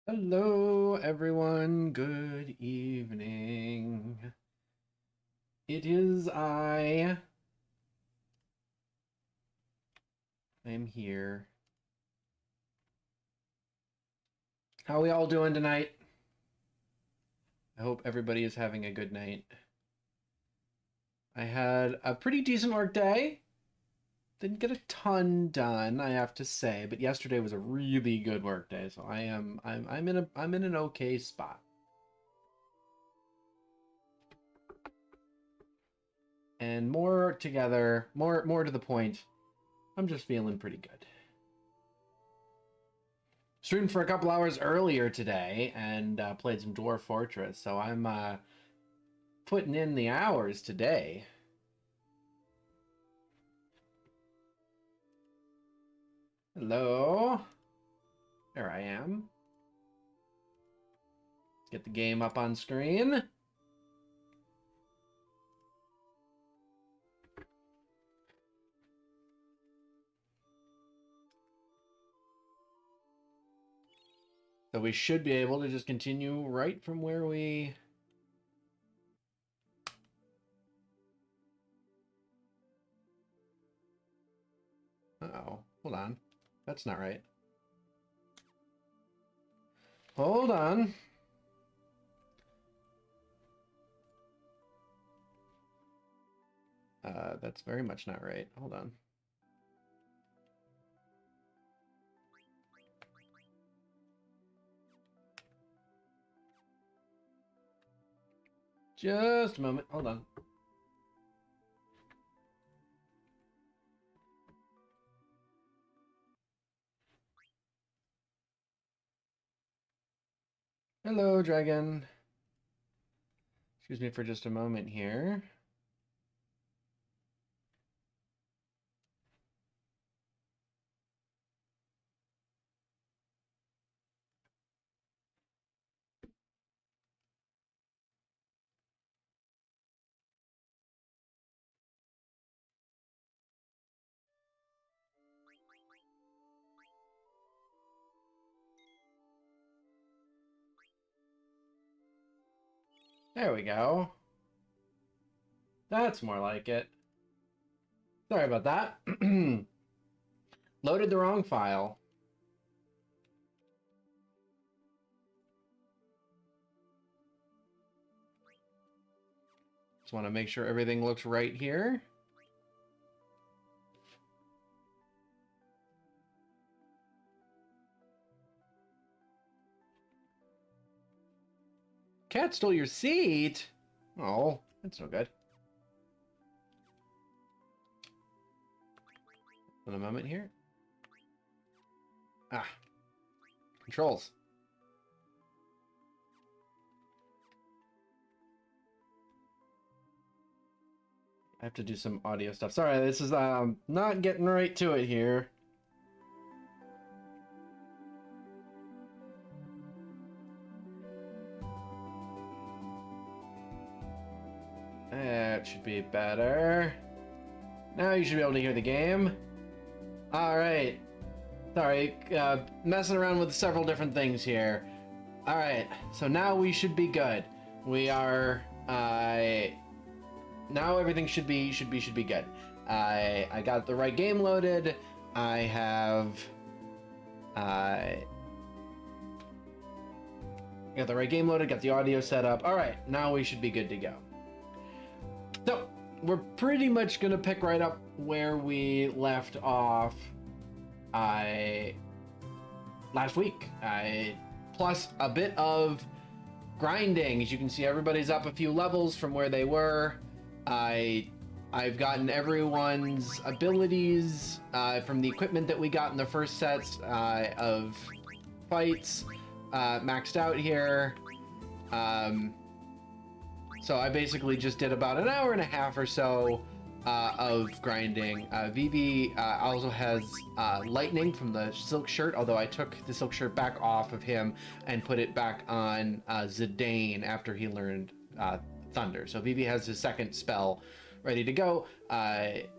Hello, everyone. Good evening. It is I. I'm here. How are we all doing tonight? I hope everybody is having a good night. I had a pretty decent work day. Didn't get a ton done, I have to say, but yesterday was a really good work day, so I'm in an okay spot. And more together, more to the point, I'm just feeling pretty good. Streamed for a couple hours earlier today and played some Dwarf Fortress, so I'm putting in the hours today. Hello. There I am. Let's get the game up on screen. So we should be able to just continue right from where we... Uh-oh. Hold on. That's not right. Hold on. That's very much not right. Hold on. Just a moment. Hold on. Hello, Dragon. Excuse me for just a moment here. There we go. That's more like it. Sorry about that. Loaded the wrong file. Just want to make sure everything looks right here. Cat stole your seat. Oh, that's no good. Wait a moment here. Ah, controls. I have to do some audio stuff. Sorry, this is not getting right to it here. That should be better. Now you should be able to hear the game. All right. Sorry, messing around with several different things here. All right, so now we should be good. We are. Now everything should be good. I got the right game loaded. I have. Got the right game loaded. Got the audio set up. All right, now we should be good to go. So we're pretty much gonna pick right up where we left off. Last week. Plus a bit of grinding. As you can see, everybody's up a few levels from where they were. I've gotten everyone's abilities from the equipment that we got in the first sets of fights maxed out here. So I basically just did about an hour and a half or so of grinding. Vivi also has lightning from the silk shirt, although I took the silk shirt back off of him and put it back on Zidane after he learned thunder. So Vivi has his second spell ready to go.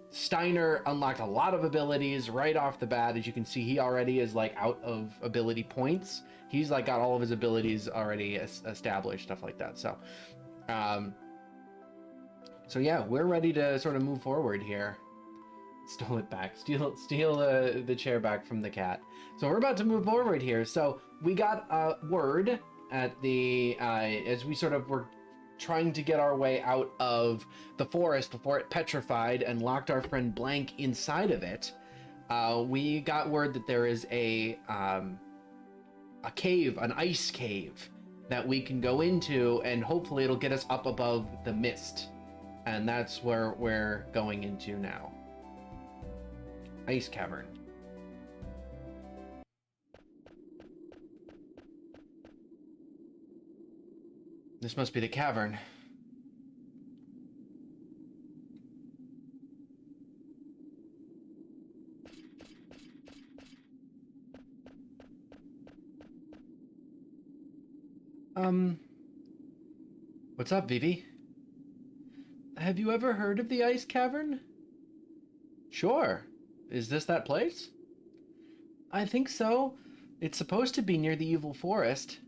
Steiner unlocked a lot of abilities right off the bat. As you can see, he already is like out of ability points. He's like got all of his abilities already established, stuff like that. So, so yeah, we're ready to sort of move forward here. Stole it back. Steal the chair back from the cat. So we're about to move forward here. So we got word at the as we sort of were trying to get our way out of the forest before it petrified and locked our friend Blank inside of it. We got word that there is a cave, an ice cave that we can go into, and hopefully it'll get us up above the mist. And that's where we're going into now. Ice cavern. This must be the cavern. What's up, Vivi? Have you ever heard of the ice cavern? Sure. Is this that place? I think so. It's supposed to be near the evil forest.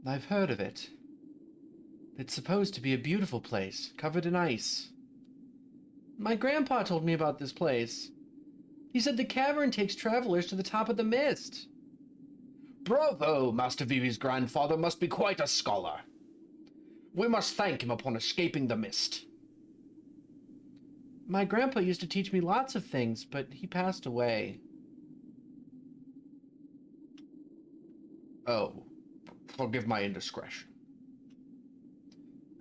I've heard of it. It's supposed to be a beautiful place, covered in ice. My grandpa told me about this place. He said the cavern takes travelers to the top of the mist. Bravo! Master Vivi's grandfather must be quite a scholar. We must thank him upon escaping the mist. My grandpa used to teach me lots of things, but he passed away. Oh, forgive my indiscretion.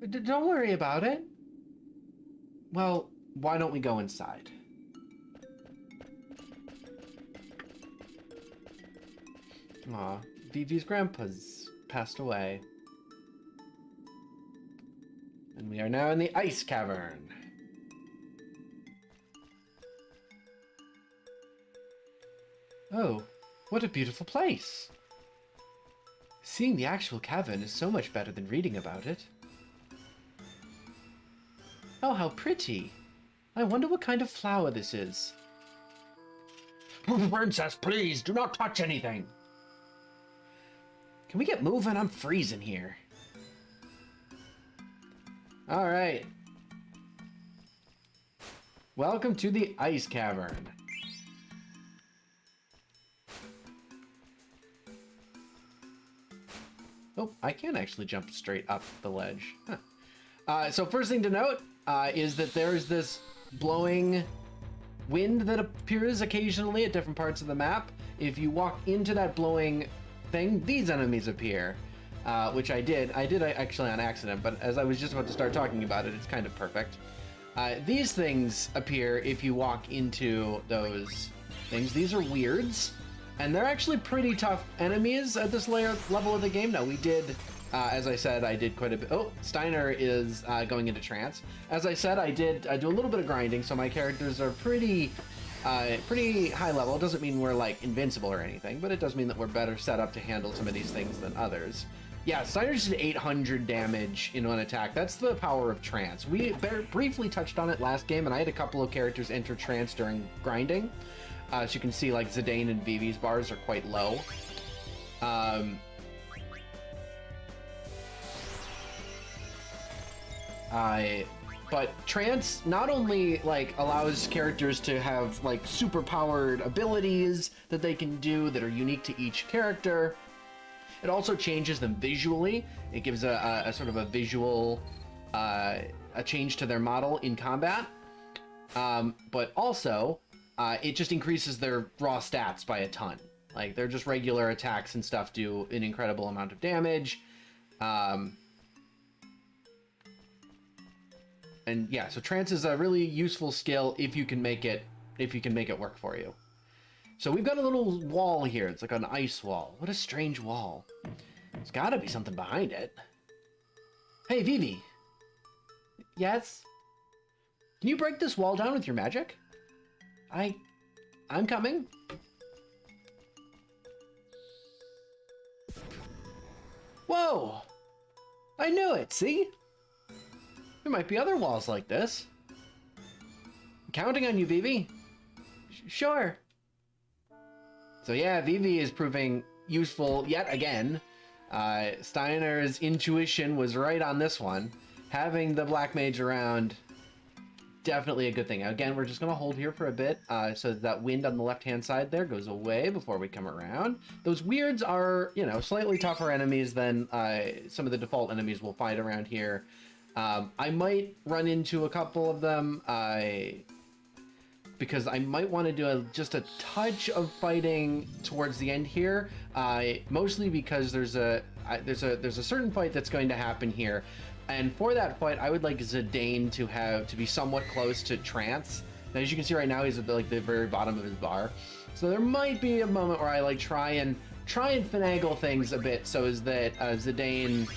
Don't worry about it. Well, why don't we go inside? Aw, Vivi's grandpa's passed away. And we are now in the ice cavern. Oh, what a beautiful place. Seeing the actual cavern is so much better than reading about it. Oh, how pretty. I wonder what kind of flower this is. Princess, please, do not touch anything. Can we get moving? I'm freezing here. All right. Welcome to the ice cavern. Oh, I can actually jump straight up the ledge. Huh. So first thing to note is that there's this blowing wind that appears occasionally at different parts of the map. If you walk into that blowing thing, these enemies appear, which I did actually on accident, but as I was just about to start talking about it, it's kind of perfect. These things appear if you walk into those things. These are weirds, and they're actually pretty tough enemies at this level of the game. Now, we did, as I said, I did quite a bit. Oh, Steiner is going into trance. As I said, I do a little bit of grinding, so my characters are pretty high level. It doesn't mean we're like invincible or anything, but it does mean that we're better set up to handle some of these things than others. Yeah, Steiner just did 800 damage in one attack. That's the power of trance. We briefly touched on it last game, and I had a couple of characters enter trance during grinding. As you can see, like Zidane and Vivi's bars are quite low. But trance not only like allows characters to have like super powered abilities that they can do that are unique to each character, it also changes them visually. It gives a sort of a visual a change to their model in combat, but also it just increases their raw stats by a ton. Like they're just regular attacks and stuff do an incredible amount of damage. And yeah, so trance is a really useful skill if you can make it work for you. So we've got a little wall here. It's like an ice wall. What a strange wall. There's got to be something behind it. Hey, Vivi. Yes? Can you break this wall down with your magic? I'm coming. Whoa! I knew it, see? There might be other walls like this. Counting on you, Vivi. Sure. So yeah, Vivi is proving useful yet again. Steiner's intuition was right on this one. Having the Black Mage around, definitely a good thing. Again, we're just going to hold here for a bit so that wind on the left-hand side there goes away before we come around. Those weirds are, you know, slightly tougher enemies than some of the default enemies we'll fight around here. I might run into a couple of them because I might want to do just a touch of fighting towards the end here, mostly because there's a certain fight that's going to happen here. And for that fight, I would like Zidane to be somewhat close to trance. Now, as you can see right now, he's at the very bottom of his bar. So there might be a moment where I like try and finagle things a bit so as that Zidane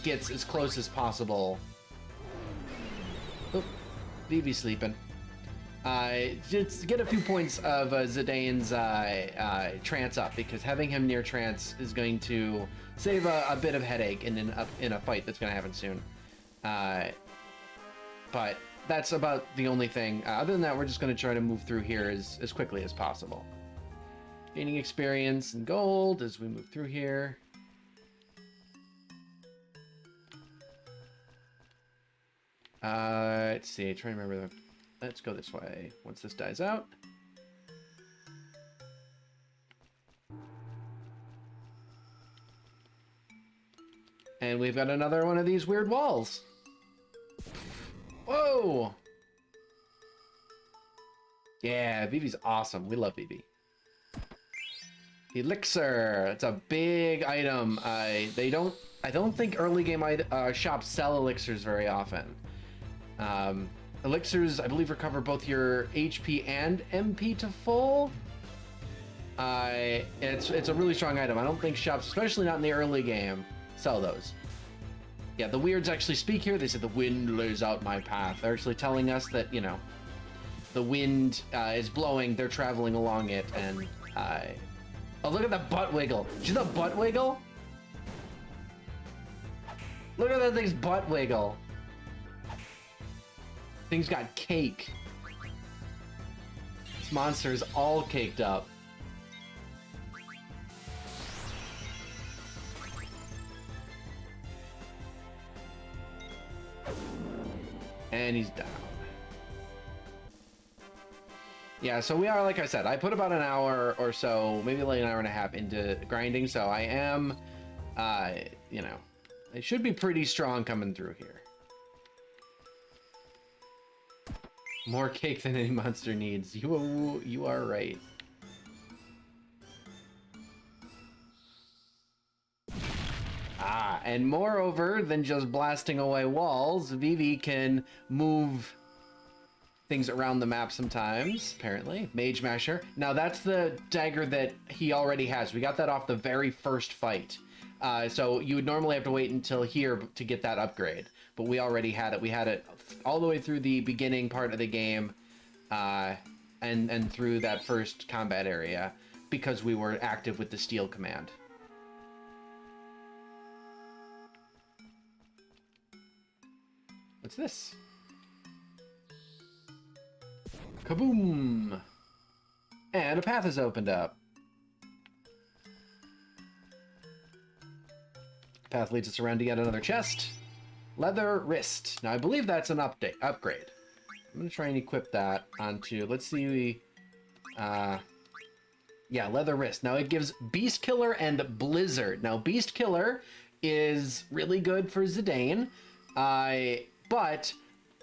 gets as close as possible. Oh, Vivi's sleeping. Just get a few points of Zidane's trance up, because having him near trance is going to save a bit of headache in a fight that's going to happen soon. But that's about the only thing. Other than that, we're just going to try to move through here as quickly as possible. Gaining experience and gold as we move through here. Let's see, try to remember let's go this way once this dies out. And we've got another one of these weird walls. Whoa! Yeah, Vivi's awesome. We love Vivi. Elixir. It's a big item. I don't think early game shops sell elixirs very often. Elixirs, I believe, recover both your HP and MP to full. It's a really strong item. I don't think shops, especially not in the early game, sell those. Yeah, the weirds actually speak here. They say the wind lays out my path. They're actually telling us that, you know, the wind is blowing, they're traveling along it, and oh, look at the butt wiggle. Did you see the butt wiggle? Look at that thing's butt wiggle. Thing's got cake. This monster is all caked up. And he's down. Yeah, so we are, like I said, I put about an hour or so, maybe like an hour and a half into grinding, so I am, you know, I should be pretty strong coming through here. More cake than any monster needs. You are right. And moreover than just blasting away walls, Vivi can move things around the map sometimes, apparently. Mage Masher. Now that's the dagger that he already has. We got that off the very first fight. So you would normally have to wait until here to get that upgrade. But we already had it. We had it all the way through the beginning part of the game and through that first combat area because we were active with the steel command. What's this? Kaboom! And a path has opened up. Path leads us around to yet another chest. Leather wrist. Now I believe that's an upgrade. I'm gonna try and equip that onto, let's see, yeah, leather wrist. Now it gives Beast Killer and Blizzard. Now Beast Killer is really good for Zidane, but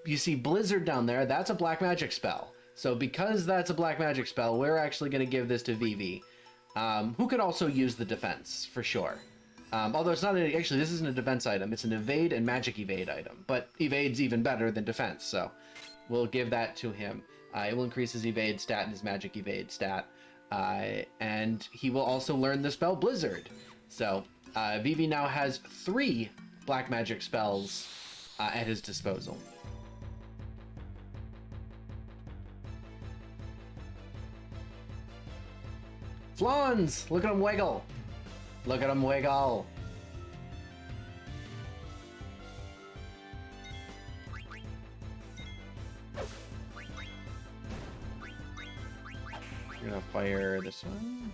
you see Blizzard down there, that's a black magic spell. So because that's a black magic spell, we're actually gonna give this to Vivi, who could also use the defense for sure. Although it's not actually, this isn't a defense item, it's an evade and magic evade item, but evade's even better than defense, so we'll give that to him. It will increase his evade stat and his magic evade stat, and he will also learn the spell Blizzard. So Vivi now has 3 black magic spells at his disposal. Flans! Look at him wiggle! Look at him wiggle! We're gonna fire this one.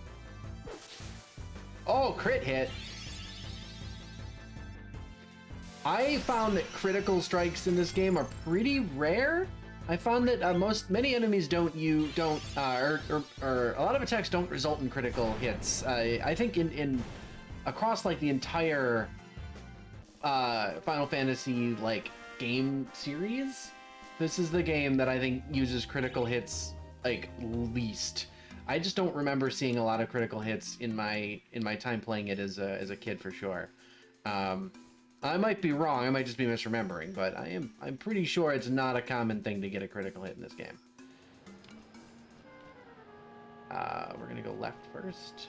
Oh, crit hit. I found that critical strikes in this game are pretty rare. I found that many enemies or a lot of attacks don't result in critical hits. I think in across like the entire Final Fantasy like game series, this is the game that I think uses critical hits like least. I just don't remember seeing a lot of critical hits in my time playing it as a kid for sure. I might be wrong. I might just be misremembering, but I'm pretty sure it's not a common thing to get a critical hit in this game. We're gonna go left first.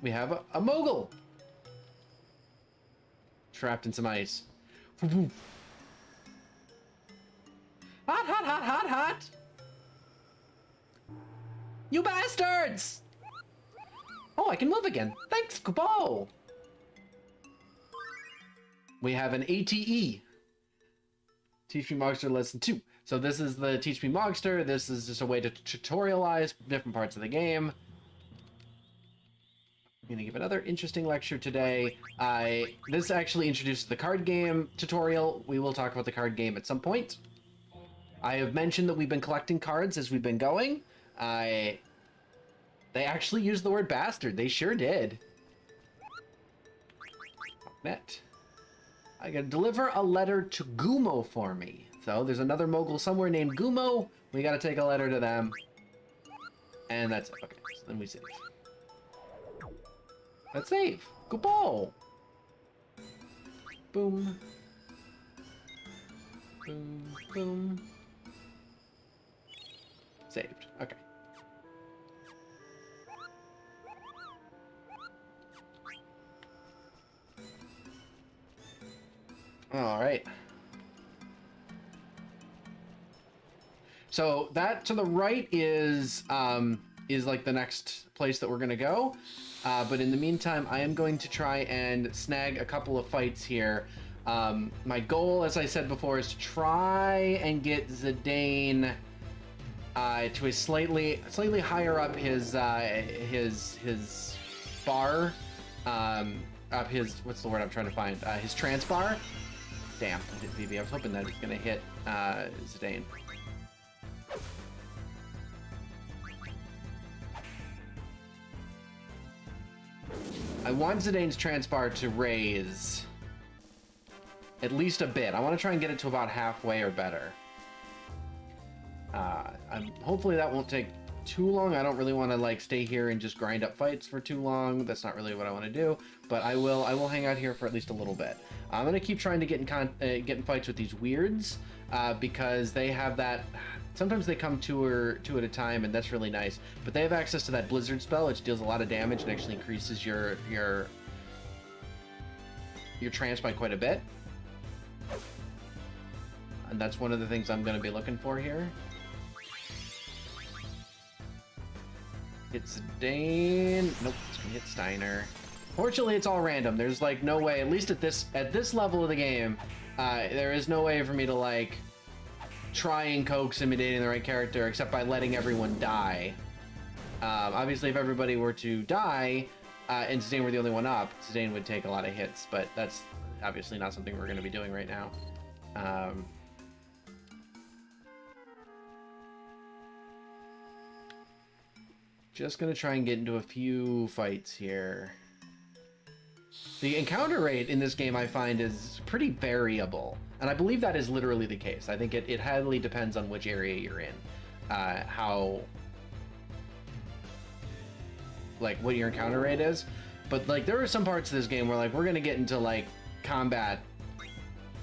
We have a mogul trapped in some ice. Hot, hot, hot, hot, hot! You bastards! Oh, I can move again. Thanks, Kupo! We have an ATE. Teach Me Mogster Lesson 2. So this is the Teach Me Mogster. This is just a way to tutorialize different parts of the game. I'm gonna give another interesting lecture today. This actually introduces the card game tutorial. We will talk about the card game at some point. I have mentioned that we've been collecting cards as we've been going. They actually used the word bastard. They sure did. Net. I gotta deliver a letter to Gumo for me. So there's another mogul somewhere named Gumo. We gotta take a letter to them. And that's it. Okay, so then we save. Let's save. Gupo! Boom. Boom, boom. Saved. Okay. All right. So that to the right is like the next place that we're gonna go. But in the meantime, I am going to try and snag a couple of fights here. My goal, as I said before, is to try and get Zidane to a slightly higher up his bar, up his, what's the word I'm trying to find? His trance bar. Damn, I hit BB. I was hoping that it's gonna hit Zidane. I want Zidane's trance bar to raise at least a bit. I want to try and get it to about halfway or better. Hopefully that won't take too long. I don't really want to like stay here and just grind up fights for too long. That's not really what I want to do. But I will hang out here for at least a little bit. I'm gonna keep trying to get in fights with these weirds because they have that. Sometimes they come two at a time, and that's really nice. But they have access to that blizzard spell, which deals a lot of damage and actually increases your trance by quite a bit. And that's one of the things I'm going to be looking for here. Hit Zidane. Nope, it's going to hit Steiner. Fortunately, it's all random. There's like no way, at least at this level of the game, there is no way for me to like try and coax imitating the right character except by letting everyone die. Obviously, if everybody were to die and Zidane were the only one up, Zidane would take a lot of hits, but that's obviously not something we're going to be doing right now. Just going to try and get into a few fights here. The encounter rate in this game, I find, is pretty variable. And I believe that is literally the case. I think it highly depends on which area you're in. What your encounter rate is. But, like, there are some parts of this game where, like, we're going to get into, like, combat,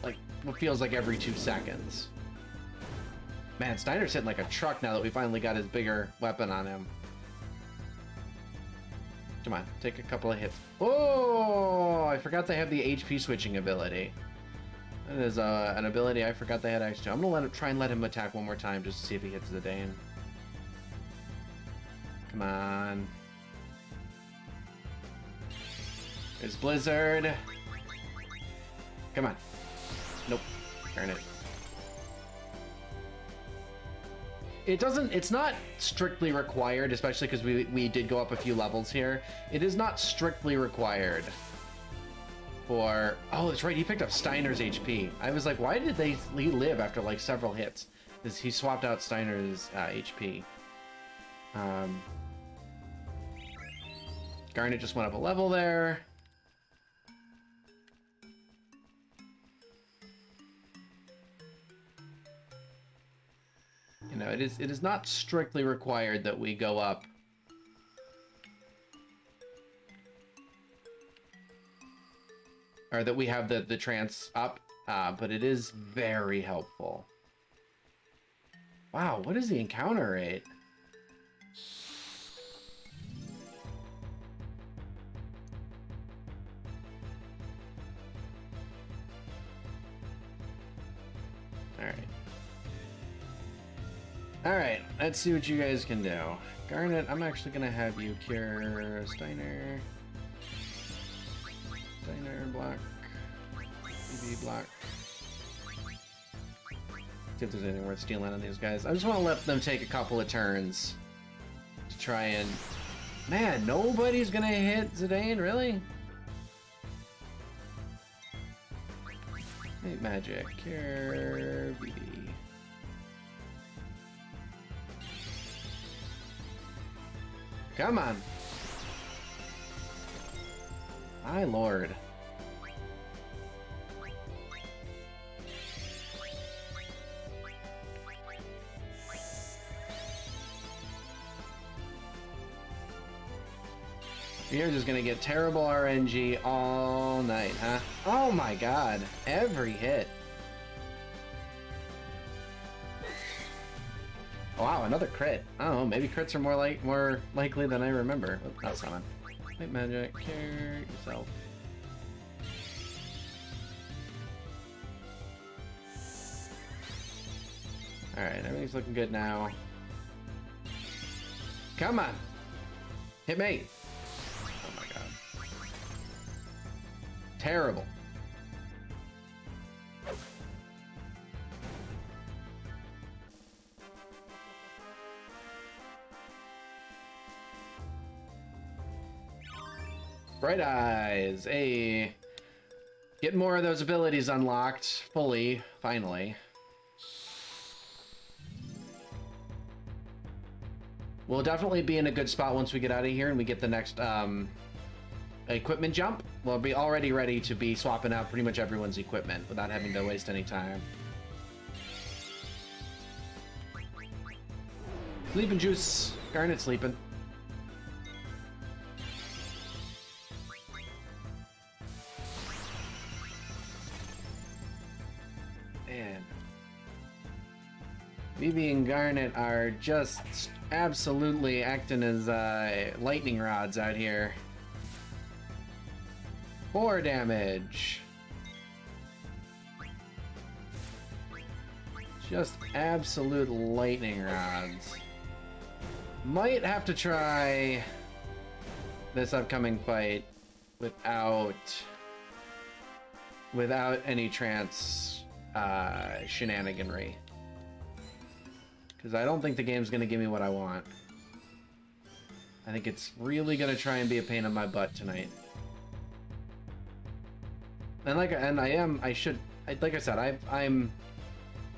like, what feels like every 2 seconds. Man, Steiner's hitting like a truck now that we finally got his bigger weapon on him. Come on, take a couple of hits. Oh, I forgot they have the HP switching ability. That is an ability I forgot they had actually. I'm gonna try and let him attack one more time just to see if he hits Zidane. Come on. There's Blizzard. Come on. Nope. Darn it. it doesn't, it's not strictly required, especially because we did go up a few levels here. It is not strictly required for, oh, that's right, he picked up Steiner's HP. I was like, why did he live after like several hits? Because he swapped out Steiner's HP. Garnet just went up a level there. You know, it is not strictly required that we go up. Or that we have the trance up, but it is very helpful. Wow, what is the encounter rate? Alright, let's see what you guys can do. Garnet, I'm actually gonna have you cure Steiner. Steiner, block. BB, block. See if there's anything worth stealing on these guys. I just want to let them take a couple of turns to try and... Man, nobody's gonna hit Zidane, really? Night Magic, cure, BB. Come on. My lord. You're just gonna get terrible RNG all night, huh? Oh my god. Every hit. Wow, another crit. I don't know, maybe crits are more likely than I remember. Oh, not summon. Night Magic, cure yourself. Alright, everything's looking good now. Come on! Hit me! Oh my god. Terrible. Bright Eyes. Hey. Get more of those abilities unlocked fully, finally. We'll definitely be in a good spot once we get out of here and we get the next equipment jump. We'll be already ready to be swapping out pretty much everyone's equipment without having to waste any time. Sleeping Juice. Garnet sleeping. BB and Garnet are just absolutely acting as lightning rods out here. 4 damage. Just absolute lightning rods. Might have to try this upcoming fight without any trance shenaniganry. Because I don't think the game's going to give me what I want. I think it's really going to try and be a pain in my butt tonight. And like I said, I'm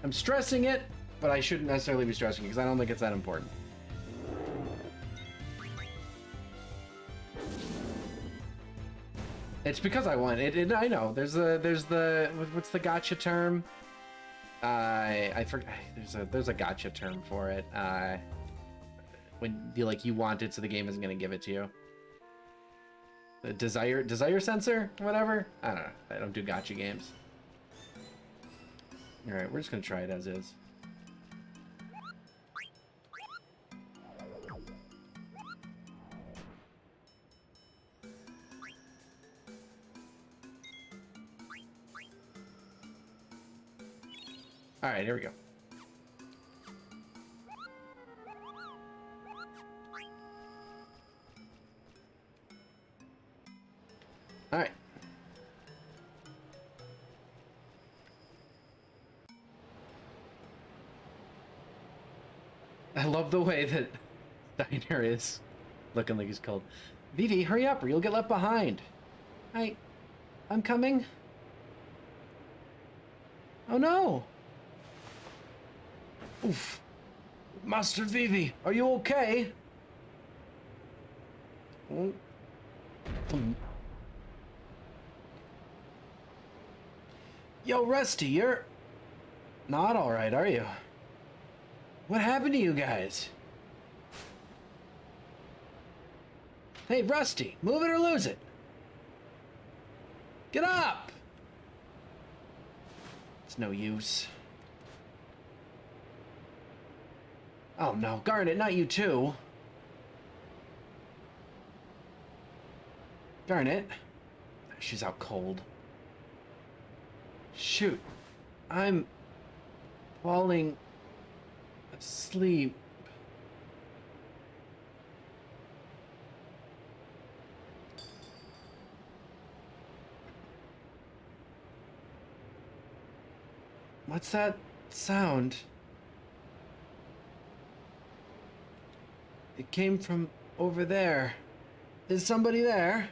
stressing it, but I shouldn't necessarily be stressing it because I don't think it's that important. It's because I want it. I know there's the what's the gotcha term? I forgot. There's a gotcha term for it. When you want it, so the game isn't gonna give it to you. The desire sensor, whatever. I don't know. I don't do gotcha games. All right, we're just gonna try it as is. All right, here we go. All right. I love the way that Diner is looking like he's cold. Vivi, hurry up or you'll get left behind. I'm coming. Oh no! Oof. Master Vivi, are you okay? Yo, Rusty, you're not alright, are you? What happened to you guys? Hey, Rusty, move it or lose it. Get up! It's no use. Oh no, Garnet, not you too. Garnet. She's out cold. Shoot. I'm falling asleep. What's that sound? It came from over there. Is somebody there?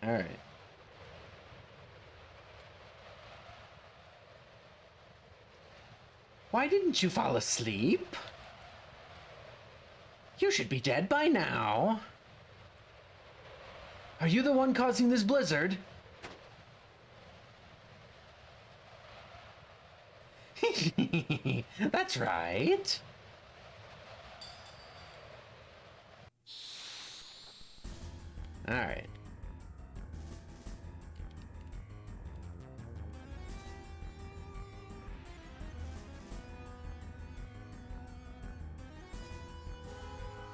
All right. Why didn't you fall asleep? You should be dead by now. Are you the one causing this blizzard? That's right. All right.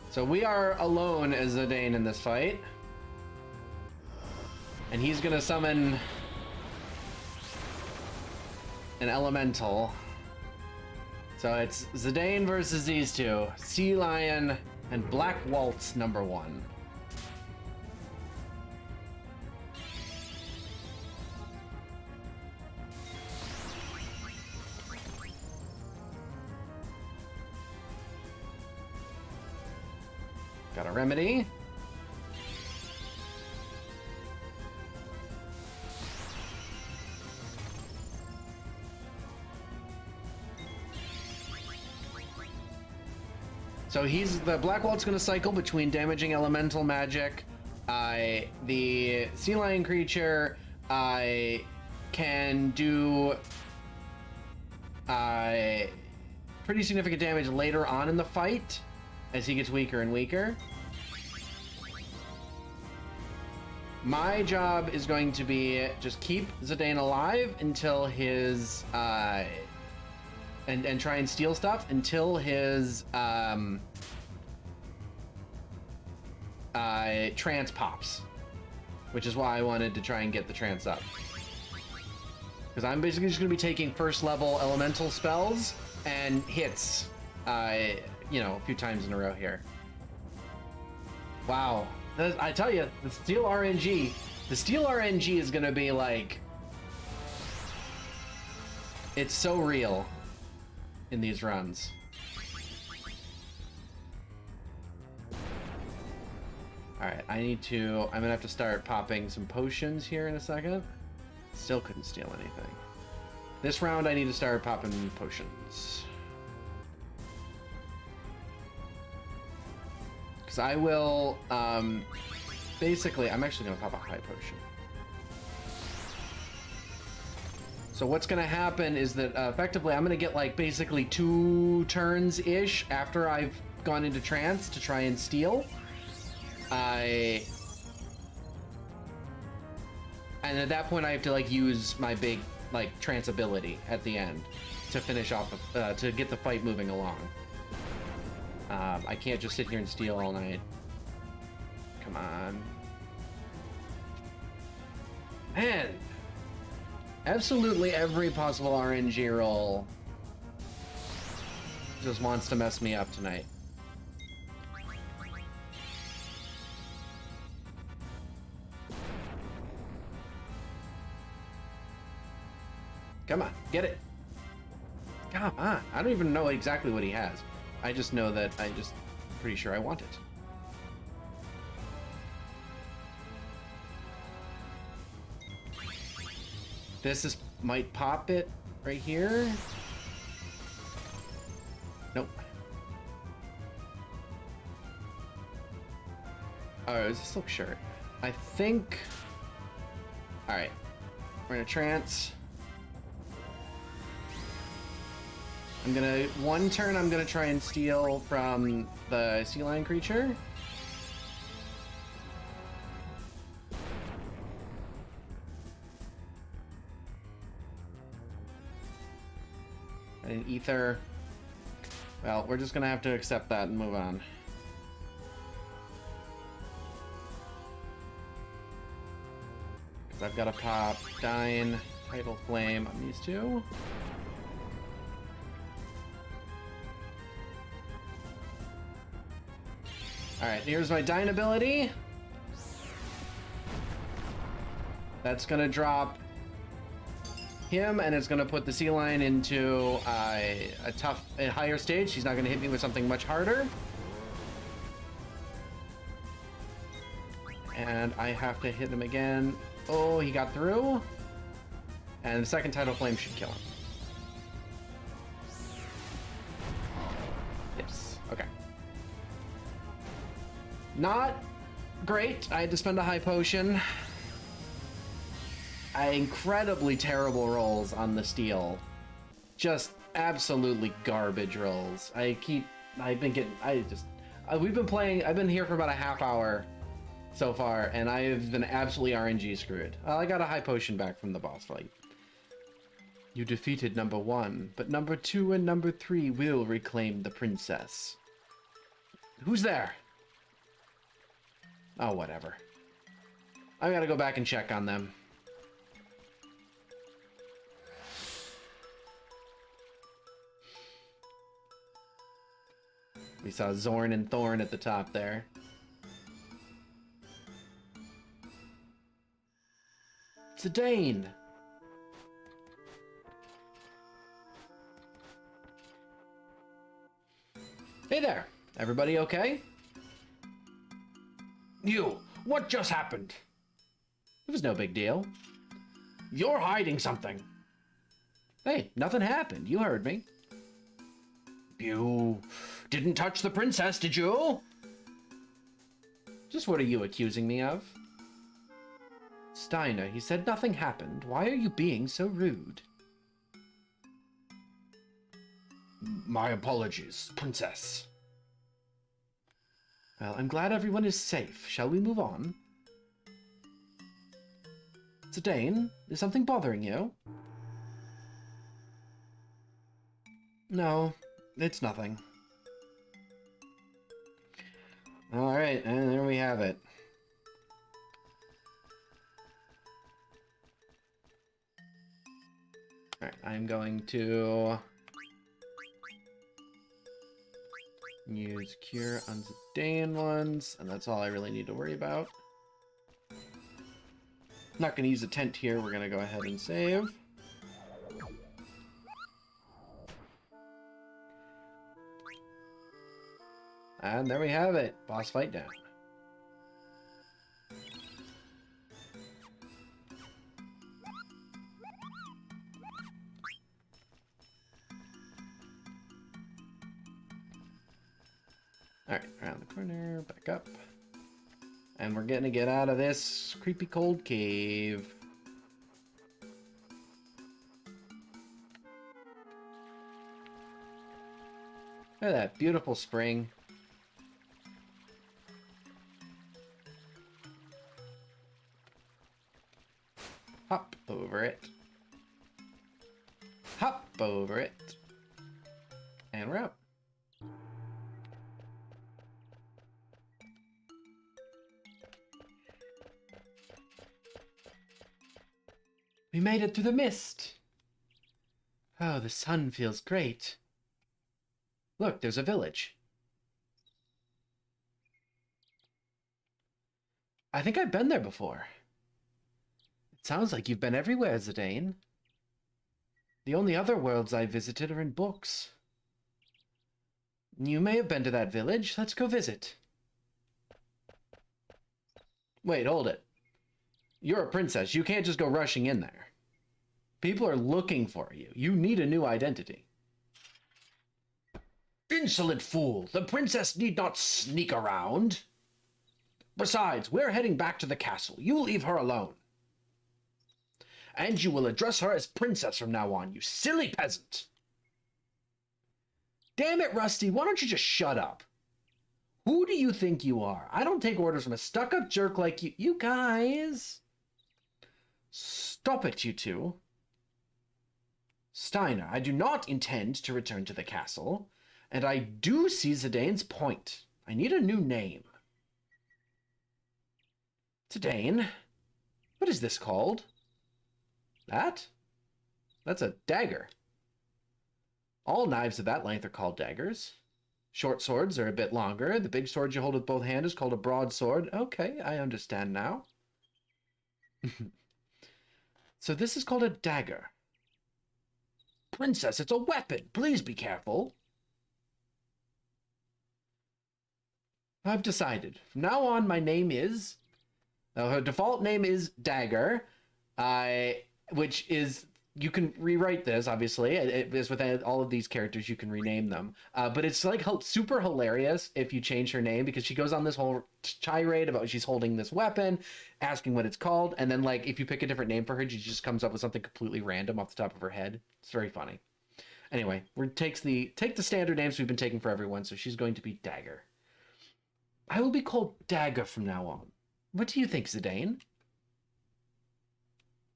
So we are alone as Zidane in this fight. And he's gonna summon an elemental. So it's Zidane versus these two. Sea Lion and Black Waltz #1. Got a remedy. So the Black Walt's going to cycle between damaging elemental magic. The Sea Lion creature can do pretty significant damage later on in the fight as he gets weaker and weaker. My job is going to be just keep Zidane alive until his and try and steal stuff until his trance pops, which is why I wanted to try and get the trance up, because I'm basically just going to be taking first level elemental spells and hits you know, a few times in a row here. Wow, I tell you, the steel RNG is going to be like, it's so real in these runs. All right, I'm gonna have to start popping some potions here in a second. Still couldn't steal anything. This round I need to start popping potions. Because I will, basically, I'm actually gonna pop a high potion. So what's gonna happen is that effectively I'm gonna get like basically 2 turns-ish after I've gone into trance to try and steal. And at that point I have to like use my big like trance ability at the end to finish off to get the fight moving along. I can't just sit here and steal all night. Come on. Man, absolutely every possible RNG roll just wants to mess me up tonight. Come on, get it. Come on. I don't even know exactly what he has. I just know that pretty sure I want it. This might pop it right here. Nope. Oh, is this silk shirt? I think. All right, we're in a trance. I'm gonna one turn. I'm gonna try and steal from the sea lion creature. And ether. Well, we're just gonna have to accept that and move on. Because I've got to pop Dine, Tidal Flame on these two. Alright, here's my Dine ability. That's gonna drop him, and it's gonna put the sea lion into a higher stage. She's not gonna hit me with something much harder. And I have to hit him again. Oh, he got through. And the second Tidal Flame should kill him. Yes, okay. Not great. I had to spend a high potion. Incredibly terrible rolls on the steel. Just absolutely garbage rolls. we've been playing, I've been here for about a half hour so far, and I've been absolutely RNG screwed. I got a high potion back from the boss fight. You defeated number 1, but number 2 and number 3 will reclaim the princess. Who's there? Oh, whatever. I gotta go back and check on them. We saw Zorn and Thorn at the top there. Zidane! Hey there! Everybody okay? You! What just happened? It was no big deal. You're hiding something. Hey, nothing happened. You heard me. You didn't touch the princess, did you? Just what are you accusing me of? Steiner, he said nothing happened. Why are you being so rude? My apologies, princess. Well, I'm glad everyone is safe. Shall we move on? Zidane, is something bothering you? No, it's nothing. Alright, and there we have it. Alright, I'm going to use Cure on Zidane ones, and that's all I really need to worry about. Not going to use a tent here, we're going to go ahead and save. And there we have it. Boss fight down. Alright, around the corner, back up. And we're gonna get out of this creepy cold cave. Look at that beautiful spring. Hop over it. Hop over it. And we're out. We made it through the mist. Oh, the sun feels great. Look, there's a village. I think I've been there before. It sounds like you've been everywhere, Zidane. The only other worlds I visited are in books. You may have been to that village. Let's go visit. Wait, hold it. You're a princess. You can't just go rushing in there. People are looking for you. You need a new identity. Insolent fool! The princess need not sneak around. Besides, we're heading back to the castle. You leave her alone. And you will address her as princess from now on, you silly peasant. Damn it, Rusty, why don't you just shut up? Who do you think you are? I don't take orders from a stuck-up jerk like you. You guys. Stop it, you two. Steiner, I do not intend to return to the castle, and I do see Zidane's point. I need a new name. Zidane, what is this called? That? That's a dagger. All knives of that length are called daggers. Short swords are a bit longer. The big sword you hold with both hands is called a broadsword. Okay, I understand now. So this is called a dagger. Princess, it's a weapon. Please be careful. I've decided. From now on, my name is... her default name is Dagger, which is... You can rewrite this, obviously. It is with all of these characters, you can rename them. But it's like super hilarious if you change her name, because she goes on this whole tirade about she's holding this weapon, asking what it's called, and then like if you pick a different name for her, she just comes up with something completely random off the top of her head. It's very funny. Anyway, take the standard names we've been taking for everyone, so she's going to be Dagger. I will be called Dagger from now on. What do you think, Zidane?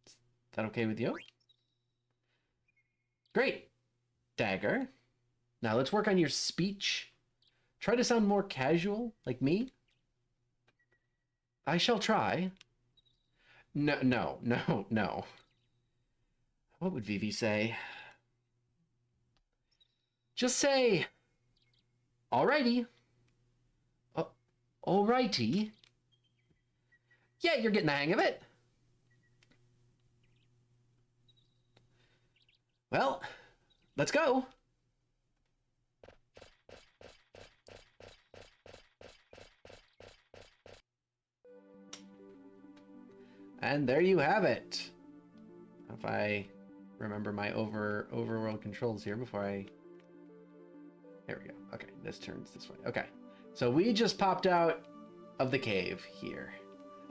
Is that okay with you? Great, Dagger. Now let's work on your speech. Try to sound more casual, like me. I shall try. No. What would Vivi say? Just say, alrighty. Alrighty. Yeah, you're getting the hang of it. Well, let's go. And there you have it. If I remember my overworld controls here before I... There we go. Okay, this turns this way. Okay, so we just popped out of the cave here.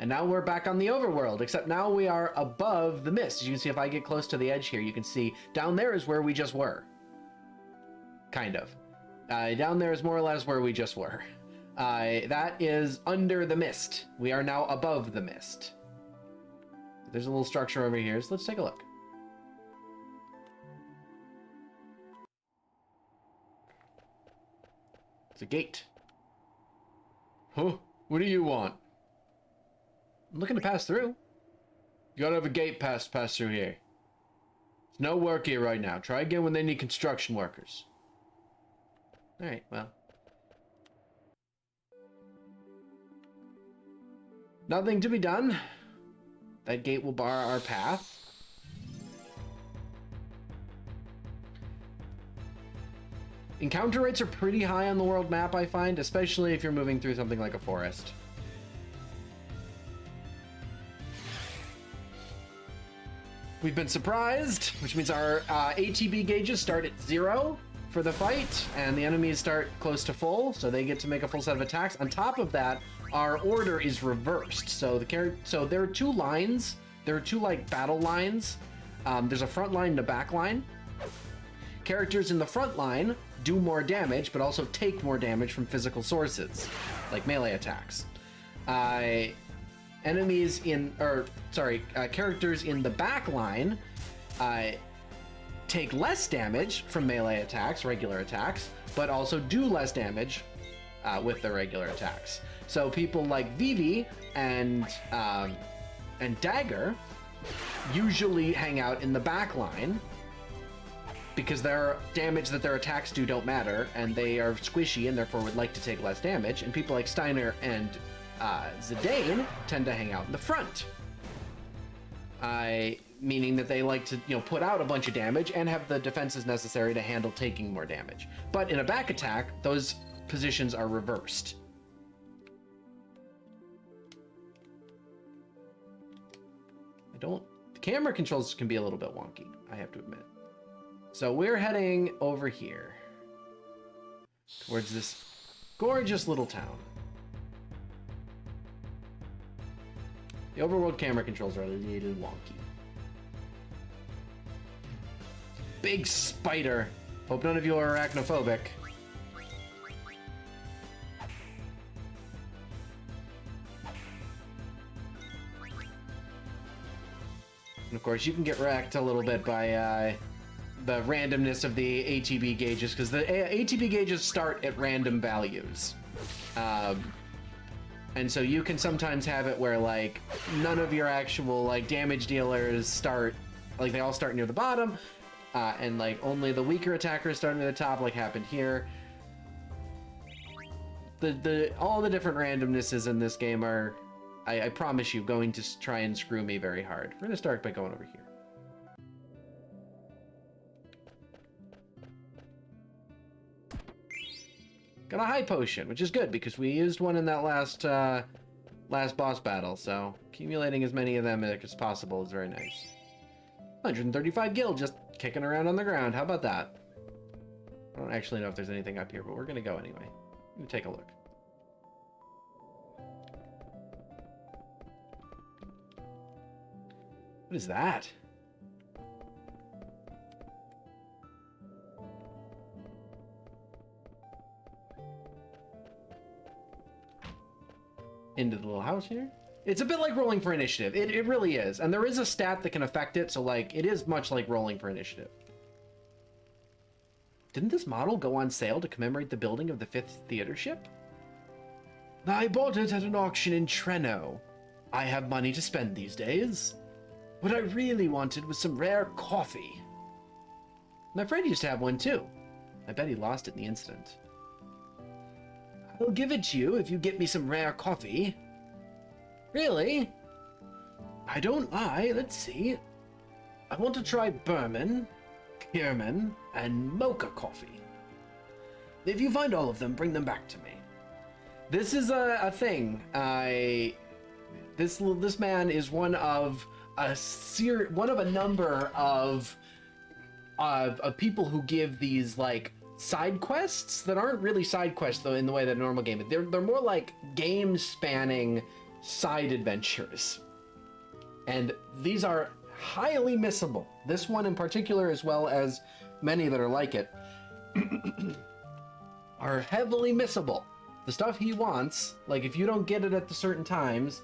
And now we're back on the overworld, except now we are above the mist. As you can see, if I get close to the edge here, you can see down there is where we just were. Kind of. Down there is more or less where we just were. That is under the mist. We are now above the mist. There's a little structure over here, so let's take a look. It's a gate. Huh? What do you want? I'm looking to pass through. You gotta have a gate pass through here. There's no work here right now. Try again when they need construction workers. Alright, well. Nothing to be done. That gate will bar our path. Encounter rates are pretty high on the world map, I find, especially if you're moving through something like a forest. We've been surprised, which means our ATB gauges start at 0 for the fight, and the enemies start close to full, so they get to make a full set of attacks. On top of that, our order is reversed. So there are two lines. There are two like battle lines. There's a front line and a back line. Characters in the front line do more damage, but also take more damage from physical sources, like melee attacks. Characters in the back line take less damage from melee attacks, regular attacks, but also do less damage with their regular attacks. So people like Vivi and Dagger usually hang out in the back line because their damage that their attacks do don't matter, and they are squishy and therefore would like to take less damage. And people like Steiner and Zidane tend to hang out in the front. meaning that they like to, put out a bunch of damage and have the defenses necessary to handle taking more damage. But in a back attack, those positions are reversed. The camera controls can be a little bit wonky, I have to admit. So we're heading over here towards this gorgeous little town. The overworld camera controls are a little wonky. Big spider. Hope none of you are arachnophobic. And of course, you can get wrecked a little bit by the randomness of the ATB gauges, because the ATB gauges start at random values. And so you can sometimes have it where, like, none of your actual, like, damage dealers start, like, they all start near the bottom, and, like, only the weaker attackers start near the top, like happened here. All the different randomnesses in this game are, I promise you, going to try and screw me very hard. We're gonna start by going over here. Got a high potion, which is good because we used one in that last boss battle, so accumulating as many of them as possible is very nice. 135 gil just kicking around on the ground. How about that? I don't actually know if there's anything up here, but we're gonna go anyway. Let me take a look. What is that? Into the little house here. It's a bit like rolling for initiative. It really is. And there is a stat that can affect it, so like it is much like rolling for initiative. Didn't this model go on sale to commemorate the building of the 5th theater ship? I bought it at an auction in Treno. I have money to spend these days. What I really wanted was some rare coffee. My friend used to have one too. I bet he lost it in the incident. I'll give it to you if you get me some rare coffee. Really? I don't lie. Let's see. I want to try Berman, Kierman, and Mocha coffee. If you find all of them, bring them back to me. This is a thing. This man is one of a number of people who give these like side quests that aren't really side quests though in the way that a normal game is. They're more like game spanning side adventures, and these are highly missable. This one in particular, as well as many that are like it, are heavily missable. The stuff he wants, like if you don't get it at the certain times,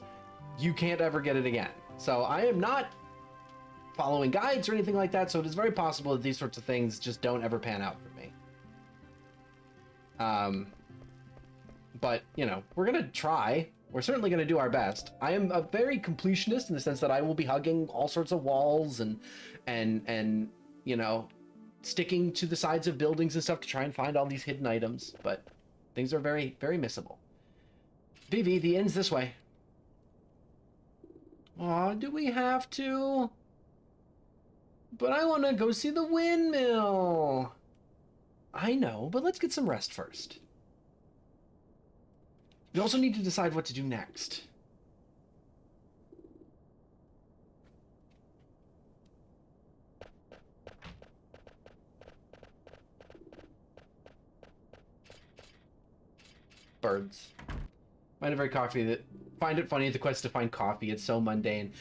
you can't ever get it again. So I am not following guides or anything like that, so it is very possible that these sorts of things just don't ever pan out for me. But, you know, we're going to try. We're certainly going to do our best. I am a very completionist in the sense that I will be hugging all sorts of walls and you know, sticking to the sides of buildings and stuff to try and find all these hidden items, but things are very, very missable. Vivi, the end's this way. Aw, do we have to? But I want to go see the windmill. I know, but let's get some rest first. We also need to decide what to do next. Birds. Find it funny the quest to find coffee. It's so mundane.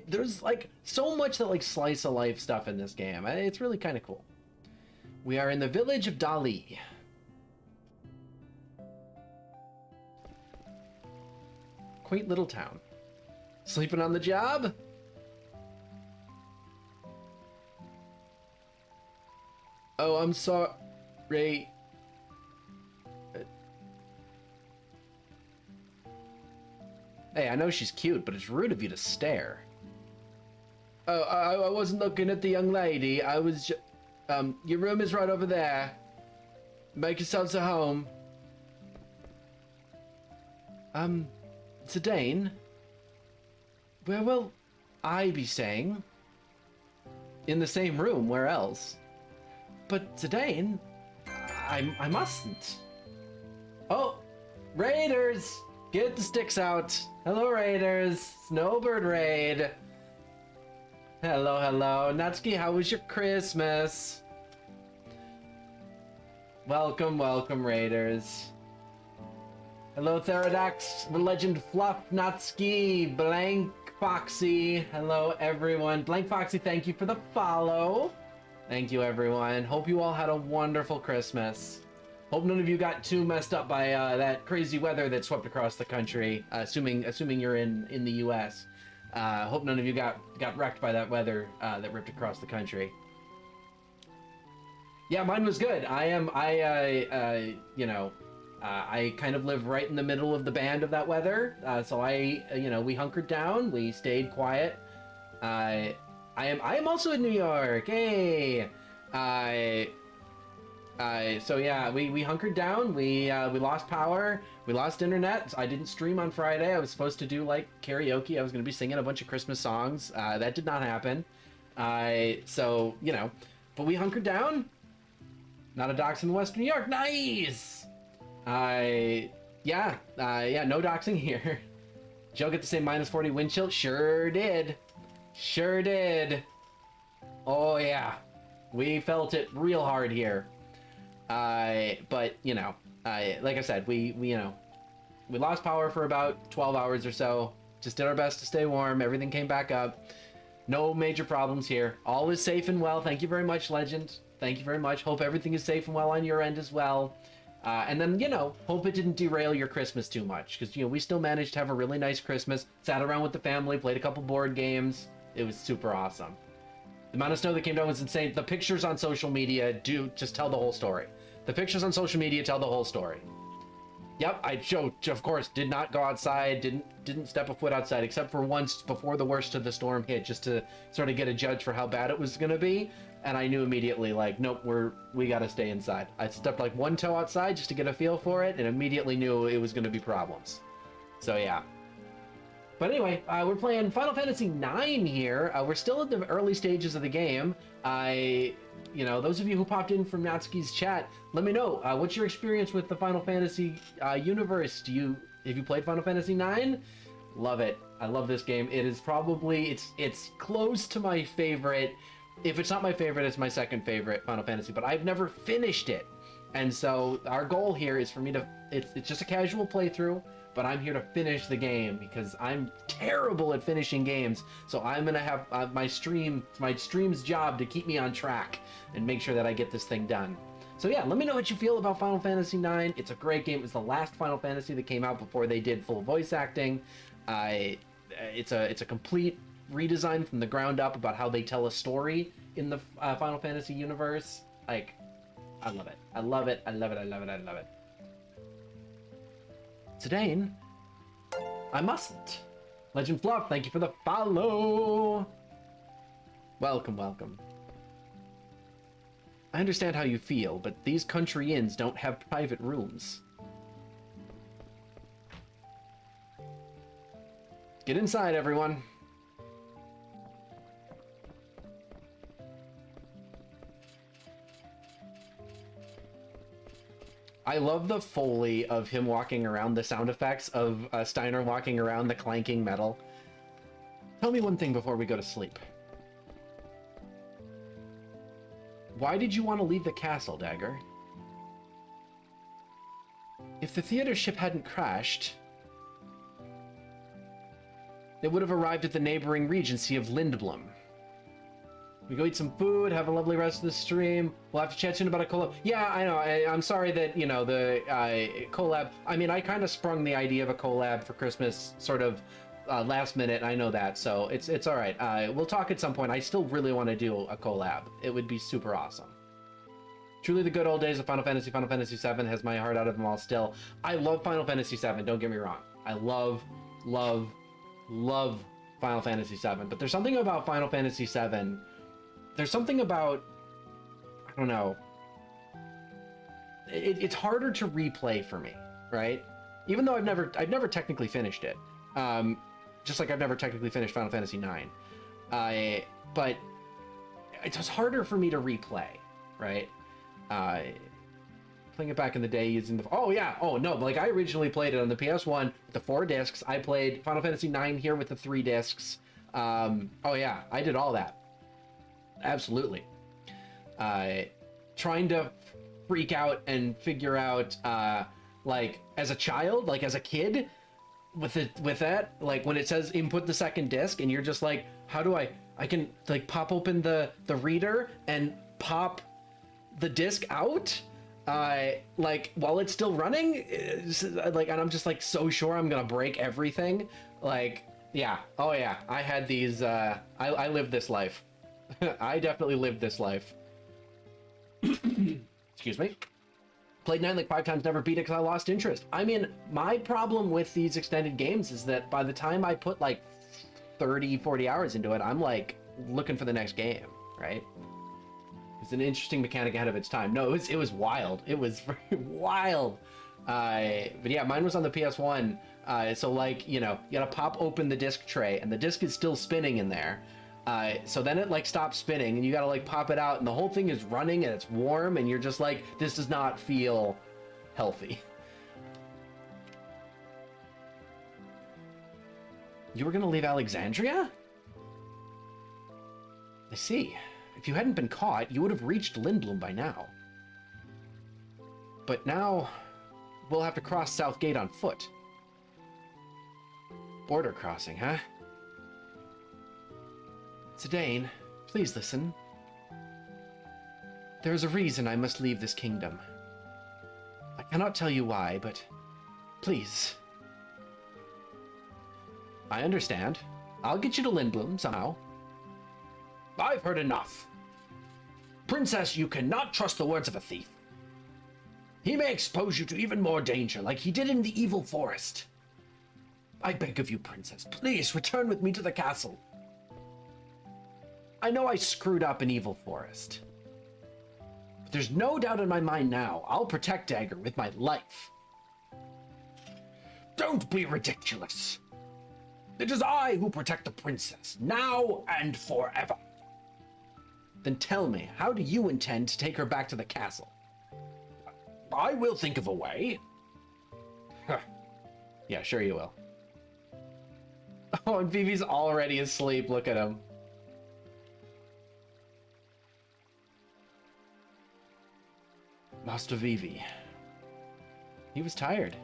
There's like so much that like slice of life stuff in this game. It's really kind of cool. We are in the village of Dali. Quaint little town. Sleeping on the job? Oh, I'm sorry. Hey, I know she's cute, but it's rude of you to stare. Oh, I wasn't looking at the young lady. I was just... your room is right over there. Make yourselves at home. It's a Dane. Where will I be staying? in the same room. Where else? But Zidane, I mustn't. Oh, Raiders! Get the sticks out. Hello, Raiders. Snowbird Raid. Hello, hello. Natsuki, how was your Christmas? Welcome, welcome, Raiders. Hello, Theradox, the Legend Fluff, Natsuki, Blank Foxy. Hello, everyone. Blank Foxy, thank you for the follow. Thank you, everyone. Hope you all had a wonderful Christmas. Hope none of you got too messed up by that crazy weather that swept across the country. Assuming you're in the U.S. Hope none of you got wrecked by that weather that ripped across the country. Yeah, mine was good. I kind of live right in the middle of the band of that weather. So we hunkered down. We stayed quiet. I am also in New York. Hey. So yeah, we hunkered down. We lost power. We lost internet. I didn't stream on Friday. I was supposed to do like karaoke. I was going to be singing a bunch of Christmas songs. That did not happen. But we hunkered down. Not a dox in Western New York. Nice. No doxing here. Joe get the same -40 wind chill. Sure did. Oh yeah, we felt it real hard here. Like I said, we lost power for about 12 hours or so. Just did our best to stay warm. Everything came back up. No major problems here. All is safe and well. Thank you very much, Legend. Thank you very much. Hope everything is safe and well on your end as well. And then, hope it didn't derail your Christmas too much. Because, we still managed to have a really nice Christmas. Sat around with the family, played a couple board games. It was super awesome. The amount of snow that came down was insane. The pictures on social media do just tell the whole story. The pictures on social media tell the whole story. Yep, of course, did not go outside, didn't step a foot outside, except for once before the worst of the storm hit, just to sort of get a judge for how bad it was going to be. And I knew immediately, like, nope, we got to stay inside. I stepped like one toe outside just to get a feel for it, and immediately knew it was going to be problems. So yeah. But anyway, we're playing Final Fantasy IX here. We're still in the early stages of the game. Those of you who popped in from Natsuki's chat, let me know, what's your experience with the Final Fantasy universe? Have you played Final Fantasy IX? Love it. I love this game. It is probably, it's close to my favorite. If it's not my favorite, it's my second favorite Final Fantasy, but I've never finished it. And so our goal here is for me to, it's just a casual playthrough, but I'm here to finish the game because I'm terrible at finishing games. So I'm going to have my stream's job to keep me on track and make sure that I get this thing done. So yeah, let me know what you feel about Final Fantasy IX. It's a great game. It's the last Final Fantasy that came out before they did full voice acting. It's a complete redesign from the ground up about how they tell a story in the Final Fantasy universe. Like, I love it. I love it. I love it. I love it. I love it. Zidane, I mustn't. Legend Fluff, thank you for the follow. Welcome, welcome. I understand how you feel, but these country inns don't have private rooms. Get inside, everyone. I love the Foley of him walking around, the sound effects of Steiner walking around, the clanking metal. Tell me one thing before we go to sleep. Why did you want to leave the castle, Dagger? If the theater ship hadn't crashed, they would have arrived at the neighboring regency of Lindblom. We go eat some food, have a lovely rest of the stream. We'll have to chat soon about a collab. Yeah, I know. I'm sorry that, the collab. I mean, I kind of sprung the idea of a collab for Christmas sort of last minute. I know that, so it's all right. We'll talk at some point. I still really want to do a collab. It would be super awesome. Truly the good old days of Final Fantasy. Final Fantasy VII has my heart out of them all still. I love Final Fantasy VII, don't get me wrong. I love Final Fantasy VII. But there's something about Final Fantasy VII. There's something about, I don't know, it's harder to replay for me, right? Even though I've never technically finished it. Just like I've never technically finished Final Fantasy IX. But it's harder for me to replay, right? Playing it back in the day using the... Oh, yeah. Oh, no. Like, I originally played it on the PS1 with the 4 discs. I played Final Fantasy 9 here with the 3 discs. Oh, yeah. I did all that. Absolutely. Trying to freak out and figure out, like, as a child, like, as a kid, with that, like, when it says input the second disc, and you're just like, how do I can, like, pop open the reader and pop the disc out? Like, while it's still running, like, and I'm just like so sure I'm gonna break everything. Like, yeah, oh yeah, I had these. I lived this life. I definitely lived this life. Excuse me. Played 9 like 5 times, never beat it because I lost interest. I mean, my problem with these extended games is that by the time I put like 30, 40 hours into it, I'm like looking for the next game, right? It's an interesting mechanic ahead of its time. No, it was wild. It was very wild. But yeah, mine was on the PS1. So like, you know, you gotta pop open the disc tray and the disc is still spinning in there. So then it like stops spinning and you gotta like pop it out and the whole thing is running and it's warm and you're just like, this does not feel healthy. You were gonna leave Alexandria? I see. If you hadn't been caught, you would have reached Lindblum by now. But now, we'll have to cross South Gate on foot. Border crossing, huh? Zidane, please listen. There is a reason I must leave this kingdom. I cannot tell you why, but please. I understand. I'll get you to Lindblum somehow. I've heard enough. Princess, you cannot trust the words of a thief. He may expose you to even more danger, like he did in the evil forest. I beg of you, Princess, please return with me to the castle. I know I screwed up in evil forest. But there's no doubt in my mind now, I'll protect Dagger with my life. Don't be ridiculous. It is I who protect the princess, now and forever. Then tell me, how do you intend to take her back to the castle? I will think of a way. Yeah, sure you will. Oh, and Vivi's already asleep. Look at him. Master Vivi. He was tired.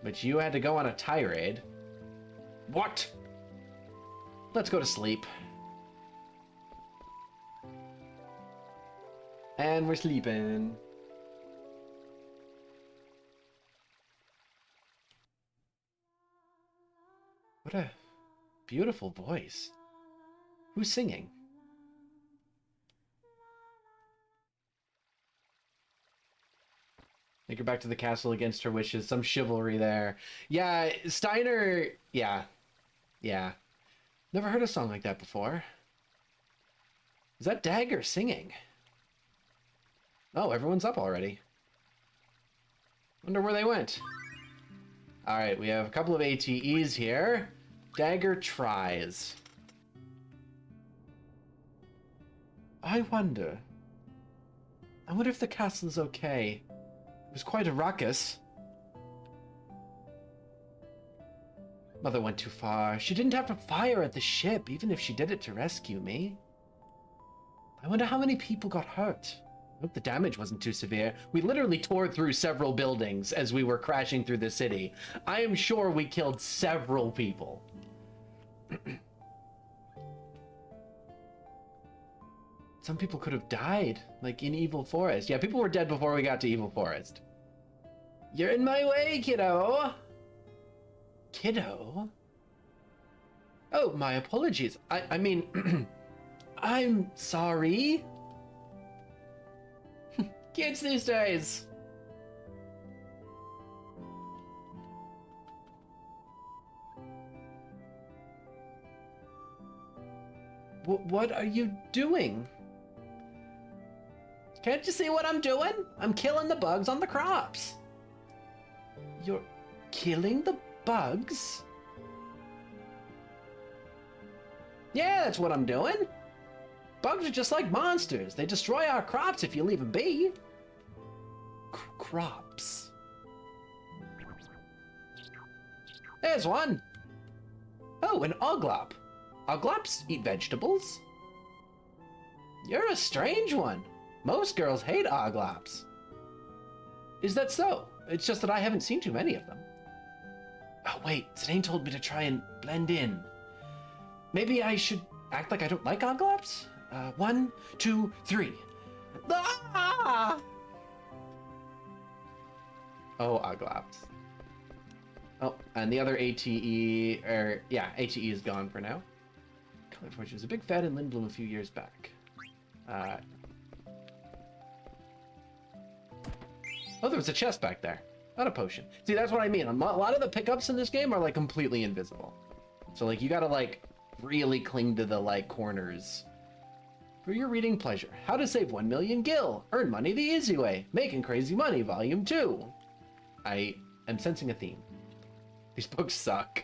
But you had to go on a tirade. What? Let's go to sleep. And we're sleeping. What a beautiful voice. Who's singing? Take her back to the castle against her wishes. Some chivalry there. Yeah, Steiner... Yeah. Yeah. Never heard a song like that before. Is that Dagger singing? Oh, everyone's up already. Wonder where they went. Alright, we have a couple of ATEs here. Dagger tries. I wonder if the castle is okay. It was quite a ruckus. Mother went too far. She didn't have to fire at the ship, even if she did it to rescue me. I wonder how many people got hurt. I hope the damage wasn't too severe. We literally tore through several buildings as we were crashing through the city. I am sure we killed several people. Some people could have died, like in Evil Forest. Yeah, people were dead before we got to Evil Forest. You're in my way, kiddo. Kiddo? Oh, my apologies. I mean, I'm sorry. Kids these days. What are you doing? Can't you see what I'm doing? I'm killing the bugs on the crops. You're killing the bugs? Yeah, that's what I'm doing. Bugs are just like monsters. They destroy our crops if you leave them be. Crops. There's one. Oh, an oglop. Oglops eat vegetables? You're a strange one. Most girls hate oglops. Is that so? It's just that I haven't seen too many of them. Oh wait, Zidane told me to try and blend in. Maybe I should act like I don't like oglops? 1, 2, 3. Ah! Oh, oglops. Oh, and the other ATE, ATE is gone for now. Colored Fortune was a big fad in Lindblom a few years back. Oh, there was a chest back there. Not a potion. See, that's what I mean. A lot of the pickups in this game are like completely invisible. So like you gotta like really cling to the like corners. For your reading pleasure. How to save 1 million gil. Earn money the easy way. Making crazy money, volume 2. I am sensing a theme. These books suck.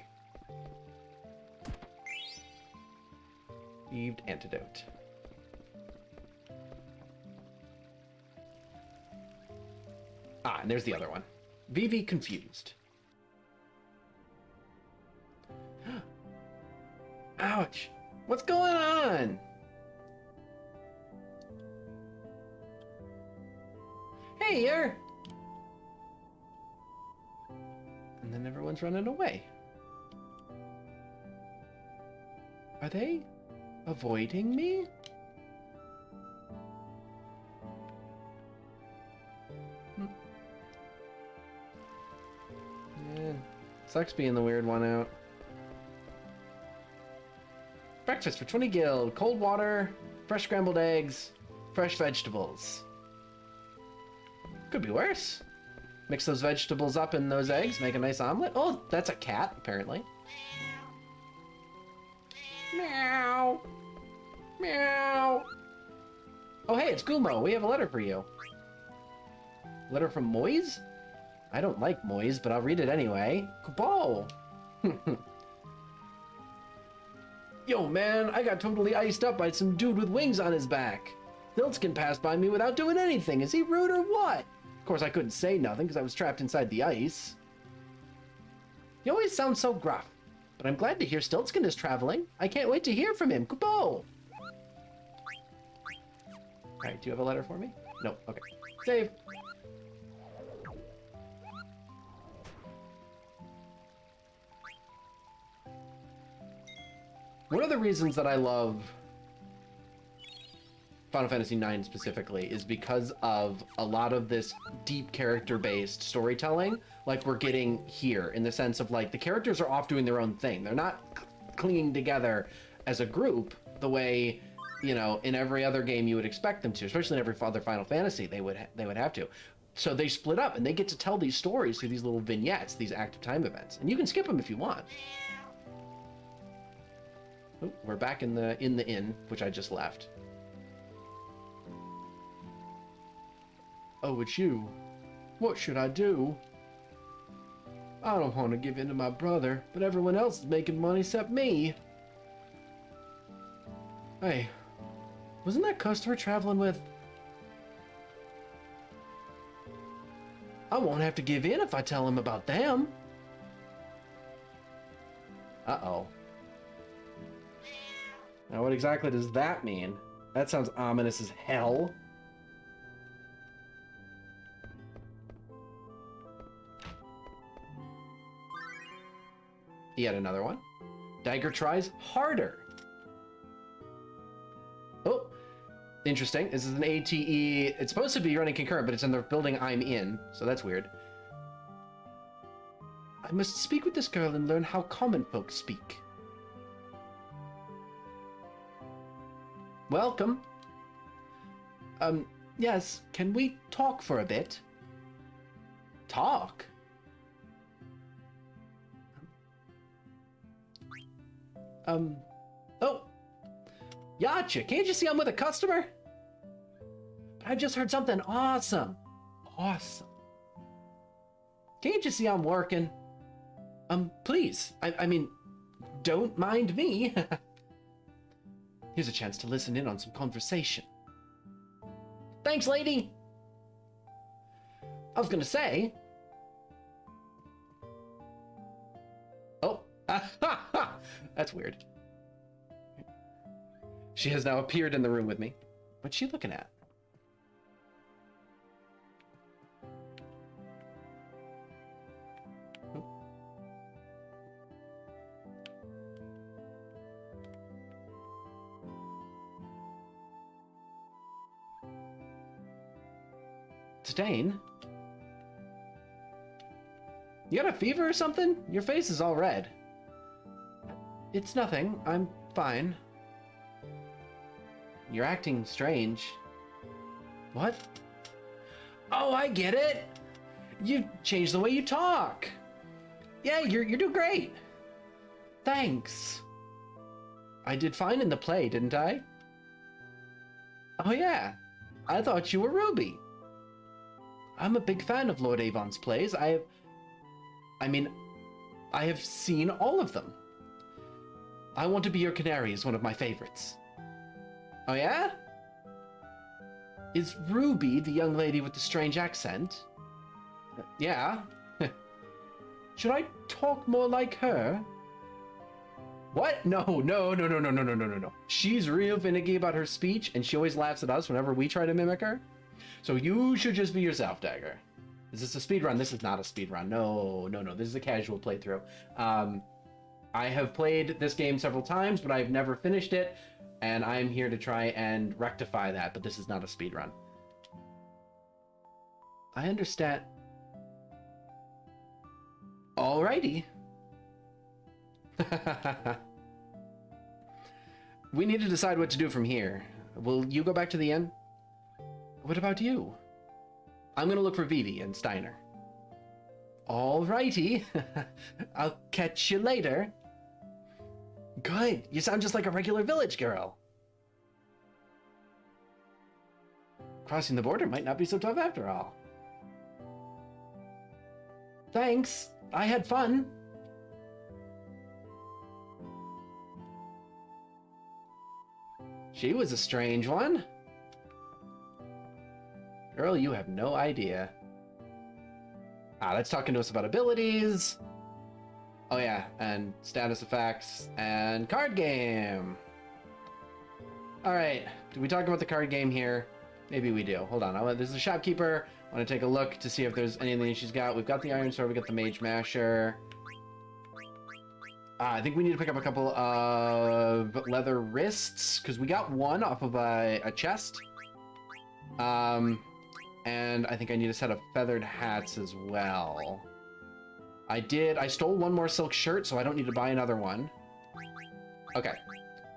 Thieved antidote. Ah, and there's the other one. VV confused. Ouch. What's going on? Hey, you're... And then everyone's running away. Are they avoiding me? Yeah, sucks being the weird one out. Breakfast for 20 gil, cold water, fresh scrambled eggs, fresh vegetables. Could be worse. Mix those vegetables up in those eggs, make a nice omelet. Oh, that's a cat, apparently. Meow. Meow. Oh, hey, it's Gumo. We have a letter for you. Letter from Moise? I don't like Moise, but I'll read it anyway. Kupo. Yo, man, I got totally iced up by some dude with wings on his back. Stiltskin passed by me without doing anything. Is he rude or what? Of course, I couldn't say nothing because I was trapped inside the ice. He always sounds so gruff, but I'm glad to hear Stiltskin is traveling. I can't wait to hear from him. Kupo! Alright, do you have a letter for me? No, okay. Save. One of the reasons that I love Final Fantasy IX specifically is because of a lot of this deep character-based storytelling like we're getting here, in the sense of like the characters are off doing their own thing. They're not clinging together as a group the way, you know, in every other game you would expect them to, especially in every other Final Fantasy they would have to. So they split up and they get to tell these stories through these little vignettes, these active time events. And you can skip them if you want. Oh, we're back in the inn, which I just left. Oh, it's you. What should I do? I don't want to give in to my brother, but everyone else is making money except me. Hey, wasn't that customer traveling with... I won't have to give in if I tell him about them. Uh-oh. Now, what exactly does that mean? That sounds ominous as hell. Yet another one. Dagger tries harder. Oh, interesting. This is an ATE. It's supposed to be running concurrent, but it's in the building I'm in, so that's weird. I must speak with this girl and learn how common folk speak. Welcome. Yes, can we talk for a bit? Talk? Oh. Yacha, can't you see I'm with a customer? But I just heard something awesome. Awesome. Can't you see I'm working? Please. I mean, don't mind me. Here's a chance to listen in on some conversation. Thanks, lady! I was gonna say... Oh. That's weird. She has now appeared in the room with me. What's she looking at? Stain? You got a fever or something? Your face is all red. It's nothing. I'm fine. You're acting strange. What? Oh, I get it. You changed the way you talk. Yeah, you're doing great. Thanks. I did fine in the play, didn't I? Oh yeah. I thought you were Ruby. I'm a big fan of Lord Avon's plays. I have seen all of them. I Want to Be Your Canary is one of my favorites. Oh yeah? Is Ruby the young lady with the strange accent? Yeah. Should I talk more like her? What? No. She's real finicky about her speech, and she always laughs at us whenever we try to mimic her. So you should just be yourself, Dagger. Is this a speed run? This is not a speed run. No. This is a casual playthrough. I have played this game several times, but I've never finished it, and I'm here to try and rectify that, but this is not a speed run. I understand. Alrighty. We need to decide what to do from here. Will you go back to the inn? What about you? I'm gonna look for Vivi and Steiner. Alrighty. I'll catch you later. Good. You sound just like a regular village girl. Crossing the border might not be so tough after all. Thanks. I had fun. She was a strange one. Girl, you have no idea. That's talking to us about abilities. Oh yeah, and status effects and card game. All right, did we talk about the card game here? Maybe we do. Hold on, this is a shopkeeper. I want to take a look to see if there's anything she's got. We've got the Iron Sword, we got the Mage Masher. I think we need to pick up a couple of leather wrists, because we got one off of a chest. And I think I need a set of feathered hats as well. I stole one more silk shirt, so I don't need to buy another one. Okay.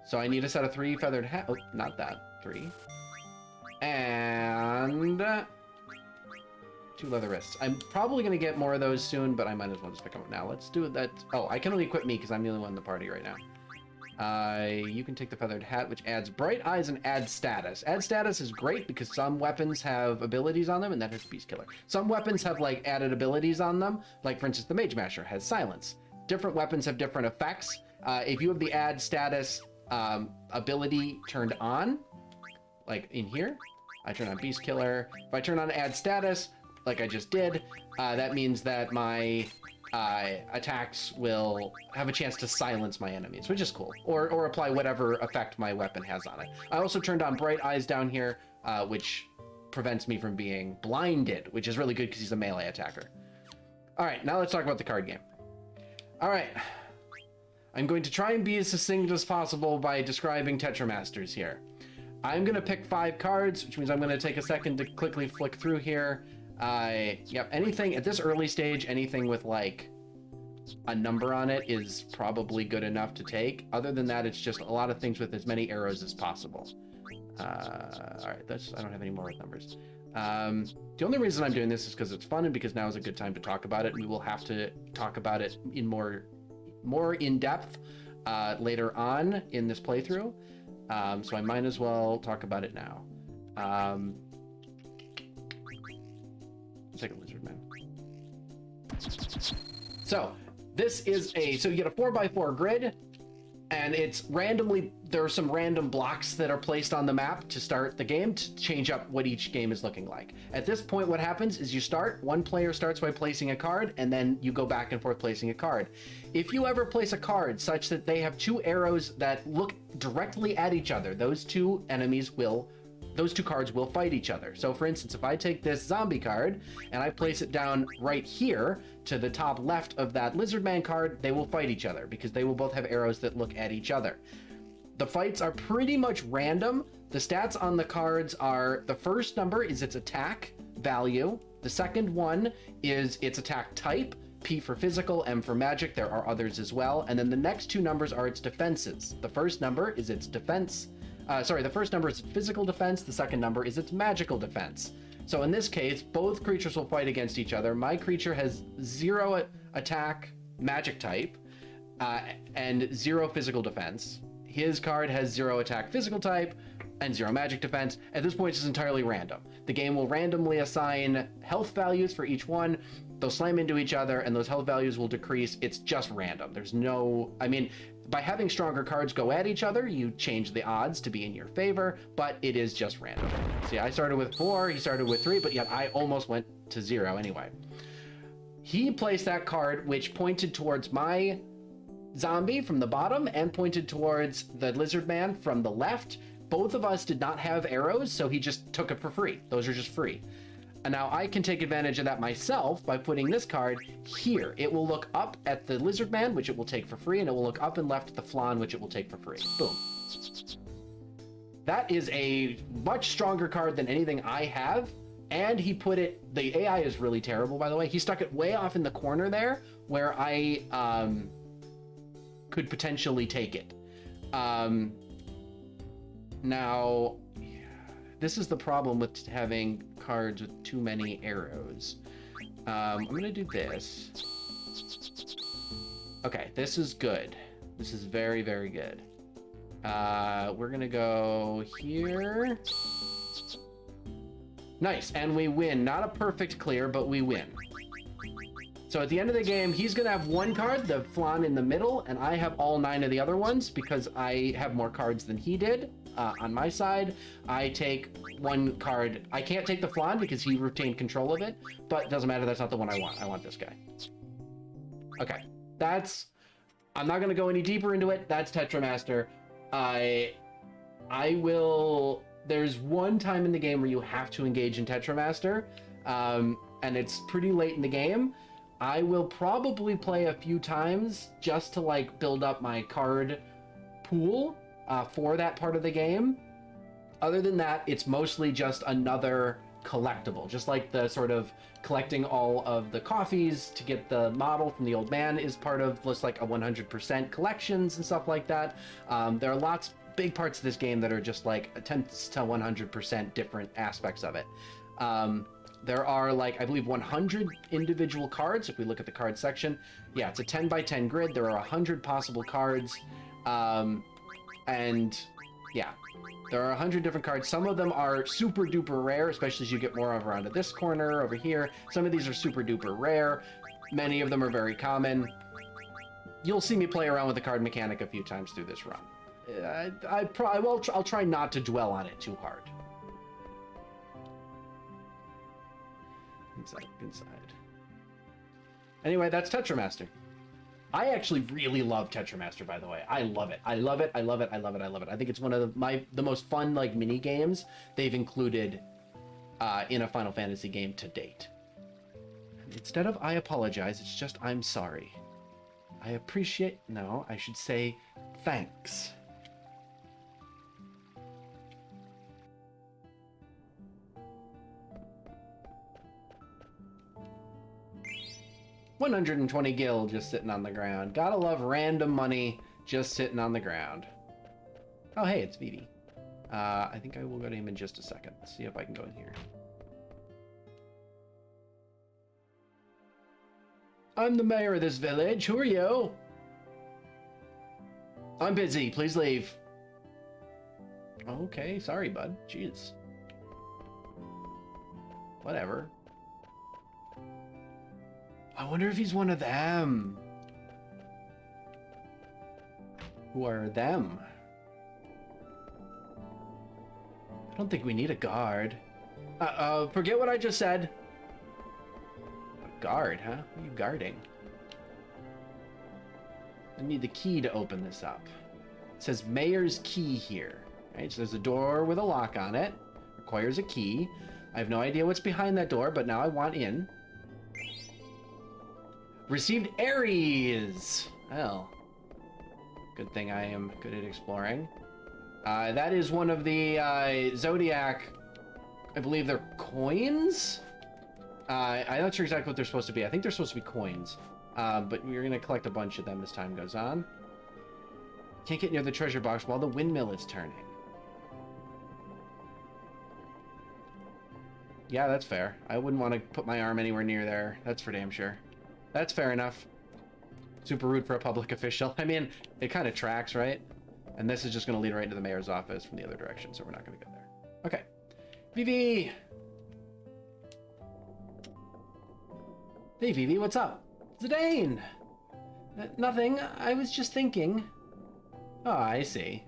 So I need a set of 3 feathered hats. Oh, not that. 3. And 2 leather wrists. I'm probably going to get more of those soon, but I might as well just pick them up now. Let's do that. Oh, I can only equip me because I'm the only one in the party right now. You can take the feathered hat, which adds bright eyes and adds status. Add status is great because some weapons have abilities on them, and that is Beast Killer. Some weapons have like added abilities on them, like for instance the Mage Masher has silence. Different weapons have different effects. If you have the add status ability turned on, like in here, I turn on Beast Killer. If I turn on add status, like I just did, that means that my attacks will have a chance to silence my enemies, which is cool, or apply whatever effect my weapon has on it. I also turned on bright eyes down here, which prevents me from being blinded, which is really good because he's a melee attacker. All right, now let's talk about the card game. All right, I'm going to try and be as succinct as possible by describing Tetramasters here. I'm gonna pick 5 cards, which means I'm gonna take a second to quickly flick through here. Yep, anything at this early stage, anything with like a number on it is probably good enough to take. Other than that, it's just a lot of things with as many arrows as possible. All right, I don't have any more with numbers. The only reason I'm doing this is because it's fun and because now is a good time to talk about it. We will have to talk about it in more in depth later on in this playthrough. So I might as well talk about it now. Let's take a lizard man. So this is so you get a 4x4 grid. And it's randomly, there are some random blocks that are placed on the map to start the game to change up what each game is looking like. At this point, what happens is you start, one player starts by placing a card, and then you go back and forth placing a card. If you ever place a card such that they have two arrows that look directly at each other, those two cards will fight each other. So for instance, if I take this zombie card and I place it down right here to the top left of that lizard man card, they will fight each other because they will both have arrows that look at each other. The fights are pretty much random. The stats on the cards are, the first number is its attack value. The second one is its attack type, P for physical, M for magic. There are others as well. And then the next two numbers are its defenses. The first number is its defense. The first number is its physical defense. The second number is its magical defense. So in this case, both creatures will fight against each other. My creature has 0 attack magic type and 0 physical defense. His card has 0 attack physical type and 0 magic defense. At this point, it's entirely random. The game will randomly assign health values for each one. They'll slam into each other and those health values will decrease. It's just random. There's no, I mean, by having stronger cards go at each other, you change the odds to be in your favor, but it is just random. See, I started with 4, he started with 3, but yet I almost went to 0 anyway. He placed that card, which pointed towards my zombie from the bottom and pointed towards the lizard man from the left. Both of us did not have arrows, so he just took it for free. Those are just free. And now I can take advantage of that myself by putting this card here. It will look up at the lizard man, which it will take for free, and it will look up and left at the flan, which it will take for free. Boom. That is a much stronger card than anything I have. And he put it, the AI is really terrible, by the way. He stuck it way off in the corner there where I could potentially take it. Now, this is the problem with having cards with too many arrows. I'm gonna do this. Okay, this is good. This is very, very good. We're gonna go here. Nice, and we win. Not a perfect clear, but we win. So at the end of the game, he's gonna have one card, the flan in the middle, and I have all 9 of the other ones because I have more cards than he did. On my side, I take one card. I can't take the flan because he retained control of it, but it doesn't matter, that's not the one I want. I want this guy. Okay, I'm not gonna go any deeper into it. That's Tetramaster. I will, there's one time in the game where you have to engage in Tetramaster, and it's pretty late in the game. I will probably play a few times just to like build up my card pool for that part of the game. Other than that, it's mostly just another collectible, just like the sort of collecting all of the coffees to get the model from the old man is part of just like a 100% collections and stuff like that. There are lots big parts of this game that are just like attempts to 100% different aspects of it. There are like, I believe 100 individual cards. If we look at the card section, yeah, it's a 10 by 10 grid. There are 100 possible cards. And yeah, there are 100 different cards. Some of them are super duper rare, especially as you get more over onto this corner over here. Some of these are super duper rare. Many of them are very common. You'll see me play around with the card mechanic a few times through this run. I'll try not to dwell on it too hard. Inside. Anyway, that's Tetramaster. I actually really love Tetramaster, by the way. I love it. I love it. I think it's one of the most fun like mini games they've included in a Final Fantasy game to date. And instead of I apologize, it's just I'm sorry. I appreciate, no, I should say thanks. $120 gil just sitting on the ground. Gotta love random money just sitting on the ground. Oh, hey, it's Vivi. I think I will go to him in just a second. See if I can go in here. I'm the mayor of this village. Who are you? I'm busy. Please leave. Okay, sorry, bud. Jeez. Whatever. I wonder if he's one of them. Who are them? I don't think we need a guard. Forget what I just said. A guard, huh? What are you guarding? I need the key to open this up. It says Mayor's Key here. Right, so there's a door with a lock on it. Requires a key. I have no idea what's behind that door, but now I want in. Received Aries! Well, good thing I am good at exploring. That is one of the Zodiac, I believe they're coins? I'm not sure exactly what they're supposed to be. I think they're supposed to be coins. But we're going to collect a bunch of them as time goes on. Can't get near the treasure box while the windmill is turning. Yeah, that's fair. I wouldn't want to put my arm anywhere near there. That's for damn sure. That's fair enough. Super rude for a public official. I mean, it kind of tracks, right? And this is just going to lead right into the mayor's office from the other direction, so we're not going to go there. Okay. Vivi! Hey, Vivi, what's up? Zidane! Nothing. I was just thinking. Oh, I see.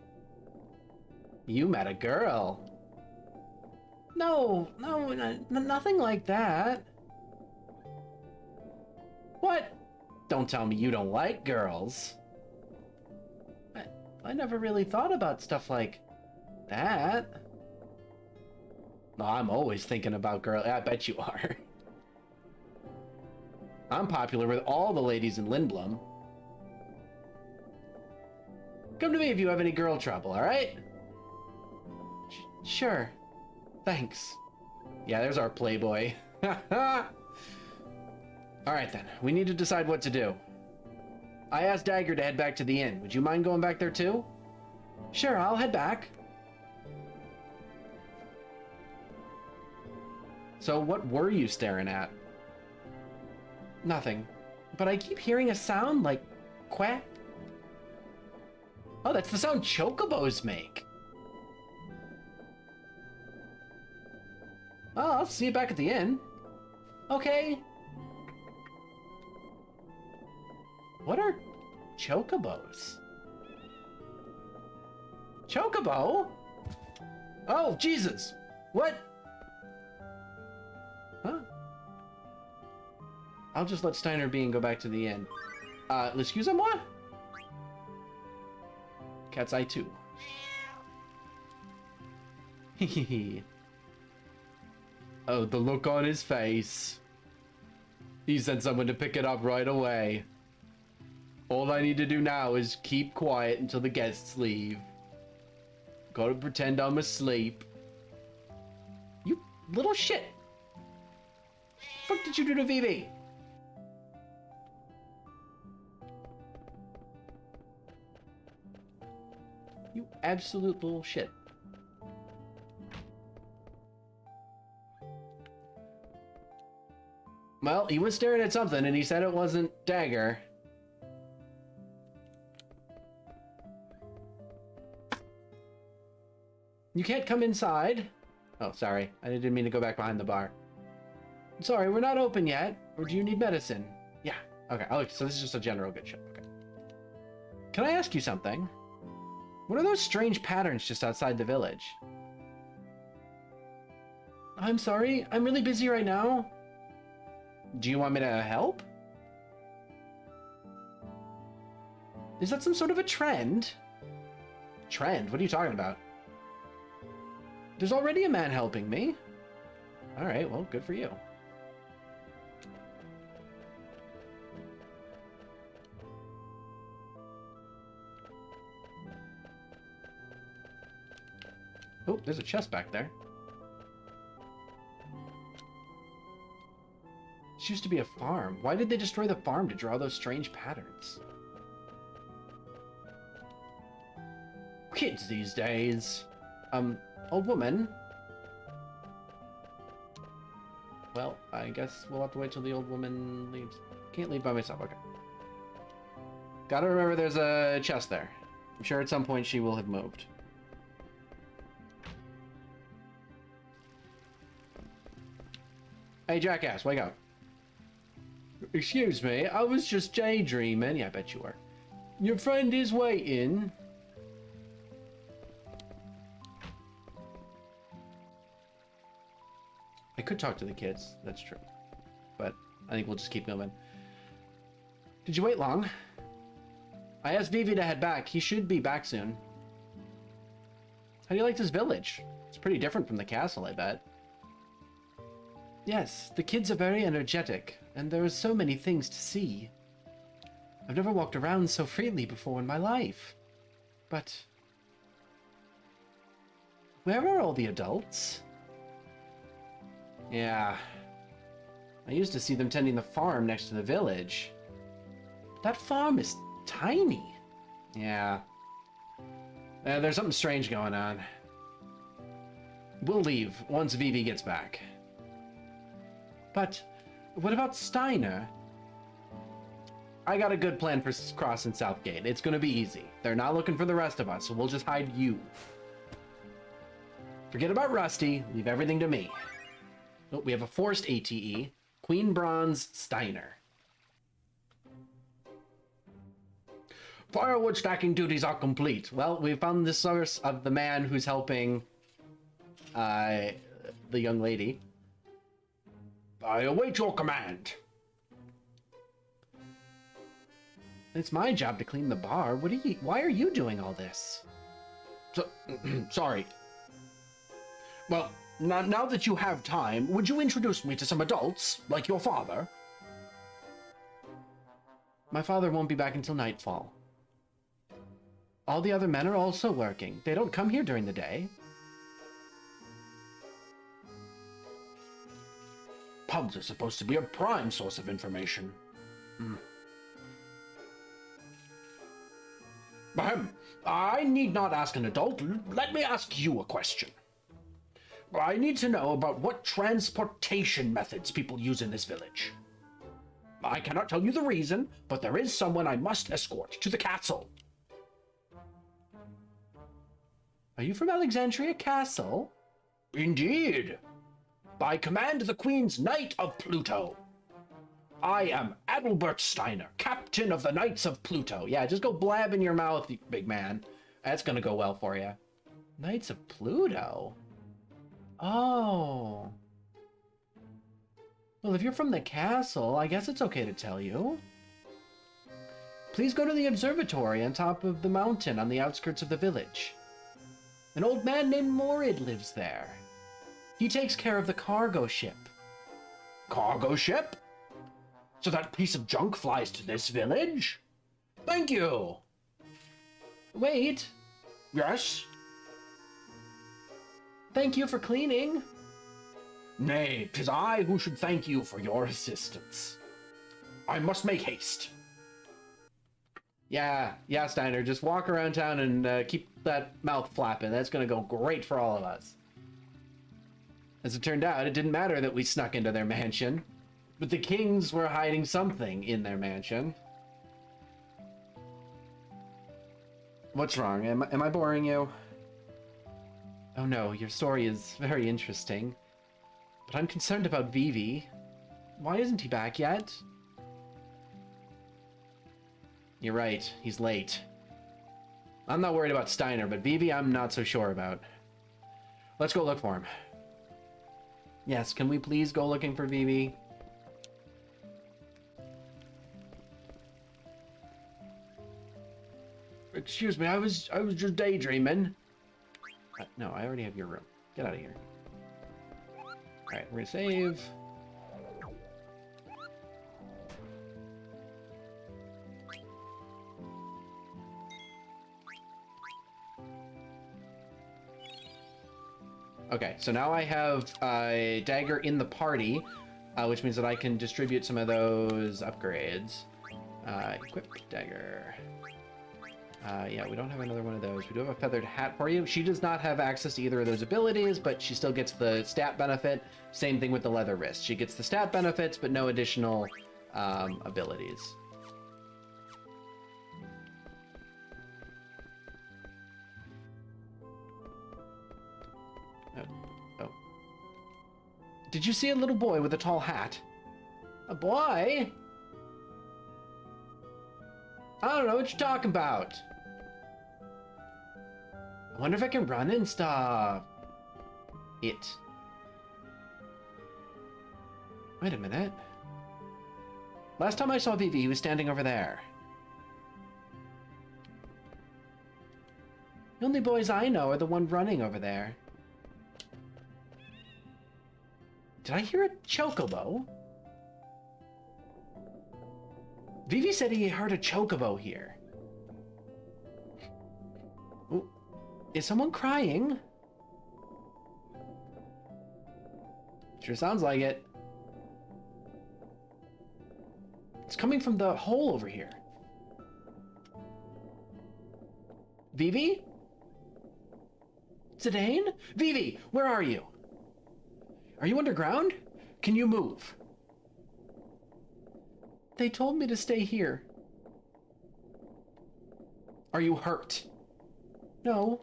You met a girl. No, nothing like that. What? Don't tell me you don't like girls. I never really thought about stuff like that. No, I'm always thinking about girls. I bet you are. I'm popular with all the ladies in Lindblom. Come to me if you have any girl trouble, alright? Sure. Thanks. Yeah, there's our playboy. Alright then, we need to decide what to do. I asked Dagger to head back to the inn. Would you mind going back there too? Sure, I'll head back. So what were you staring at? Nothing. But I keep hearing a sound like quack. Oh, that's the sound chocobos make. Oh, I'll see you back at the inn. Okay. What are chocobos? Chocobo? Oh, Jesus. What? Huh? I'll just let Steiner be and go back to the inn. Excuse-moi? Cat's eye 2. Hehehe. Oh, the look on his face. He sent someone to pick it up right away. All I need to do now is keep quiet until the guests leave. Gotta pretend I'm asleep. You little shit. What the fuck did you do to Vivi? You absolute little shit. Well, he was staring at something and he said it wasn't Dagger. You can't come inside. Oh, sorry. I didn't mean to go back behind the bar. Sorry, we're not open yet. Or do you need medicine? Yeah. Okay. Oh, so this is just a general good show. Okay. Can I ask you something? What are those strange patterns just outside the village? I'm sorry. I'm really busy right now. Do you want me to help? Is that some sort of a trend? Trend? What are you talking about? There's already a man helping me. All right, well, good for you. Oh, there's a chest back there. This used to be a farm. Why did they destroy the farm to draw those strange patterns? Kids these days. Old woman. Well, I guess we'll have to wait till the old woman leaves. Can't leave by myself, okay. Gotta remember there's a chest there. I'm sure at some point she will have moved. Hey, jackass, wake up. Excuse me, I was just daydreaming. Yeah, I bet you were. Your friend is waiting. I could talk to the kids, that's true. But I think we'll just keep moving. Did you wait long? I asked Vivi to head back. He should be back soon. How do you like this village? It's pretty different from the castle, I bet. Yes, the kids are very energetic, and there are so many things to see. I've never walked around so freely before in my life. But where are all the adults? Yeah, I used to see them tending the farm next to the village. That farm is tiny. Yeah. There's something strange going on. We'll leave once Vivi gets back. But what about Steiner? I got a good plan for crossing Southgate. It's gonna be easy. They're not looking for the rest of us, so we'll just hide you. Forget about Rusty. Leave everything to me. Oh, we have a forced ATE. Queen Bronze Steiner. Firewood stacking duties are complete. Well, we found the source of the man who's helping the young lady. I await your command. It's my job to clean the bar. Why are you doing all this? Sorry. Well, now that you have time, would you introduce me to some adults, like your father? My father won't be back until nightfall. All the other men are also working. They don't come here during the day. Pubs are supposed to be a prime source of information. Ahem. I need not ask an adult. Let me ask you a question. I need to know about what transportation methods people use in this village. I cannot tell you the reason, but there is someone I must escort to the castle. Are you from Alexandria Castle? Indeed. By command of the Queen's Knight of Pluto. I am Adalbert Steiner, Captain of the Knights of Pluto. Yeah, just go blab in your mouth, you big man. That's gonna go well for you. Knights of Pluto? Oh. Well, if you're from the castle, I guess it's okay to tell you. Please go to the observatory on top of the mountain on the outskirts of the village. An old man named Morid lives there. He takes care of the cargo ship. Cargo ship? So that piece of junk flies to this village? Thank you. Wait. Yes? Thank you for cleaning. Nay, 'tis I who should thank you for your assistance. I must make haste. Yeah, Steiner, just walk around town and keep that mouth flapping. That's gonna go great for all of us. As it turned out, it didn't matter that we snuck into their mansion, but the kings were hiding something in their mansion. What's wrong? Am I boring you? Oh no, your story is very interesting. But I'm concerned about Vivi. Why isn't he back yet? You're right, he's late. I'm not worried about Steiner, but Vivi I'm not so sure about. Let's go look for him. Yes, can we please go looking for Vivi? Excuse me, I was just daydreaming. No, I already have your room. Get out of here. Alright, we're gonna save. Okay, so now I have a dagger in the party, which means that I can distribute some of those upgrades. Equip dagger. Yeah, we don't have another one of those. We do have a feathered hat for you. She does not have access to either of those abilities, but she still gets the stat benefit. Same thing with the leather wrist. She gets the stat benefits, but no additional abilities. Oh. Did you see a little boy with a tall hat? A boy? I don't know what you're talking about. I wonder if I can run and stuff. It. Wait a minute. Last time I saw Vivi, he was standing over there. The only boys I know are the one running over there. Did I hear a chocobo? Vivi said he heard a chocobo here. Ooh. Is someone crying? Sure sounds like it. It's coming from the hole over here. Vivi? Zidane? Vivi, where are you? Are you underground? Can you move? They told me to stay here. Are you hurt? No.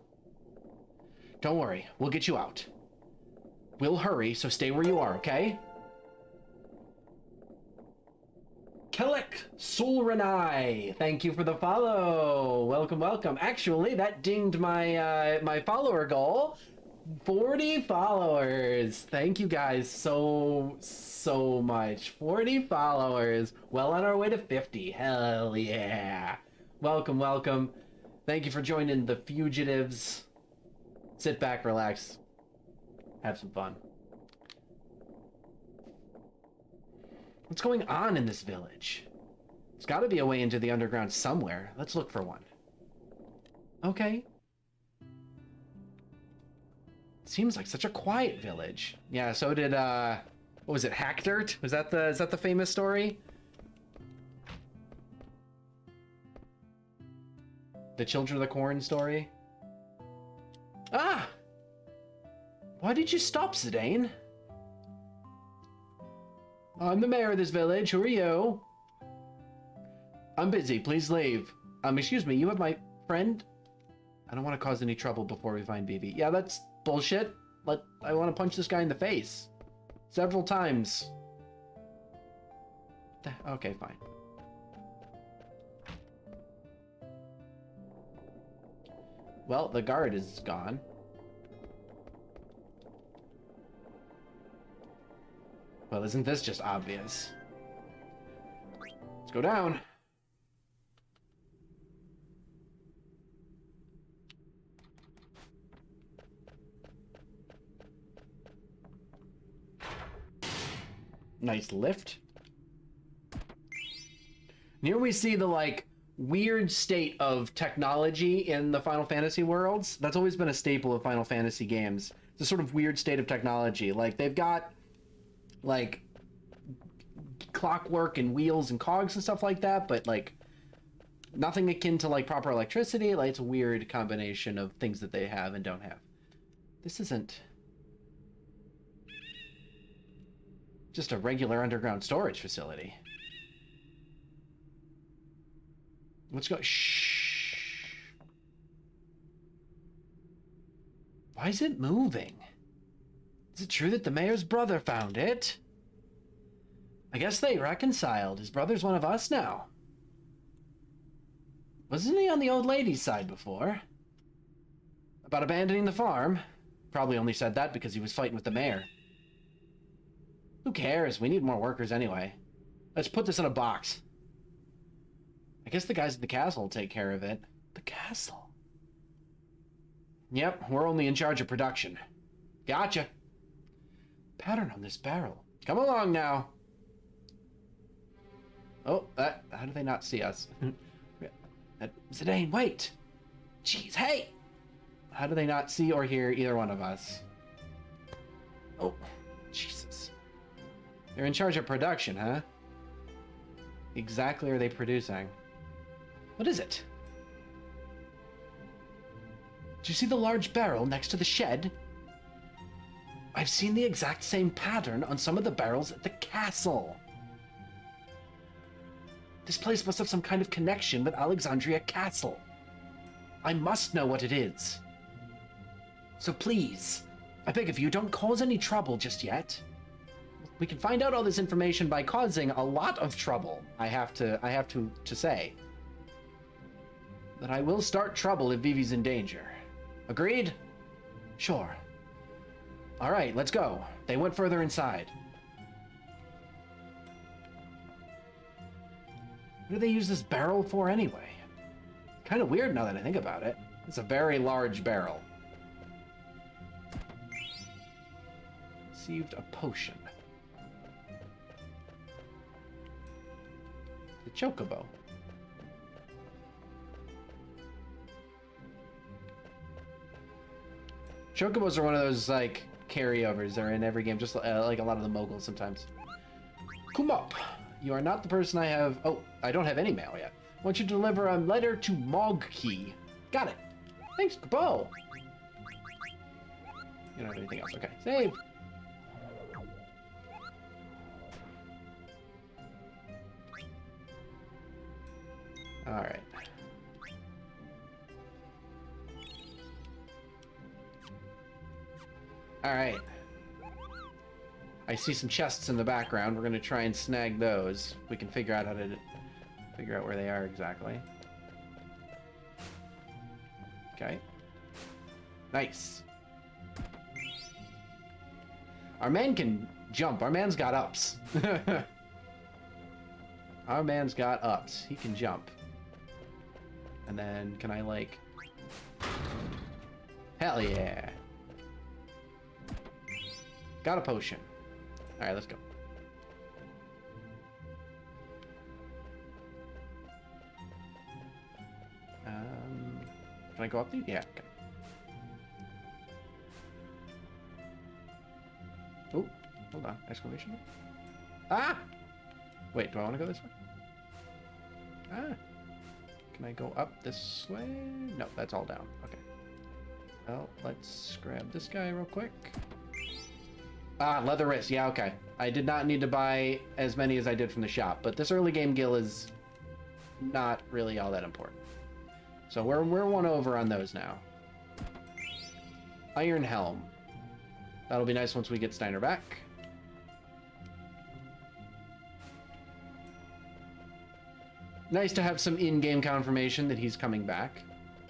Don't worry, we'll get you out. We'll hurry, so stay where you are, okay? Kellic Sulranai, thank you for the follow. Welcome, welcome. Actually, that dinged my my follower goal. 40 followers. Thank you guys so much. 40 followers. Well on our way to 50. Hell yeah. Welcome, welcome. Thank you for joining the fugitives. Sit back, relax, have some fun. What's going on in this village? There's got to be a way into the underground somewhere. Let's look for one. Okay. Seems like such a quiet village. Yeah, so did what was it, Hackdirt? Was that the is that the famous story? The Children of the Corn story? Ah! Why did you stop, Zidane? I'm the mayor of this village. Who are you? I'm busy. Please leave. Excuse me. You have my friend? I don't want to cause any trouble before we find Vivi. Yeah, that's bullshit. I want to punch this guy in the face. Several times. Okay, fine. Well, the guard is gone. Well, isn't this just obvious? Let's go down. Nice lift. Here we see the, like, weird state of technology in the Final Fantasy worlds. That's always been a staple of Final Fantasy games. It's a sort of weird state of technology. Like, they've got, like, clockwork and wheels and cogs and stuff like that, but, like, nothing akin to, like, proper electricity. Like, it's a weird combination of things that they have and don't have. This isn't just a regular underground storage facility. Let's go. Shh. Why is it moving? Is it true that the mayor's brother found it? I guess they reconciled. His brother's one of us now. Wasn't he on the old lady's side before? About abandoning the farm? Probably only said that because he was fighting with the mayor. Who cares? We need more workers anyway. Let's put this in a box. I guess the guys at the castle will take care of it. The castle? Yep, we're only in charge of production. Gotcha. Pattern on this barrel. Come along now. Oh, how do they not see us? Zidane, wait! Jeez, hey! How do they not see or hear either one of us? Oh, Jesus. They're in charge of production, huh? Exactly are they producing? What is it? Do you see the large barrel next to the shed? I've seen the exact same pattern on some of the barrels at the castle. This place must have some kind of connection with Alexandria Castle. I must know what it is. So please, I beg of you, don't cause any trouble just yet. We can find out all this information by causing a lot of trouble, I have to say. that I will start trouble if Vivi's in danger. Agreed? Sure. All right, let's go. They went further inside. What do they use this barrel for anyway? Kind of weird now that I think about it. It's a very large barrel. Received a potion. The chocobo. Chocobos are one of those, like, carryovers. They're in every game, just like a lot of the moguls sometimes. Come up. You are not the person I have... Oh, I don't have any mail yet. I want you to deliver a letter to Mogkey. Got it. Thanks, Bo. You don't have anything else. Okay, save. All right. All right. I see some chests in the background. We're gonna try and snag those. We can figure out how to figure out where they are exactly. Okay. Nice. Our man can jump. Our man's got ups. Our man's got ups. He can jump. And then, can I, like... Hell yeah. Got a potion. Alright, let's go. Can I go up these? Yeah, okay. Oh, hold on. Exclamation mark. Ah! Wait, do I want to go this way? Ah! Can I go up this way? No, that's all down. Okay. Well, let's grab this guy real quick. Ah, leather wrist. Yeah, okay. I did not need to buy as many as I did from the shop, but this early game gil is not really all that important. So we're one over on those now. Iron helm. That'll be nice once we get Steiner back. Nice to have some in-game confirmation that he's coming back.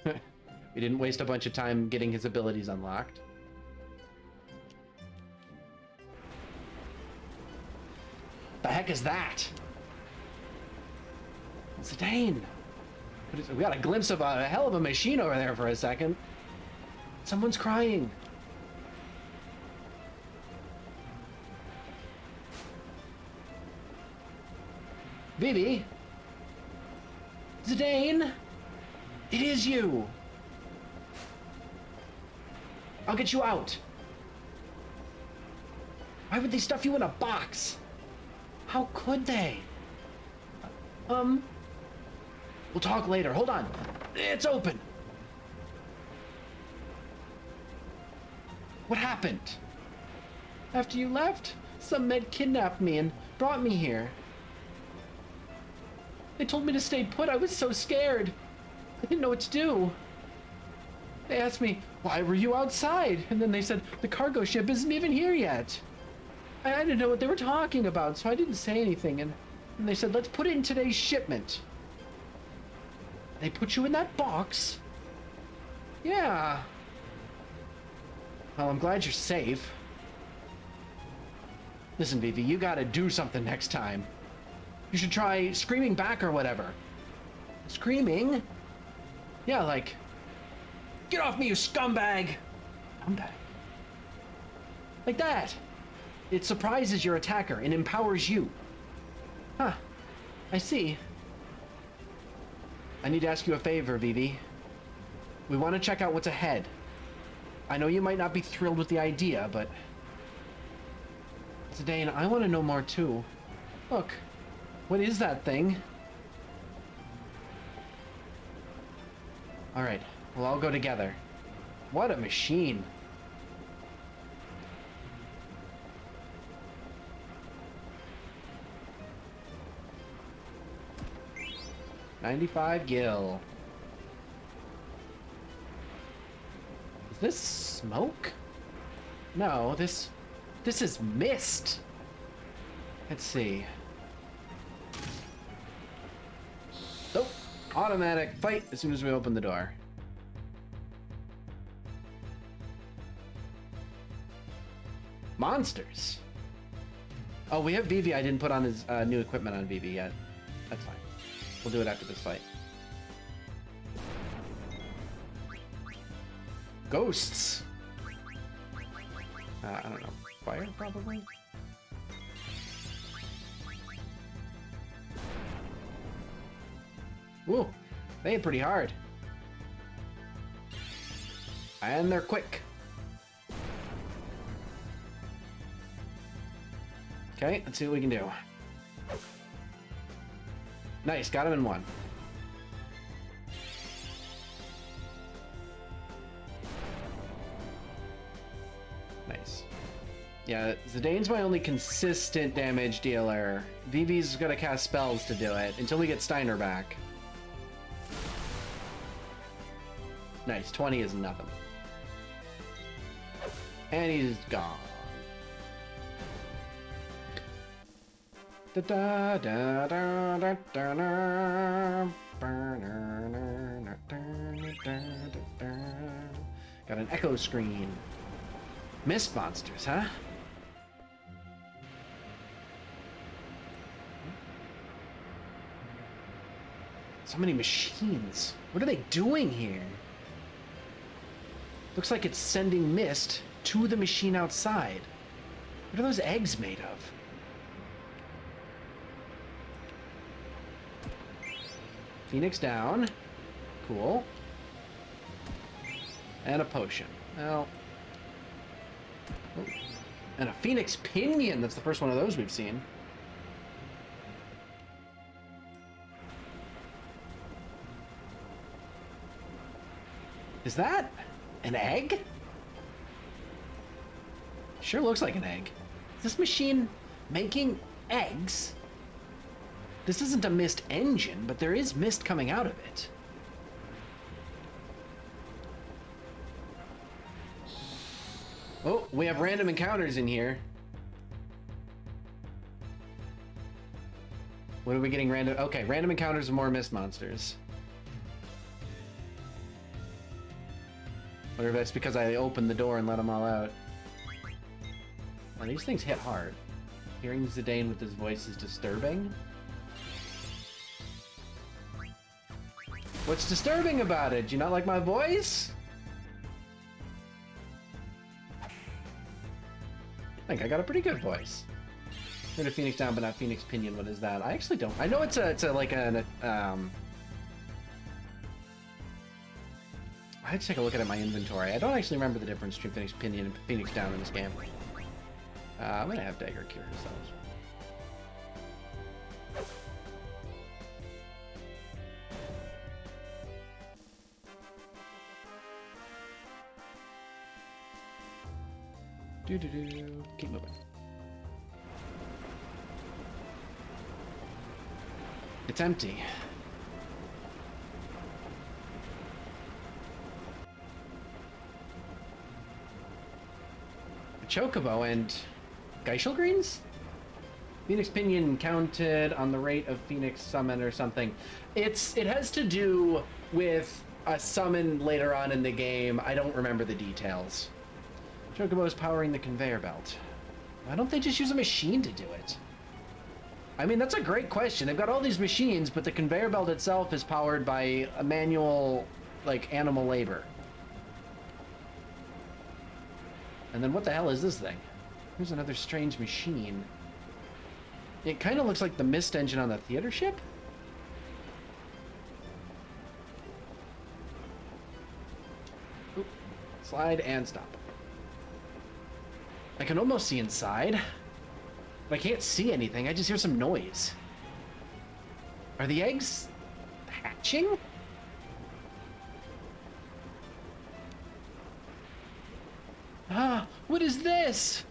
We didn't waste a bunch of time getting his abilities unlocked. The heck is that? Zidane! We got a glimpse of a hell of a machine over there for a second. Someone's crying. Vivi? Zidane? It is you! I'll get you out. Why would they stuff you in a box? How could they? We'll talk later. Hold on. It's open. What happened? After you left, some med kidnapped me and brought me here. They told me to stay put. I was so scared. I didn't know what to do. They asked me, why were you outside? And then they said, the cargo ship isn't even here yet. I didn't know what they were talking about, so I didn't say anything. And they said, let's put it in today's shipment. They put you in that box? Yeah. Well, I'm glad you're safe. Listen, Vivi, you gotta do something next time. You should try screaming back or whatever. Screaming? Yeah, like, get off me, you scumbag! Scumbag? Like that. It surprises your attacker and empowers you. Huh. I see. I need to ask you a favor, Vivi. We want to check out what's ahead. I know you might not be thrilled with the idea, but... Zidane, I want to know more too. Look, what is that thing? Alright, we'll all go together. What a machine. $95 gil. Is this smoke? No, this is mist. Let's see. Oh, Automatic fight as soon as we open the door. Monsters. Oh, we have Vivi. I didn't put on his new equipment on Vivi yet. That's fine. We'll do it after this fight. Ghosts. I don't know. Fire, probably? Ooh, they hit pretty hard. And they're quick. Okay, let's see what we can do. Nice, got him in one. Nice. Yeah, Zidane's my only consistent damage dealer. Vivi's gonna cast spells to do it until we get Steiner back. Nice, 20 is nothing. And he's gone. Da da da da da da. Got an echo screen. Mist monsters, huh? So many machines. What are they doing here? Looks like it's sending mist to the machine outside. What are those eggs made of? Phoenix down. Cool. And a potion. Well. Oh. And a Phoenix Pinion. That's the first one of those we've seen. Is that an egg? Sure looks like an egg. Is this machine making eggs? This isn't a mist engine, but there is mist coming out of it. Oh, we have random encounters in here. What are we getting random? Okay, random encounters of more mist monsters. Wonder if that's because I opened the door and let them all out. Now, these things hit hard. Hearing Zidane with his voice is disturbing. What's disturbing about it? Do you not like my voice? I think I got a pretty good voice. Heard a Phoenix down, but not Phoenix Pinion. What is that? I actually don't. I know it's a like an I had to take a look at my inventory. I don't actually remember the difference between Phoenix Pinion and Phoenix down in this game. I'm gonna have Dagger cure ourselves. Do-do-do. Keep moving. It's empty. A Chocobo and Geishel Greens? Phoenix Pinion counted on the rate of Phoenix summon or something. It has to do with a summon later on in the game. I don't remember the details. Chocobo is powering the conveyor belt. Why don't they just use a machine to do it? I mean, that's a great question. They've got all these machines, but the conveyor belt itself is powered by a manual, like, animal labor. And then what the hell is this thing? Here's another strange machine. It kind of looks like the mist engine on the theater ship. Oop. Slide and stop. I can almost see inside, but I can't see anything. I just hear some noise. Are the eggs hatching? Ah, what is this?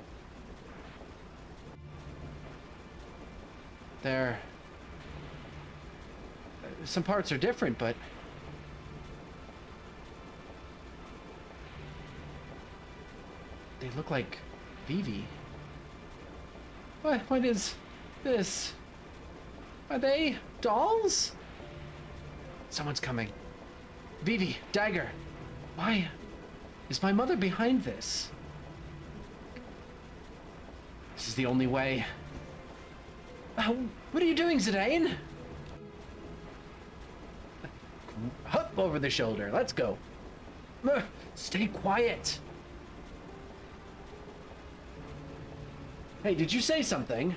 Some parts are different, but they look like Vivi. What is this? Are they dolls? Someone's coming. Vivi, Dagger. Why is my mother behind this? This is the only way. What are you doing, Zidane? Hup over the shoulder. Let's go. Stay quiet. Hey, did you say something?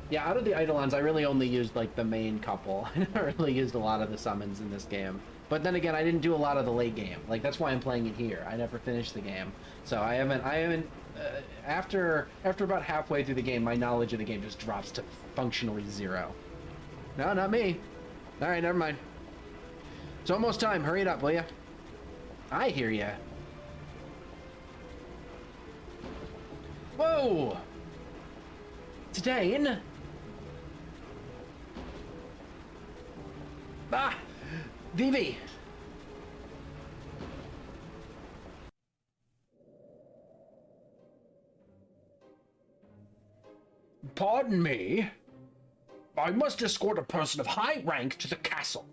Yeah, out of the Eidolons, I really only used, like, the main couple. I never really used a lot of the summons in this game. But then again, I didn't do a lot of the late game. Like, that's why I'm playing it here. I never finished the game. So I haven't, after about halfway through the game, my knowledge of the game just drops to functionally 0. No, not me. All right, never mind. It's almost time. Hurry it up, will ya? I hear ya. Whoa! Zidane? Ah! Vivi! Pardon me. I must escort a person of high rank to the castle.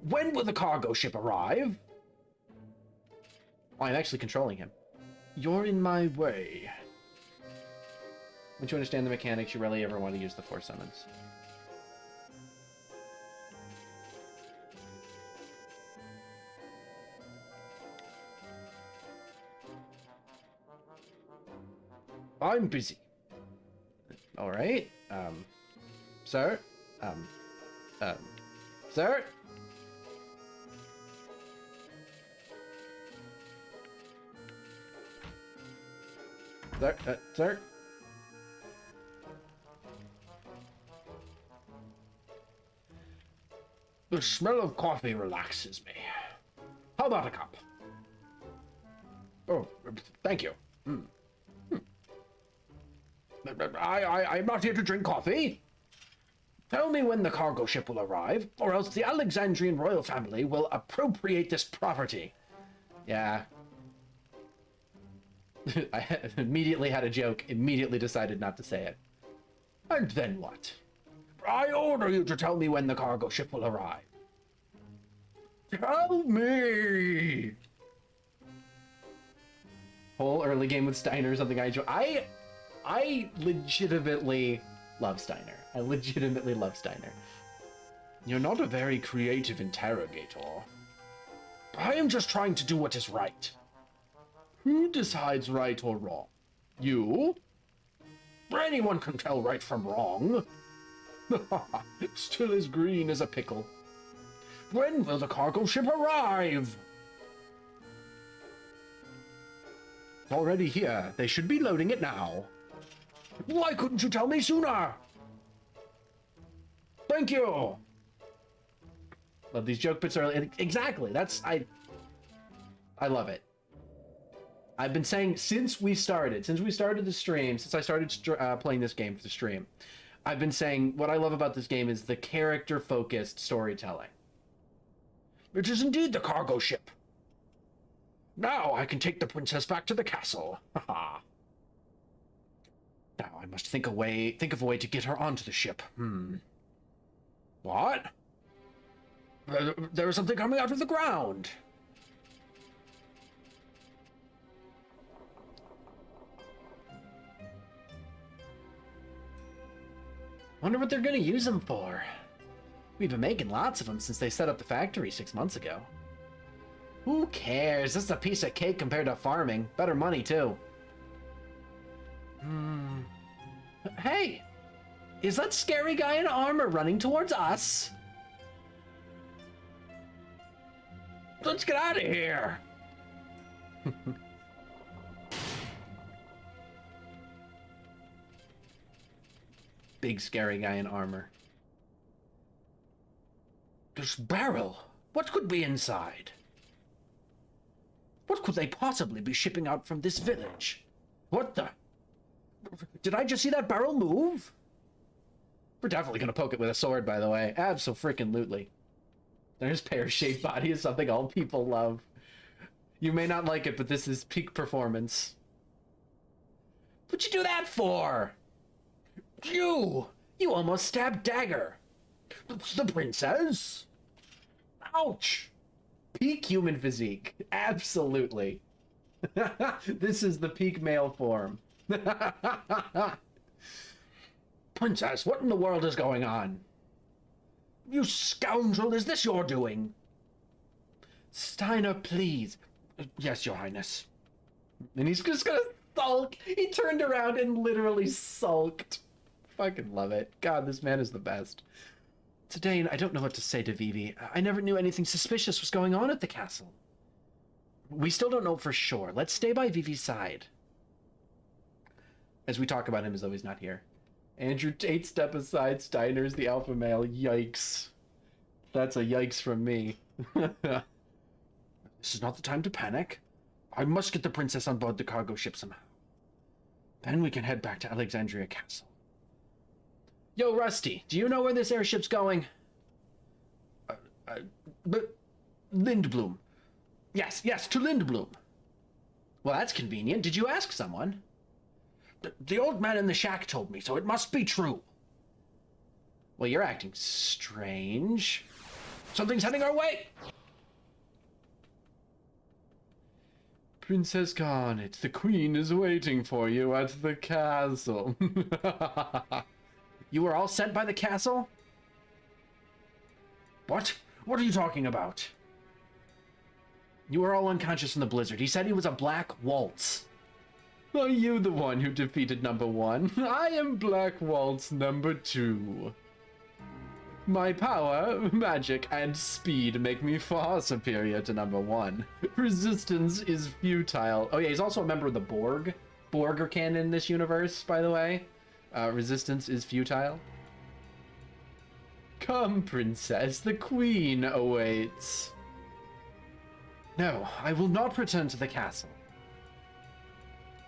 When will the cargo ship arrive? Oh, I'm actually controlling him. You're in my way. Once you understand the mechanics, you rarely ever want to use the 4 summons. I'm busy. All right. Sir? Sir? Sir? The smell of coffee relaxes me. How about a cup? Oh, thank you. I'm not here to drink coffee. Tell me when the cargo ship will arrive, or else the Alexandrian royal family will appropriate this property. Yeah. I immediately had a joke, immediately decided not to say it. And then what? I order you to tell me when the cargo ship will arrive. Tell me! Whole early game with Steiner is something I enjoy. I legitimately love Steiner. I legitimately love Steiner. You're not a very creative interrogator. I am just trying to do what is right. Who decides right or wrong? You? Anyone can tell right from wrong. Still as green as a pickle. When will the cargo ship arrive? It's already here. They should be loading it now. Why couldn't you tell me sooner? Thank you. Love these joke bits early. Exactly. I love it. I've been saying since we started the stream, since I started playing this game for the stream, I've been saying what I love about this game is the character-focused storytelling. It is indeed the cargo ship. Now I can take the princess back to the castle. Haha. Now I must think of a way to get her onto the ship. What? There is something coming out of the ground. Wonder what they're gonna use them for. We've been making lots of them since they set up the factory 6 months ago. Who cares? This is a piece of cake compared to farming. Better money, too. Hey! Is that scary guy in armor running towards us? Let's get out of here! Big scary guy in armor. This barrel. What could be inside? What could they possibly be shipping out from this village? What the? Did I just see that barrel move? We're definitely gonna poke it with a sword, by the way. Abso-freaking-lutely. There's pear-shaped body is something all people love. You may not like it, but this is peak performance. What'd you do that for? You almost stabbed Dagger. The princess? Ouch! Peak human physique. Absolutely. This is the peak male form. Princess, what in the world is going on? You scoundrel, is this your doing? Steiner, please. Yes, Your Highness. And he's just gonna sulk. He turned around and literally sulked. Fucking love it. God, this man is the best. Today, I don't know what to say to Vivi. I never knew anything suspicious was going on at the castle. We still don't know for sure. Let's stay by Vivi's side. As we talk about him as though he's not here. Andrew Tate, step aside. Steiner's the alpha male. Yikes. That's a yikes from me. This is not the time to panic. I must get the princess on board the cargo ship somehow. Then we can head back to Alexandria Castle. Yo, Rusty, do you know where this airship's going? But Lindblom. Yes, to Lindblom. Well, that's convenient. Did you ask someone? The old man in the shack told me, so it must be true. Well, you're acting strange. Something's heading our way! Princess Garnet, the Queen is waiting for you at the castle. You were all sent by the castle? What? What are you talking about? You were all unconscious in the blizzard. He said he was a Black Waltz. Are you the one who defeated number 1? I am Black Waltz number 2. My power, magic, and speed make me far superior to number 1. Resistance is futile. Oh yeah, he's also a member of the Borg. Borg are canon in this universe, by the way. Resistance is futile. Come, princess, the queen awaits. No, I will not return to the castle.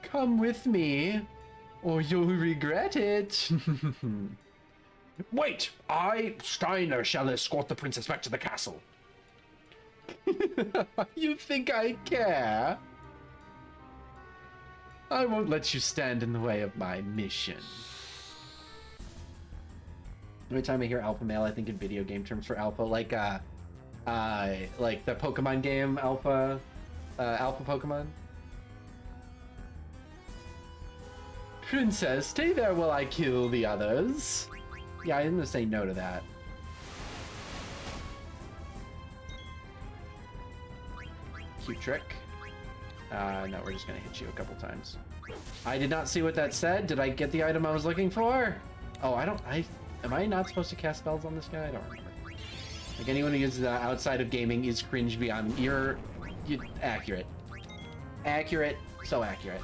Come with me, or you'll regret it. Wait! I, Steiner, shall escort the princess back to the castle. You think I care? I won't let you stand in the way of my mission. Every time I hear alpha male, I think in video game terms for alpha, like the Pokemon game alpha Pokemon. Princess, stay there while I kill the others. Yeah, I'm gonna say no to that. Cute trick. No, we're just gonna hit you a couple times. I did not see what that said. Did I get the item I was looking for? Oh, am I not supposed to cast spells on this guy? I don't remember. Like, anyone who uses outside of gaming is cringe beyond. You're accurate. Accurate. So accurate.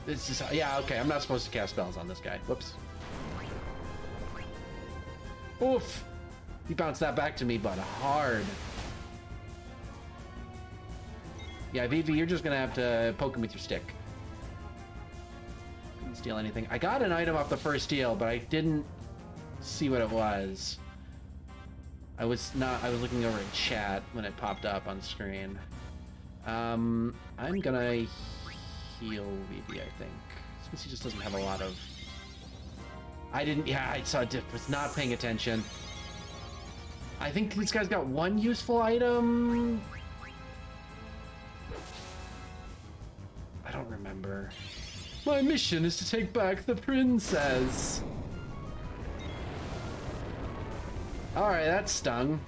This is, yeah, okay, I'm not supposed to cast spells on this guy. Whoops. Oof! He bounced that back to me, but hard. Yeah, Vivi, you're just gonna have to poke him with your stick. Couldn't steal anything. I got an item off the first steal, but I didn't see what it was. I was looking over in chat when it popped up on screen. I'm gonna heal Vivi, I think. Since he just doesn't have a lot of... I saw a diff, was not paying attention. I think this guy's got one useful item. I don't remember. My mission is to take back the princess. Alright, that stung.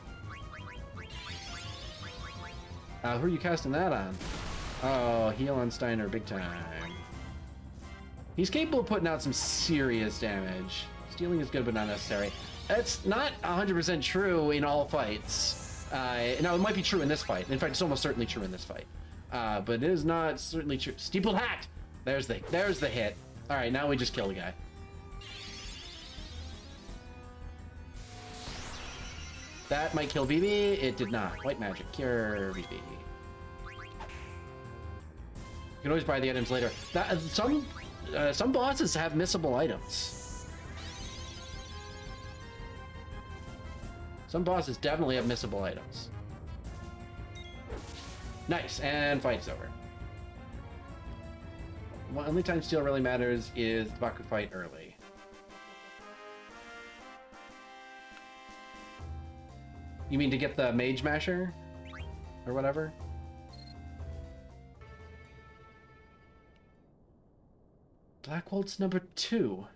Who are you casting that on? Oh, heal on Steiner big time. He's capable of putting out some serious damage. Stealing is good, but not necessary. That's not 100% true in all fights. No, it might be true in this fight. In fact, it's almost certainly true in this fight. But it is not certainly true. Steepled hat! There's the hit. Alright, now we just kill the guy. That might kill Vivi. It did not. White magic. Cure Vivi. You can always buy the items later. Some bosses have missable items. Some bosses definitely have missable items. Nice, and fight's over. Only time steal really matters is the Baku fight early. You mean to get the Mage Masher? Or whatever? Black Waltz number 2.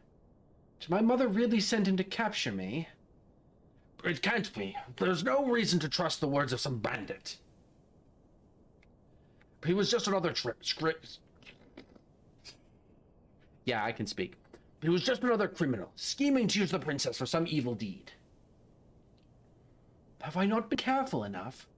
Did my mother really send him to capture me? It can't be. There's no reason to trust the words of some bandit. He was just another Yeah, I can speak. He was just another criminal, scheming to use the princess for some evil deed. Have I not been careful enough?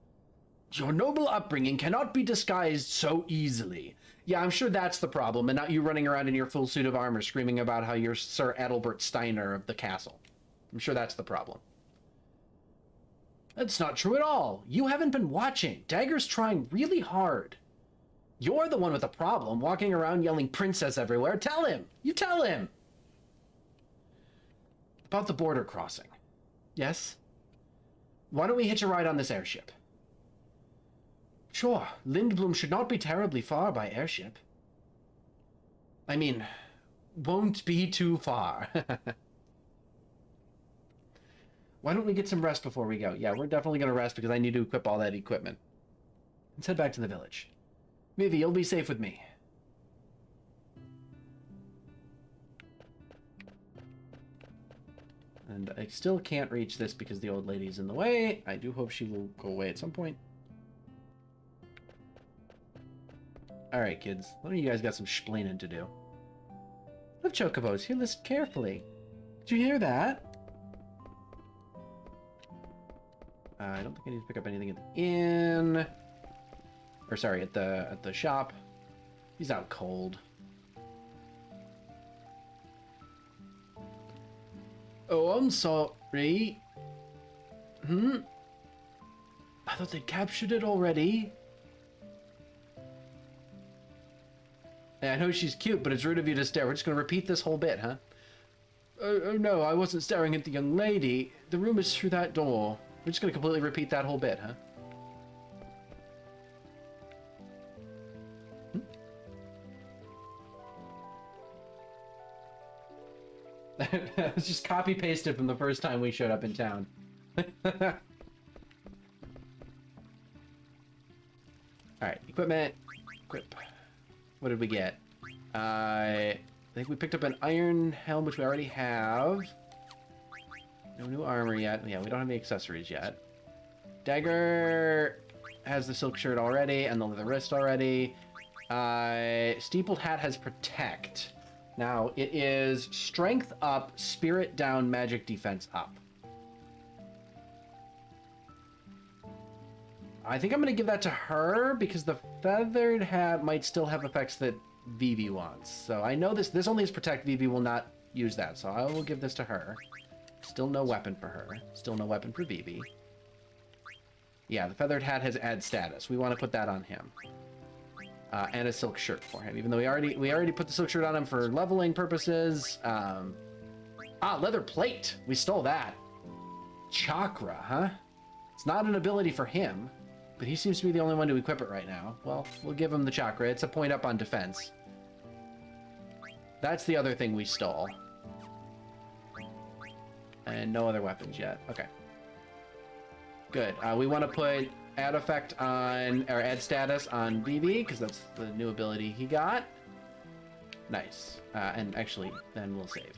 Your noble upbringing cannot be disguised so easily. Yeah, I'm sure that's the problem, and not you running around in your full suit of armor screaming about how you're Sir Adalbert Steiner of the castle. I'm sure that's the problem. That's not true at all. You haven't been watching. Dagger's trying really hard. You're the one with the problem, walking around yelling princess everywhere. Tell him! You tell him! About the border crossing. Yes? Why don't we hitch a ride on this airship? Sure, Lindblum should not be terribly far by airship. I mean, won't be too far. Why don't we get some rest before we go? Yeah, we're definitely going to rest because I need to equip all that equipment. Let's head back to the village. Vivi, you'll be safe with me. And I still can't reach this because the old lady's in the way. I do hope she will go away at some point. Alright, kids. One of you guys got some splaining to do. Look, Chocobos, here, listen carefully. Did you hear that? I don't think I need to pick up anything at the inn. Or sorry, at the shop. He's out cold. Oh, I'm sorry. I thought they captured it already. Yeah, I know she's cute, but it's rude of you to stare. We're just gonna repeat this whole bit, huh? Oh no, I wasn't staring at the young lady. The room is through that door. We're just gonna completely repeat that whole bit, huh? It's just copy-pasted from the first time we showed up in town. Alright, equipment. Equip. What did we get? I think we picked up an iron helm, which we already have. No new armor yet. Yeah, we don't have any accessories yet. Dagger has the silk shirt already, and the leather wrist already. Steepled hat has protect. Now, it is strength up, spirit down, magic defense up. I think I'm going to give that to her because the feathered hat might still have effects that Vivi wants. So I know this only is protect. Vivi will not use that, so I will give this to her. Still no weapon for her. Still no weapon for Vivi. Yeah, the feathered hat has add status. We want to put that on him. And a silk shirt for him, even though we already put the silk shirt on him for leveling purposes. Leather plate. We stole that. Chakra, huh? It's not an ability for him, but he seems to be the only one to equip it right now. Well, we'll give him the chakra. It's a point up on defense. That's the other thing we stole. And no other weapons yet. Okay. Good. We want to put add effect on, or add status on BB, because that's the new ability he got. Nice. And actually, then we'll save.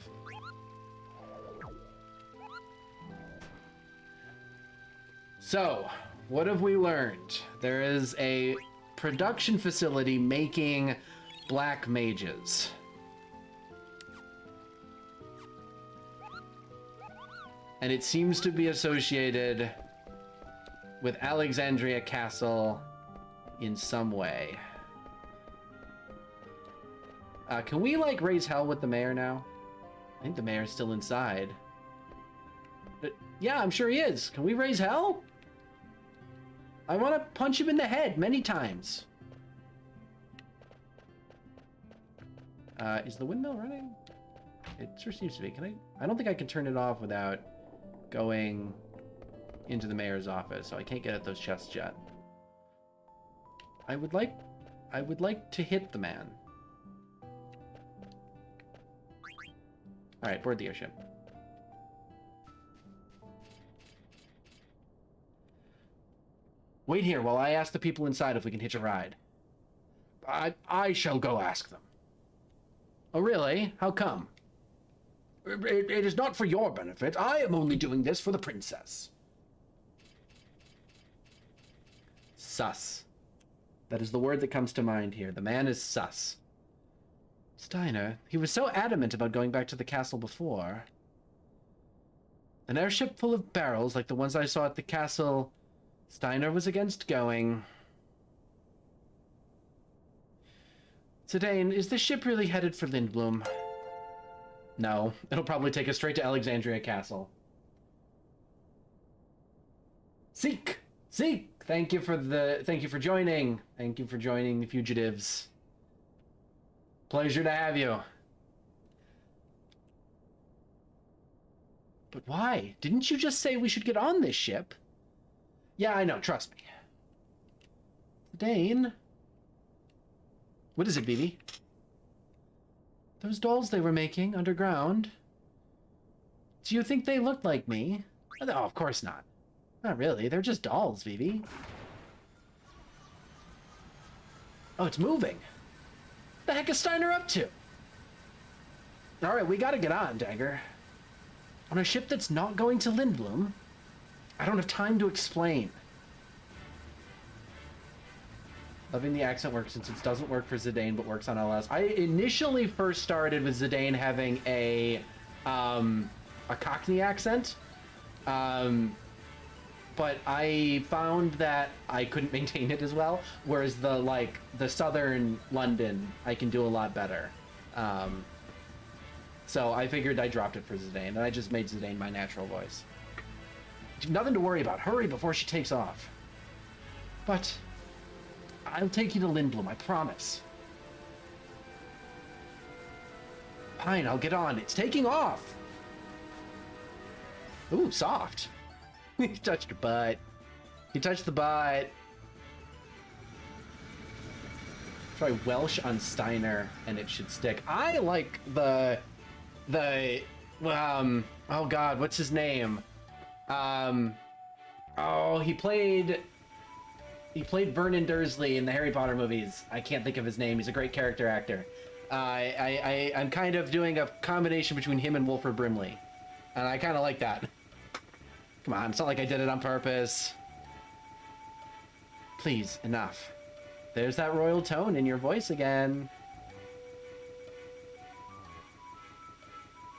So, what have we learned? There is a production facility making black mages. And it seems to be associated with Alexandria Castle in some way. Can we, like, raise hell with the mayor now? I think the mayor's still inside. But, yeah, I'm sure he is. Can we raise hell? I want to punch him in the head many times. Is the windmill running? It sure seems to be. Can I don't think I can turn it off without going into the mayor's office, so I can't get at those chests yet. I would like to hit the man. Alright, board the airship. Wait here while I ask the people inside if we can hitch a ride. I shall go ask them. Oh, really? How come? It is not for your benefit. I am only doing this for the princess. Sus. That is the word that comes to mind here. The man is sus. Steiner, he was so adamant about going back to the castle before. An airship full of barrels like the ones I saw at the castle, Steiner was against going. Zidane, is the ship really headed for Lindblom? No, it'll probably take us straight to Alexandria Castle. Zeke! Zeke! Thank you for joining. Thank you for joining the fugitives. Pleasure to have you. But why? Didn't you just say we should get on this ship? Yeah, I know, trust me. Dane? What is it, Vivi? Those dolls they were making underground. Do you think they looked like me? No, of course not. Not really, they're just dolls, Vivi. Oh, it's moving. What the heck is Steiner up to? Alright, we gotta get on, Dagger. On a ship that's not going to Lindblom? I don't have time to explain. Loving the accent work since it doesn't work for Zidane but works on LS. I initially first started with Zidane having a Cockney accent. But I found that I couldn't maintain it as well, whereas the southern London I can do a lot better. So I figured I dropped it for Zidane, and I just made Zidane my natural voice. Nothing to worry about. Hurry before she takes off. But I'll take you to Lindblom, I promise. Fine, I'll get on. It's taking off. Ooh, soft. He touched her butt. He touched the butt. Try Welsh on Steiner, and it should stick. I like the oh god, what's his name? Oh, he played Vernon Dursley in the Harry Potter movies. I can't think of his name. He's a great character actor. I'm kind of doing a combination between him and Wilford Brimley, and I kind of like that. Come on, it's not like I did it on purpose. Please, enough. There's that royal tone in your voice again.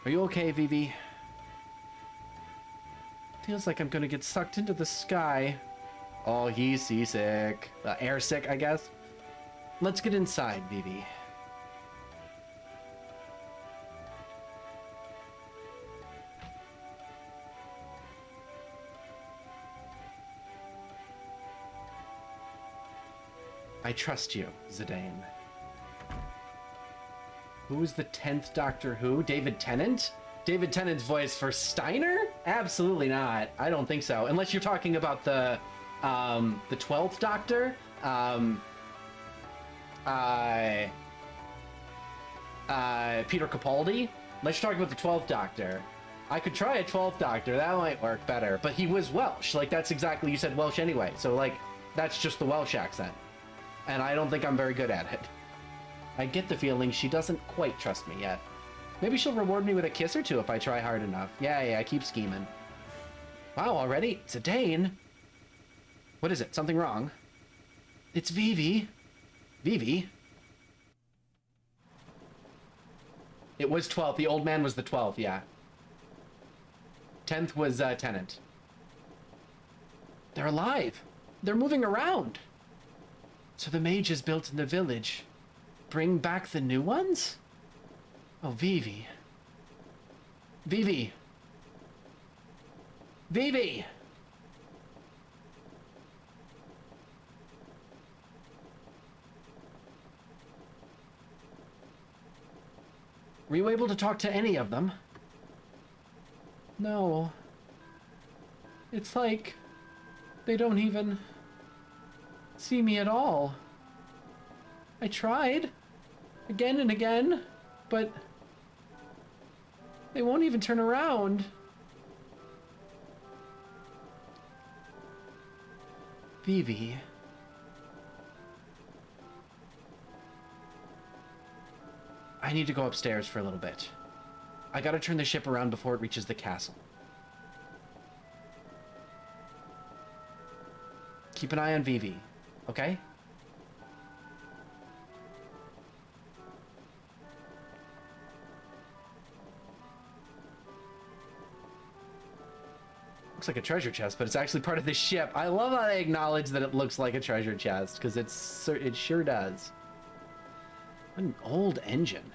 Are you okay, Vivi? Feels like I'm gonna get sucked into the sky. Oh, he's seasick. Air sick, I guess. Let's get inside, Vivi. I trust you, Zidane. Who is the 10th Doctor Who? David Tennant? David Tennant's voice for Steiner? Absolutely not. I don't think so. Unless you're talking about the 12th Doctor. Peter Capaldi. Unless you're talking about the 12th Doctor. I could try a 12th Doctor. That might work better. But he was Welsh. Like, that's exactly... You said Welsh anyway. So, like, that's just the Welsh accent. And I don't think I'm very good at it. I get the feeling she doesn't quite trust me yet. Maybe she'll reward me with a kiss or two if I try hard enough. Yeah, keep scheming. Wow, already? Zidane? What is it? Something wrong? It's Vivi. Vivi? It was 12th. The old man was the 12th, yeah. 10th was Tennant. They're alive. They're moving around. So the mages built in the village bring back the new ones? Oh, Vivi. Vivi! Vivi! Were you able to talk to any of them? No. It's like they don't even see me at all. I tried again and again, but they won't even turn around. Vivi. I need to go upstairs for a little bit. I gotta turn the ship around before it reaches the castle. Keep an eye on Vivi, okay? Looks like a treasure chest, but it's actually part of the ship. I love how they acknowledge that it looks like a treasure chest, because it sure does. What an old engine.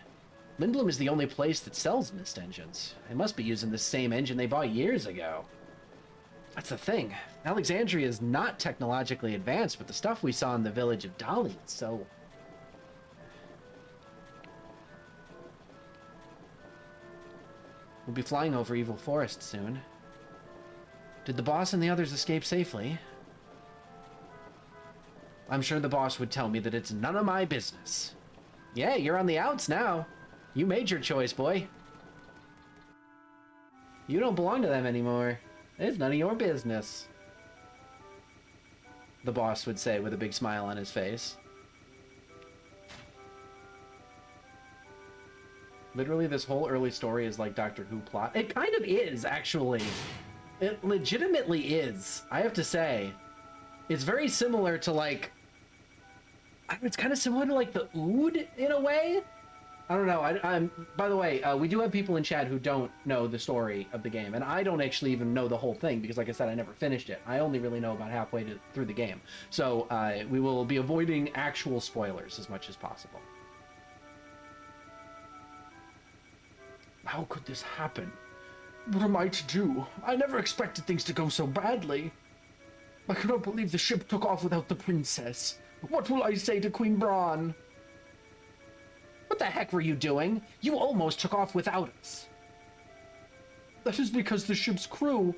Lindblom is the only place that sells mist engines. They must be using the same engine they bought years ago. That's the thing. Alexandria is not technologically advanced, but the stuff we saw in the village of Dali is so... We'll be flying over Evil Forest soon. Did the boss and the others escape safely? I'm sure the boss would tell me that it's none of my business. Yeah, you're on the outs now. You made your choice, boy. You don't belong to them anymore. It's none of your business. The boss would say with a big smile on his face. Literally, this whole early story is like Doctor Who plot. It kind of is, actually. It legitimately is, I have to say. It's very similar to, like... It's kind of similar to, like, the Ood, in a way? I don't know. I'm. By the way, we do have people in chat who don't know the story of the game, and I don't actually even know the whole thing, because, like I said, I never finished it. I only really know about halfway through the game. So, we will be avoiding actual spoilers as much as possible. How could this happen? What am I to do? I never expected things to go so badly. I cannot believe the ship took off without the princess. What will I say to Queen Braun? What the heck were you doing? You almost took off without us. That is because the ship's crew...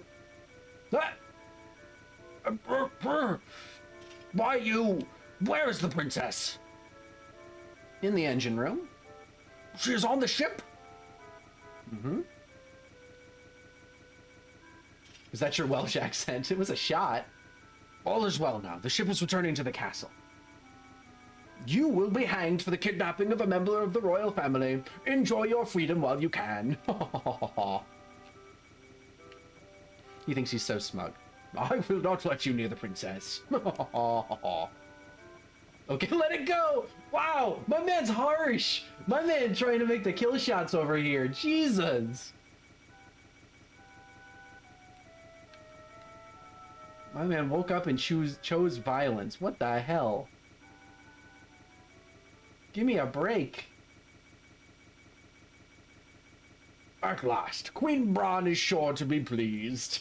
Why you? Where is the princess? In the engine room. She is on the ship? Mm-hmm. Is that your Welsh accent? It was a shot. All is well now. The ship is returning to the castle. You will be hanged for the kidnapping of a member of the royal family. Enjoy your freedom while you can. He thinks he's so smug. I will not let you near the princess. Okay, let it go. Wow, my man's harsh. My man trying to make the kill shots over here. Jesus. My man woke up and chose violence. What the hell? Give me a break. At last, Queen Braun is sure to be pleased.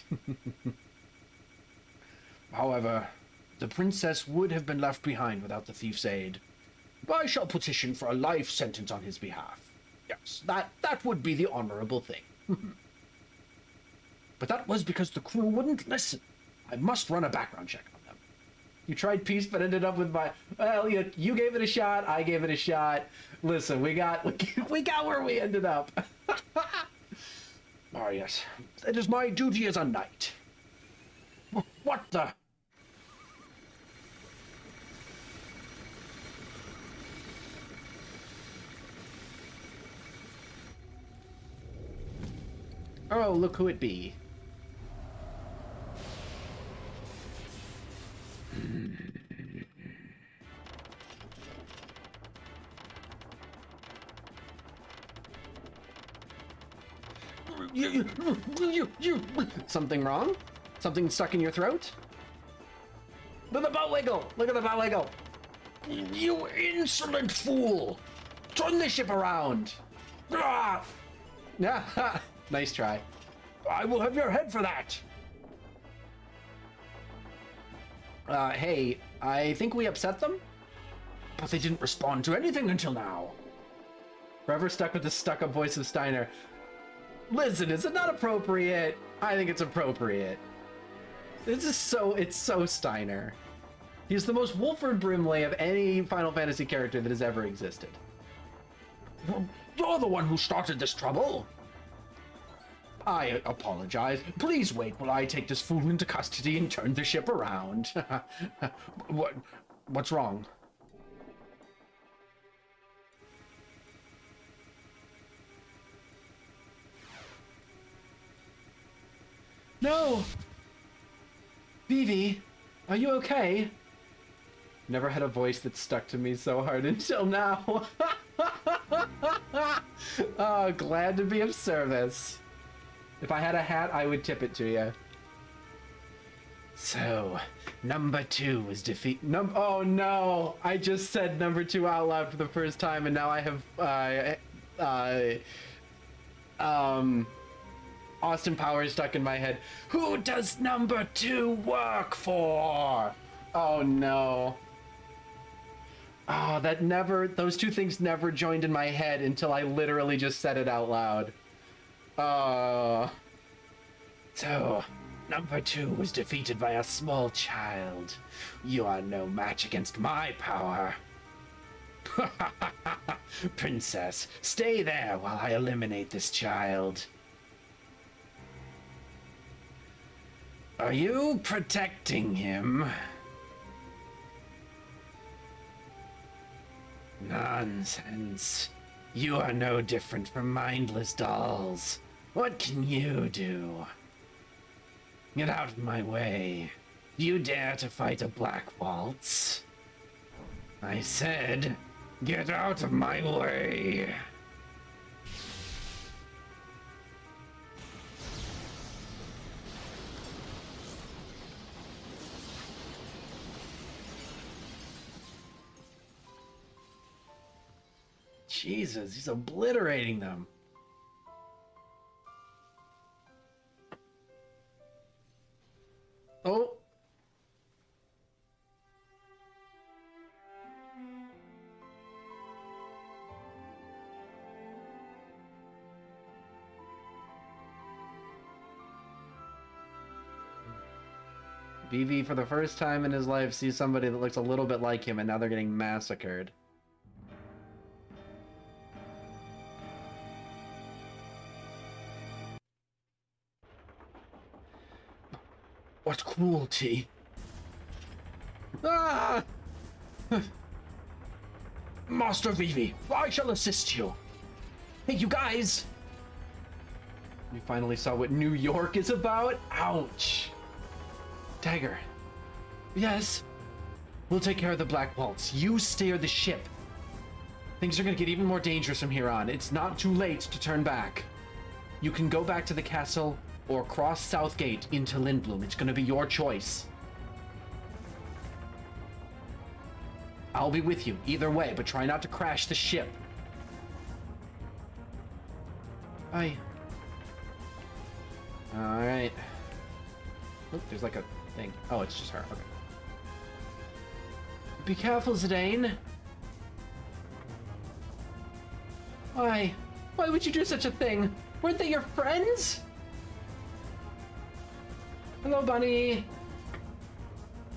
However, the princess would have been left behind without the thief's aid. I shall petition for a life sentence on his behalf. Yes, that would be the honorable thing. But that was because the crew wouldn't listen. I must run a background check on them. You tried peace, but ended up with my... Well, you gave it a shot, I gave it a shot. Listen, we got where we ended up. Oh, yes. It is my duty as a knight. What the... Oh, look who it be. Something wrong? Something stuck in your throat? Look at the boat wiggle! Look at the boat wiggle! You insolent fool! Turn the ship around! Ah! Yeah, nice try. I will have your head for that! Hey, I think we upset them? But they didn't respond to anything until now. Forever stuck with the stuck-up voice of Steiner. Listen, is it not appropriate? I think it's appropriate. It's so Steiner. He's the most Wolford Brimley of any Final Fantasy character that has ever existed. You're the one who started this trouble. I apologize. Please wait while I take this fool into custody and turn the ship around. What's wrong? No! Vivi, are you okay? Never had a voice that stuck to me so hard until now. Oh, glad to be of service. If I had a hat, I would tip it to you. So, number 2 was oh no! I just said number 2 out loud for the first time, and now I have, Austin Powers stuck in my head. Who does number 2 work for? Oh no. Oh, those two things never joined in my head until I literally just said it out loud. So, number 2 was defeated by a small child. You are no match against my power. Princess, stay there while I eliminate this child. Are you protecting him? Nonsense. You are no different from mindless dolls. What can you do? Get out of my way. Do you dare to fight a Black Waltz? I said, get out of my way. Jesus, he's obliterating them. Oh. BV, for the first time in his life, sees somebody that looks a little bit like him, and now they're getting massacred. What cruelty? Ah! Master Vivi, I shall assist you. Hey, you guys! You finally saw what New York is about? Ouch! Dagger. Yes? We'll take care of the Black Waltz. You steer the ship. Things are gonna get even more dangerous from here on. It's not too late to turn back. You can go back to the castle or cross South Gate into Lindblom. It's gonna be your choice. I'll be with you either way, but try not to crash the ship. Bye. Alright. Look, there's like a thing. Oh, it's just her. Okay. Be careful, Zidane. Why? Why would you do such a thing? Weren't they your friends? Hello, Bunny.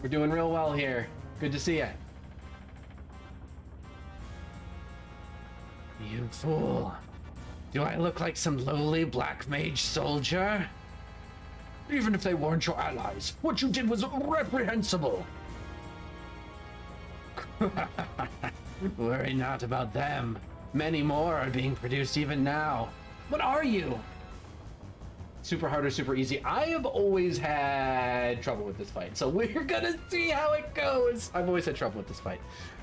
We're doing real well here. Good to see you. You fool. Do I look like some lowly black mage soldier? Even if they weren't your allies, what you did was reprehensible. Worry not about them. Many more are being produced even now. What are you? Super hard or super easy? I have always had trouble with this fight, so we're gonna see how it goes. I've always had trouble with this fight.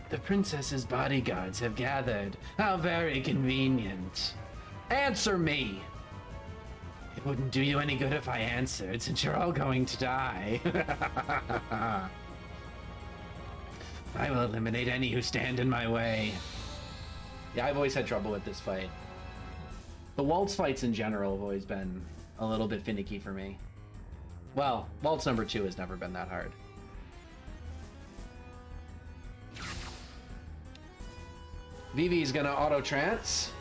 The princess's bodyguards have gathered. How very convenient. Answer me. It wouldn't do you any good if I answered, since you're all going to die. I will eliminate any who stand in my way. Yeah, I've always had trouble with this fight. The Waltz fights in general have always been a little bit finicky for me. Well, Waltz number 2 has never been that hard. Vivi's gonna auto-trance.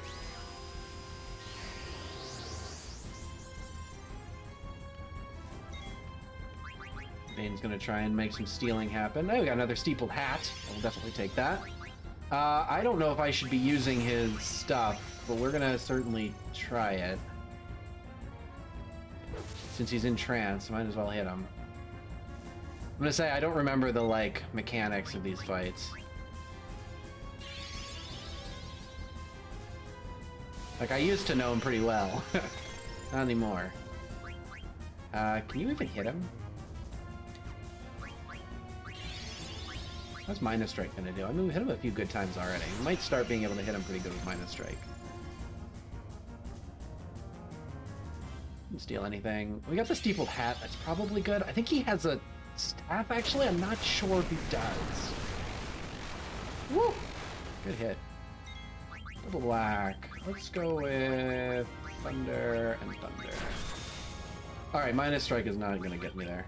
Bane's gonna try and make some stealing happen. Oh, we got another steepled hat. I'll definitely take that. I don't know if I should be using his stuff, but we're gonna certainly try it. since he's in trance, might as well hit him. I'm gonna say I don't remember the, like, mechanics of these fights. Like, I used to know him pretty well. Not anymore. Can you even hit him? What's Minus Strike gonna do? I mean, we hit him a few good times already. We might start being able to hit him pretty good with Minus Strike. Didn't steal anything. We got the steepled hat. That's probably good. I think he has a staff, actually. I'm not sure if he does. Woo! Good hit. Double black. Let's go with thunder and thunder. Alright, Minus Strike is not gonna get me there.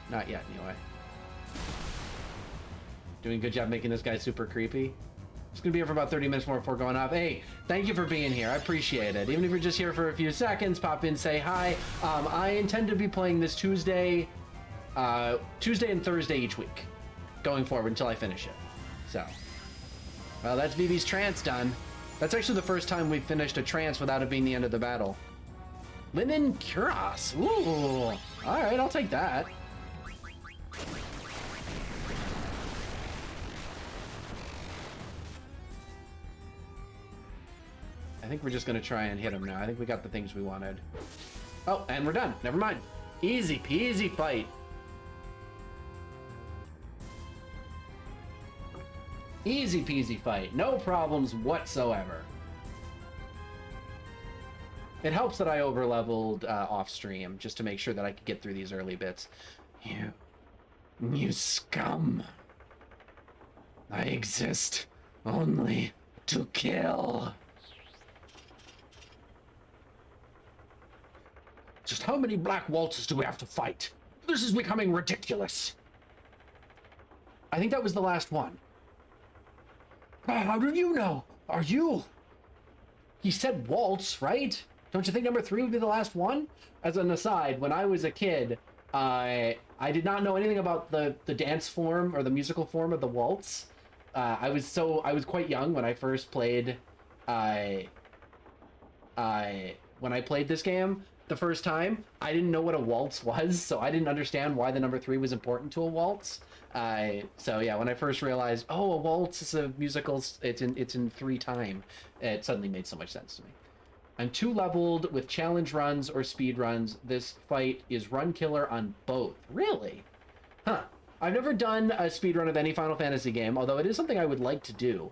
Not yet, anyway. Doing a good job making this guy super creepy. It's gonna be here for about 30 minutes more before going off. Hey, thank you for being here. I appreciate it. Even if you're just here for a few seconds, pop in, say hi. I intend to be playing this Tuesday and Thursday each week, going forward until I finish it. So, well, that's Vivi's trance done. That's actually the first time we've finished a trance without it being the end of the battle. Linen Cuirass. Ooh. All right, I'll take that. I think we're just gonna try and hit him now. I think we got the things we wanted. Oh, and we're done. Never mind. Easy peasy fight. Easy peasy fight. No problems whatsoever. It helps that I over-leveled off stream just to make sure that I could get through these early bits. You scum. I exist only to kill. Just how many black waltzes do we have to fight? This is becoming ridiculous. I think that was the last one. How did you know? Are you? He said waltz, right? Don't you think number 3 would be the last one? As an aside, when I was a kid, I did not know anything about the dance form or the musical form of the waltz. I was quite young when I first played. When I played this game the first time, I didn't know what a waltz was, so I didn't understand why the number 3 was important to a waltz. So yeah, when I first realized, oh, a waltz is a musical, it's in 3 time, it suddenly made so much sense to me. I'm 2 leveled with challenge runs or speed runs. This fight is run killer on both. Really? Huh. I've never done a speed run of any Final Fantasy game, although it is something I would like to do.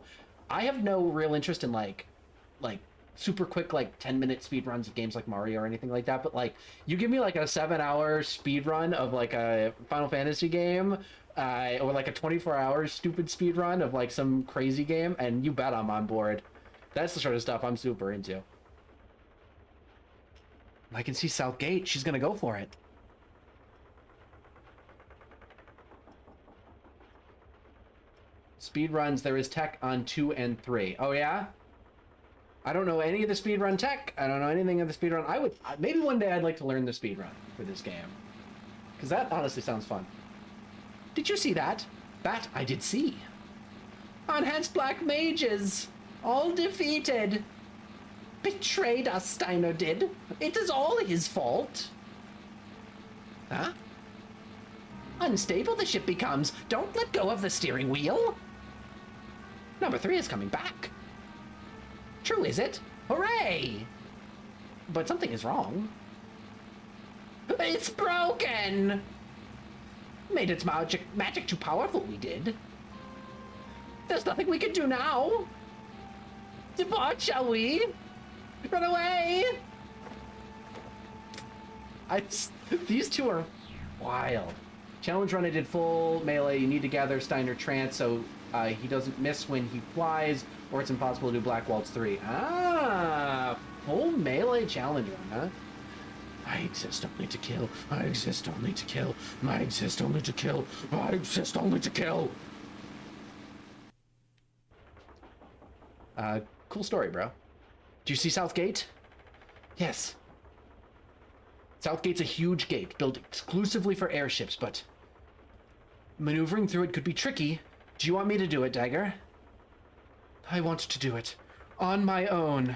I have no real interest in like super quick, like 10-minute speed runs of games like Mario or anything like that, but like you give me like a 7-hour speed run of like a Final Fantasy game, or like a 24-hour stupid speed run of like some crazy game, and you bet I'm on board. That's the sort of stuff I'm super into. I can see South Gate. She's gonna go for it. Speed runs, there is tech on 2 and 3. Oh yeah? I don't know any of the speedrun tech. I don't know anything of the speedrun. Maybe one day I'd like to learn the speedrun for this game. Because that honestly sounds fun. Did you see that? That I did see. Enhanced Black Mages. All defeated. Betrayed us, Steiner did. It is all his fault. Huh? Unstable the ship becomes. Don't let go of the steering wheel. Number 3 is coming back. True, is it? Hooray! But something is wrong. It's broken! Made its magic too powerful, we did. There's nothing we can do now. Depart, shall we? Run away! These two are wild. Challenge run, I did full melee. You need to gather Steiner Trance so he doesn't miss when he flies, or it's impossible to do Black Waltz 3. Ah, full melee challenge run, huh? I exist only to kill. I exist only to kill. I exist only to kill. I exist only to kill. Cool story, bro. Do you see Southgate? Yes. Southgate's a huge gate built exclusively for airships, but maneuvering through it could be tricky. Do you want me to do it, Dagger? I want to do it. On my own.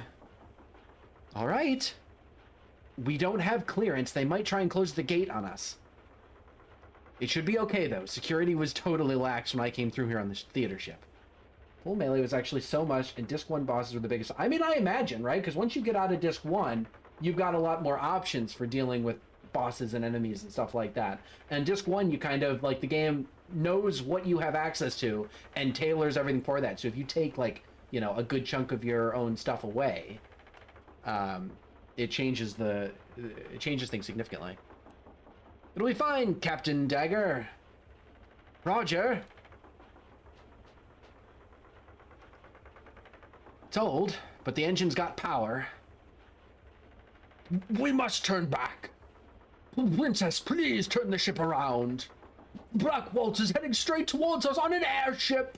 All right. We don't have clearance. They might try and close the gate on us. It should be okay, though. Security was totally lax when I came through here on this theater ship. Full melee was actually so much, and Disc 1 bosses were the biggest. I mean, I imagine, right? Because once you get out of Disc 1, you've got a lot more options for dealing with bosses and enemies and stuff like that. And Disc 1, you kind of, like, the game knows what you have access to and tailors everything for that. So if you take, like, you know, a good chunk of your own stuff away, it changes things significantly. It'll be fine, Captain Dagger. Roger. It's old, but the engine's got power. We must turn back. Princess, please turn the ship around. Black Waltz is heading straight towards us on an airship.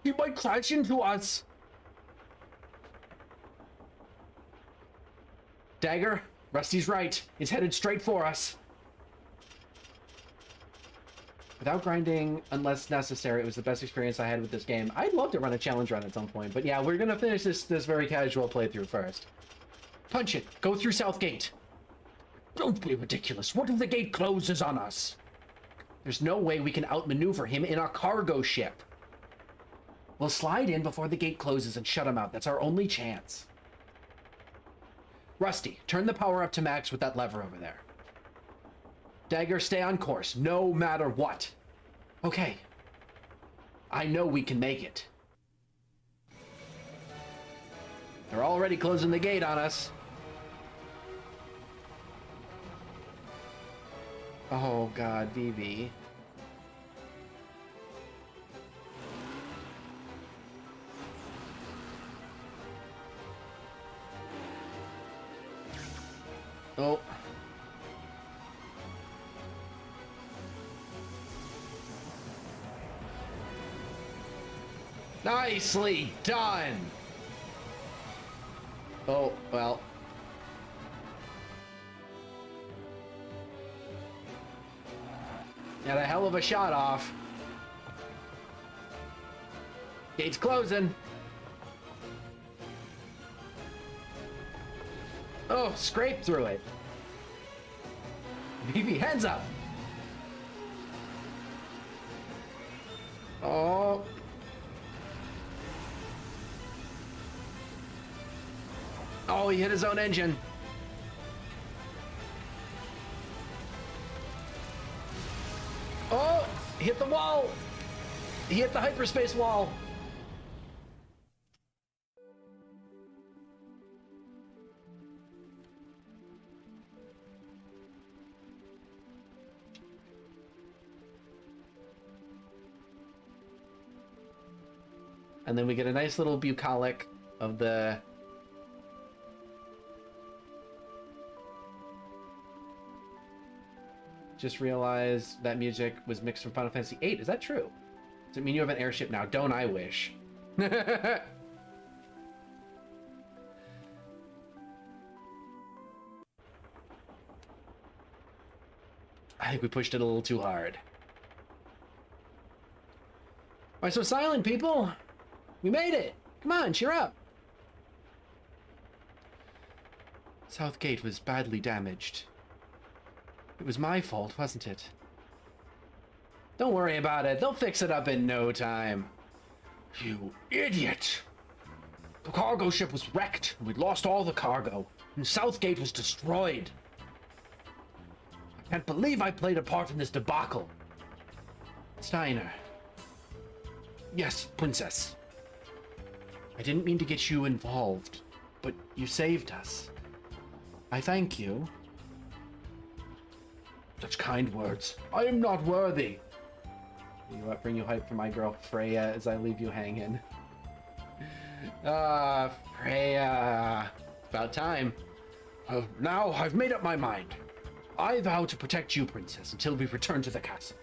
He might crash into us. Dagger, Rusty's right. He's headed straight for us. Without grinding, unless necessary, it was the best experience I had with this game. I'd love to run a challenge run at some point, but yeah, we're gonna finish this very casual playthrough first. Punch it. Go through South Gate. Don't be ridiculous. What if the gate closes on us? There's no way we can outmaneuver him in a cargo ship. We'll slide in before the gate closes and shut him out. That's our only chance. Rusty, turn the power up to max with that lever over there. Dagger, stay on course, no matter what. Okay. I know we can make it. They're already closing the gate on us. Oh God, Vivi. Oh. Nicely done. Oh, well. Got a hell of a shot off. Gate's closing. Oh, scrape through it. Vivi, hands up. Oh. Oh, he hit his own engine. Oh, he hit the wall. He hit the hyperspace wall. And then we get a nice little bucolic of the... Just realized that music was mixed from Final Fantasy VIII. Is that true? Does it mean you have an airship now? Don't I wish? I think we pushed it a little too hard. Why so silent, people? We made it! Come on, cheer up! South Gate was badly damaged. It was my fault, wasn't it? Don't worry about it. They'll fix it up in no time. You idiot! The cargo ship was wrecked, and we'd lost all the cargo, and South Gate was destroyed. I can't believe I played a part in this debacle. Steiner. Yes, Princess. I didn't mean to get you involved, but you saved us. I thank you. Such kind words. I am not worthy. Bring you hype for my girl Freya as I leave you hanging. Freya. About time. Now I've made up my mind. I vow to protect you, Princess, until we return to the castle.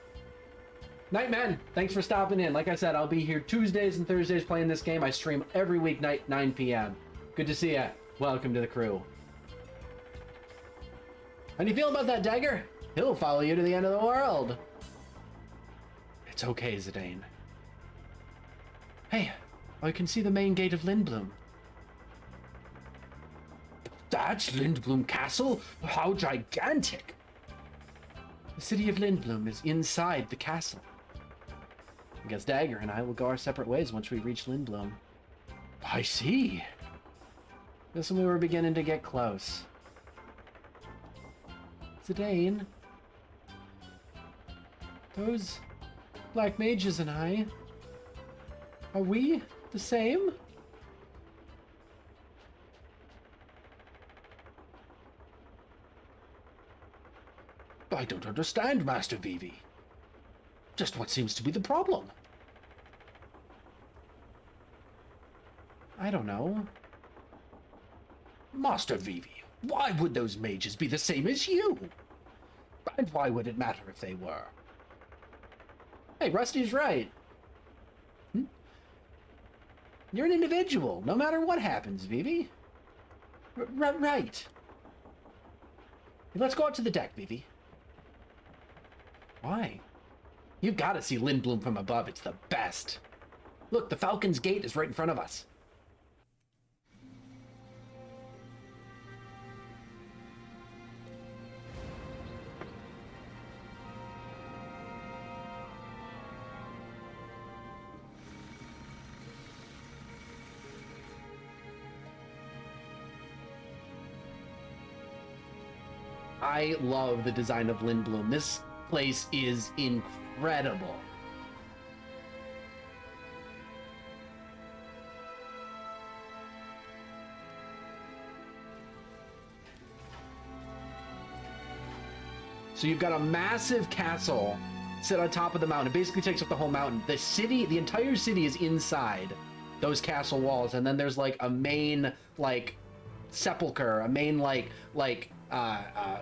Nightman, thanks for stopping in. Like I said, I'll be here Tuesdays and Thursdays playing this game. I stream every weeknight, 9 p.m. Good to see ya. Welcome to the crew. How do you feel about that, Dagger? He'll follow you to the end of the world. It's okay, Zidane. Hey, I can see the main gate of Lindblom. That's Lindblum Castle? How gigantic! The city of Lindblum is inside the castle. I guess Dagger and I will go our separate ways once we reach Lindblum. I see. Guess we were beginning to get close. Zidane, those black mages and I, are we the same? I don't understand, Master Vivi. Just what seems to be the problem? I don't know. Master Vivi, why would those mages be the same as you? And why would it matter if they were? Hey, Rusty's right. You're an individual, no matter what happens, Vivi. Right. Let's go out to the deck, Vivi. Why? You've got to see Lindblum from above. It's the best. Look, the Falcon's Gate is right in front of us. I love the design of Lindblum. This place is incredible. So you've got a massive castle set on top of the mountain. It basically takes up the whole mountain. The city, the entire city is inside those castle walls, and then there's like a main like sepulcher, a main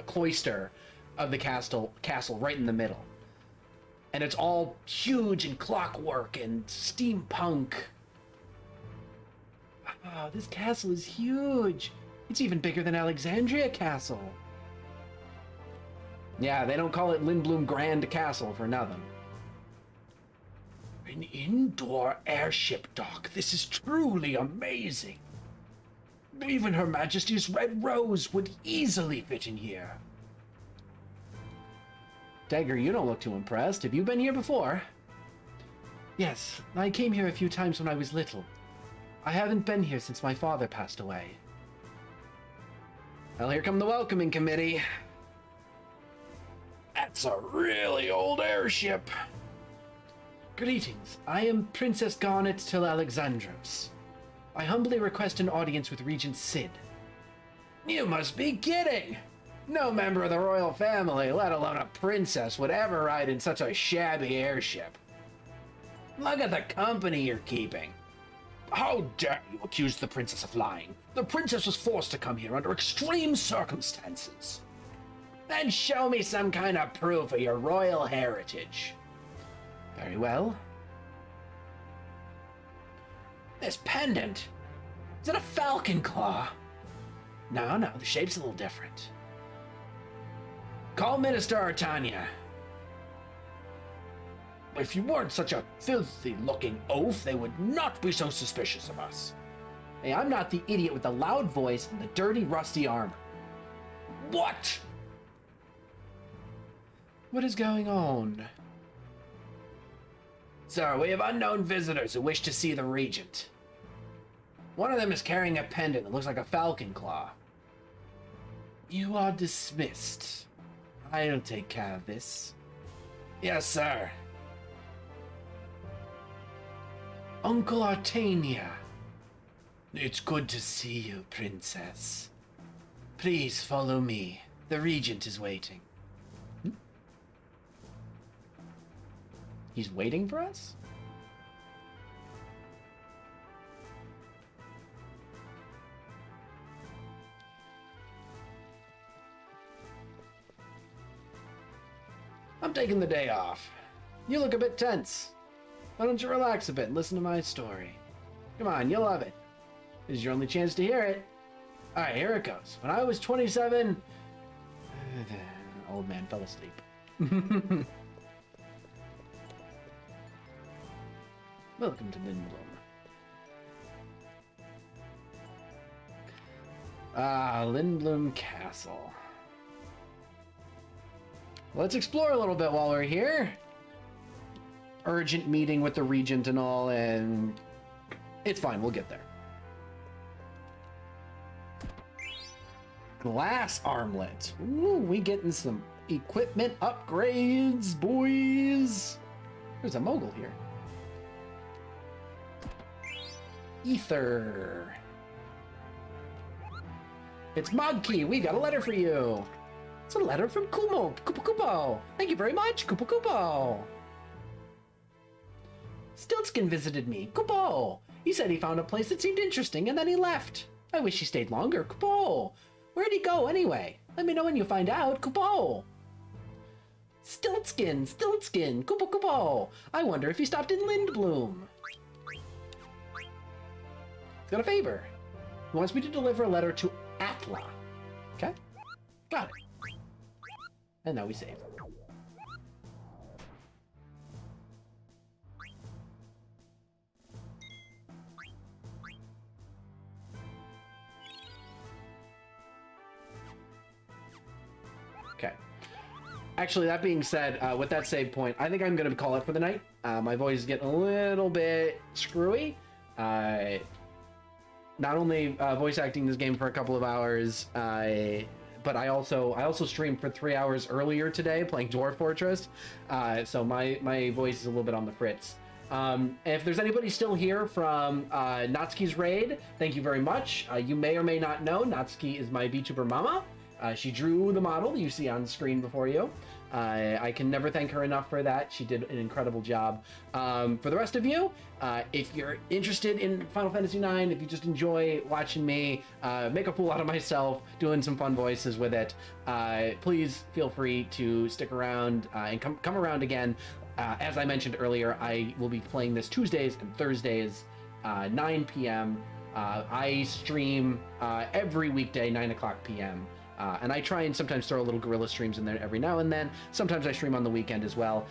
cloister of the castle right in the middle. And it's all huge and clockwork and steampunk. Oh, this castle is huge. It's even bigger than Alexandria Castle. Yeah, they don't call it Lindblum Grand Castle for nothing. An indoor airship dock. This is truly amazing. Even Her Majesty's Red Rose would easily fit in here. Dagger, you don't look too impressed. Have you been here before? Yes, I came here a few times when I was little. I haven't been here since my father passed away. Well, here come the welcoming committee. That's a really old airship. Greetings. I am Princess Garnet till Alexandros. I humbly request an audience with Regent Sid. You must be kidding! No member of the royal family, let alone a princess, would ever ride in such a shabby airship. Look at the company you're keeping. How dare you accuse the princess of lying? The princess was forced to come here under extreme circumstances. Then show me some kind of proof of your royal heritage. Very well. This pendant. Is it a falcon claw? No, the shape's a little different. Call Minister Artania. If you weren't such a filthy-looking oaf, they would not be so suspicious of us. Hey, I'm not the idiot with the loud voice and the dirty, rusty armor. What? What is going on? Sir, we have unknown visitors who wish to see the Regent. One of them is carrying a pendant that looks like a falcon claw. You are dismissed. I'll take care of this. Yes, sir. Uncle Artania. It's good to see you, Princess. Please follow me. The Regent is waiting. He's waiting for us? I'm taking the day off. You look a bit tense. Why don't you relax a bit and listen to my story? Come on, you'll love it. This is your only chance to hear it. Alright, here it goes. When I was 27... Old man fell asleep. Welcome to Lindblum. Lindblom Castle. Let's explore a little bit while we're here. Urgent meeting with the regent and all, and it's fine, we'll get there. Glass armlet. Ooh, we getting some equipment upgrades, boys. There's a mogul here. Ether. It's Mogkey, we got a letter for you. It's a letter from Kumo, Kupo. Thank you very much, Kupo. Stiltskin visited me, Kupo. He said he found a place that seemed interesting and then he left. I wish he stayed longer, Kupo. Where'd he go anyway? Let me know when you find out, Kupo. Stiltskin, Kupo. I wonder if he stopped in Lindblom. He's got a favor. He wants me to deliver a letter to Atla. Okay? Got it. And now we save. Okay. Actually, that being said, with that save point, I think I'm going to call it for the night. My voice is getting a little bit screwy. Not only voice acting this game for a couple of hours, but I also streamed for 3 hours earlier today playing Dwarf Fortress, so my voice is a little bit on the fritz. If there's anybody still here from Natsuki's raid, thank you very much. You may or may not know, Natsuki is my VTuber mama. She drew the model you see on the screen before you. I can never thank her enough for that. She did an incredible job. For the rest of you, if you're interested in Final Fantasy IX, if you just enjoy watching me make a fool out of myself, doing some fun voices with it, please feel free to stick around and come around again. As I mentioned earlier, I will be playing this Tuesdays and Thursdays, 9 p.m. I stream every weekday, 9 o'clock p.m. And I try and sometimes throw a little guerrilla streams in there every now and then. Sometimes I stream on the weekend as well.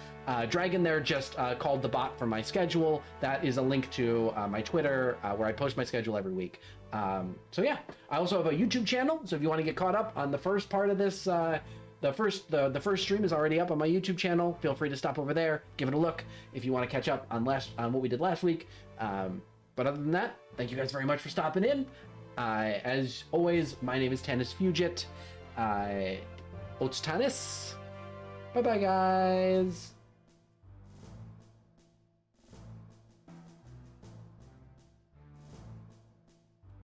Dragon there just called the bot for my schedule. That is a link to my Twitter where I post my schedule every week. So yeah, I also have a YouTube channel. So if you want to get caught up on the first part of this, the first stream is already up on my YouTube channel. Feel free to stop over there, give it a look if you want to catch up on what we did last week. But other than that, thank you guys very much for stopping in. As always, my name is Tanis Fugit. Ots Tanis. Bye-bye, guys.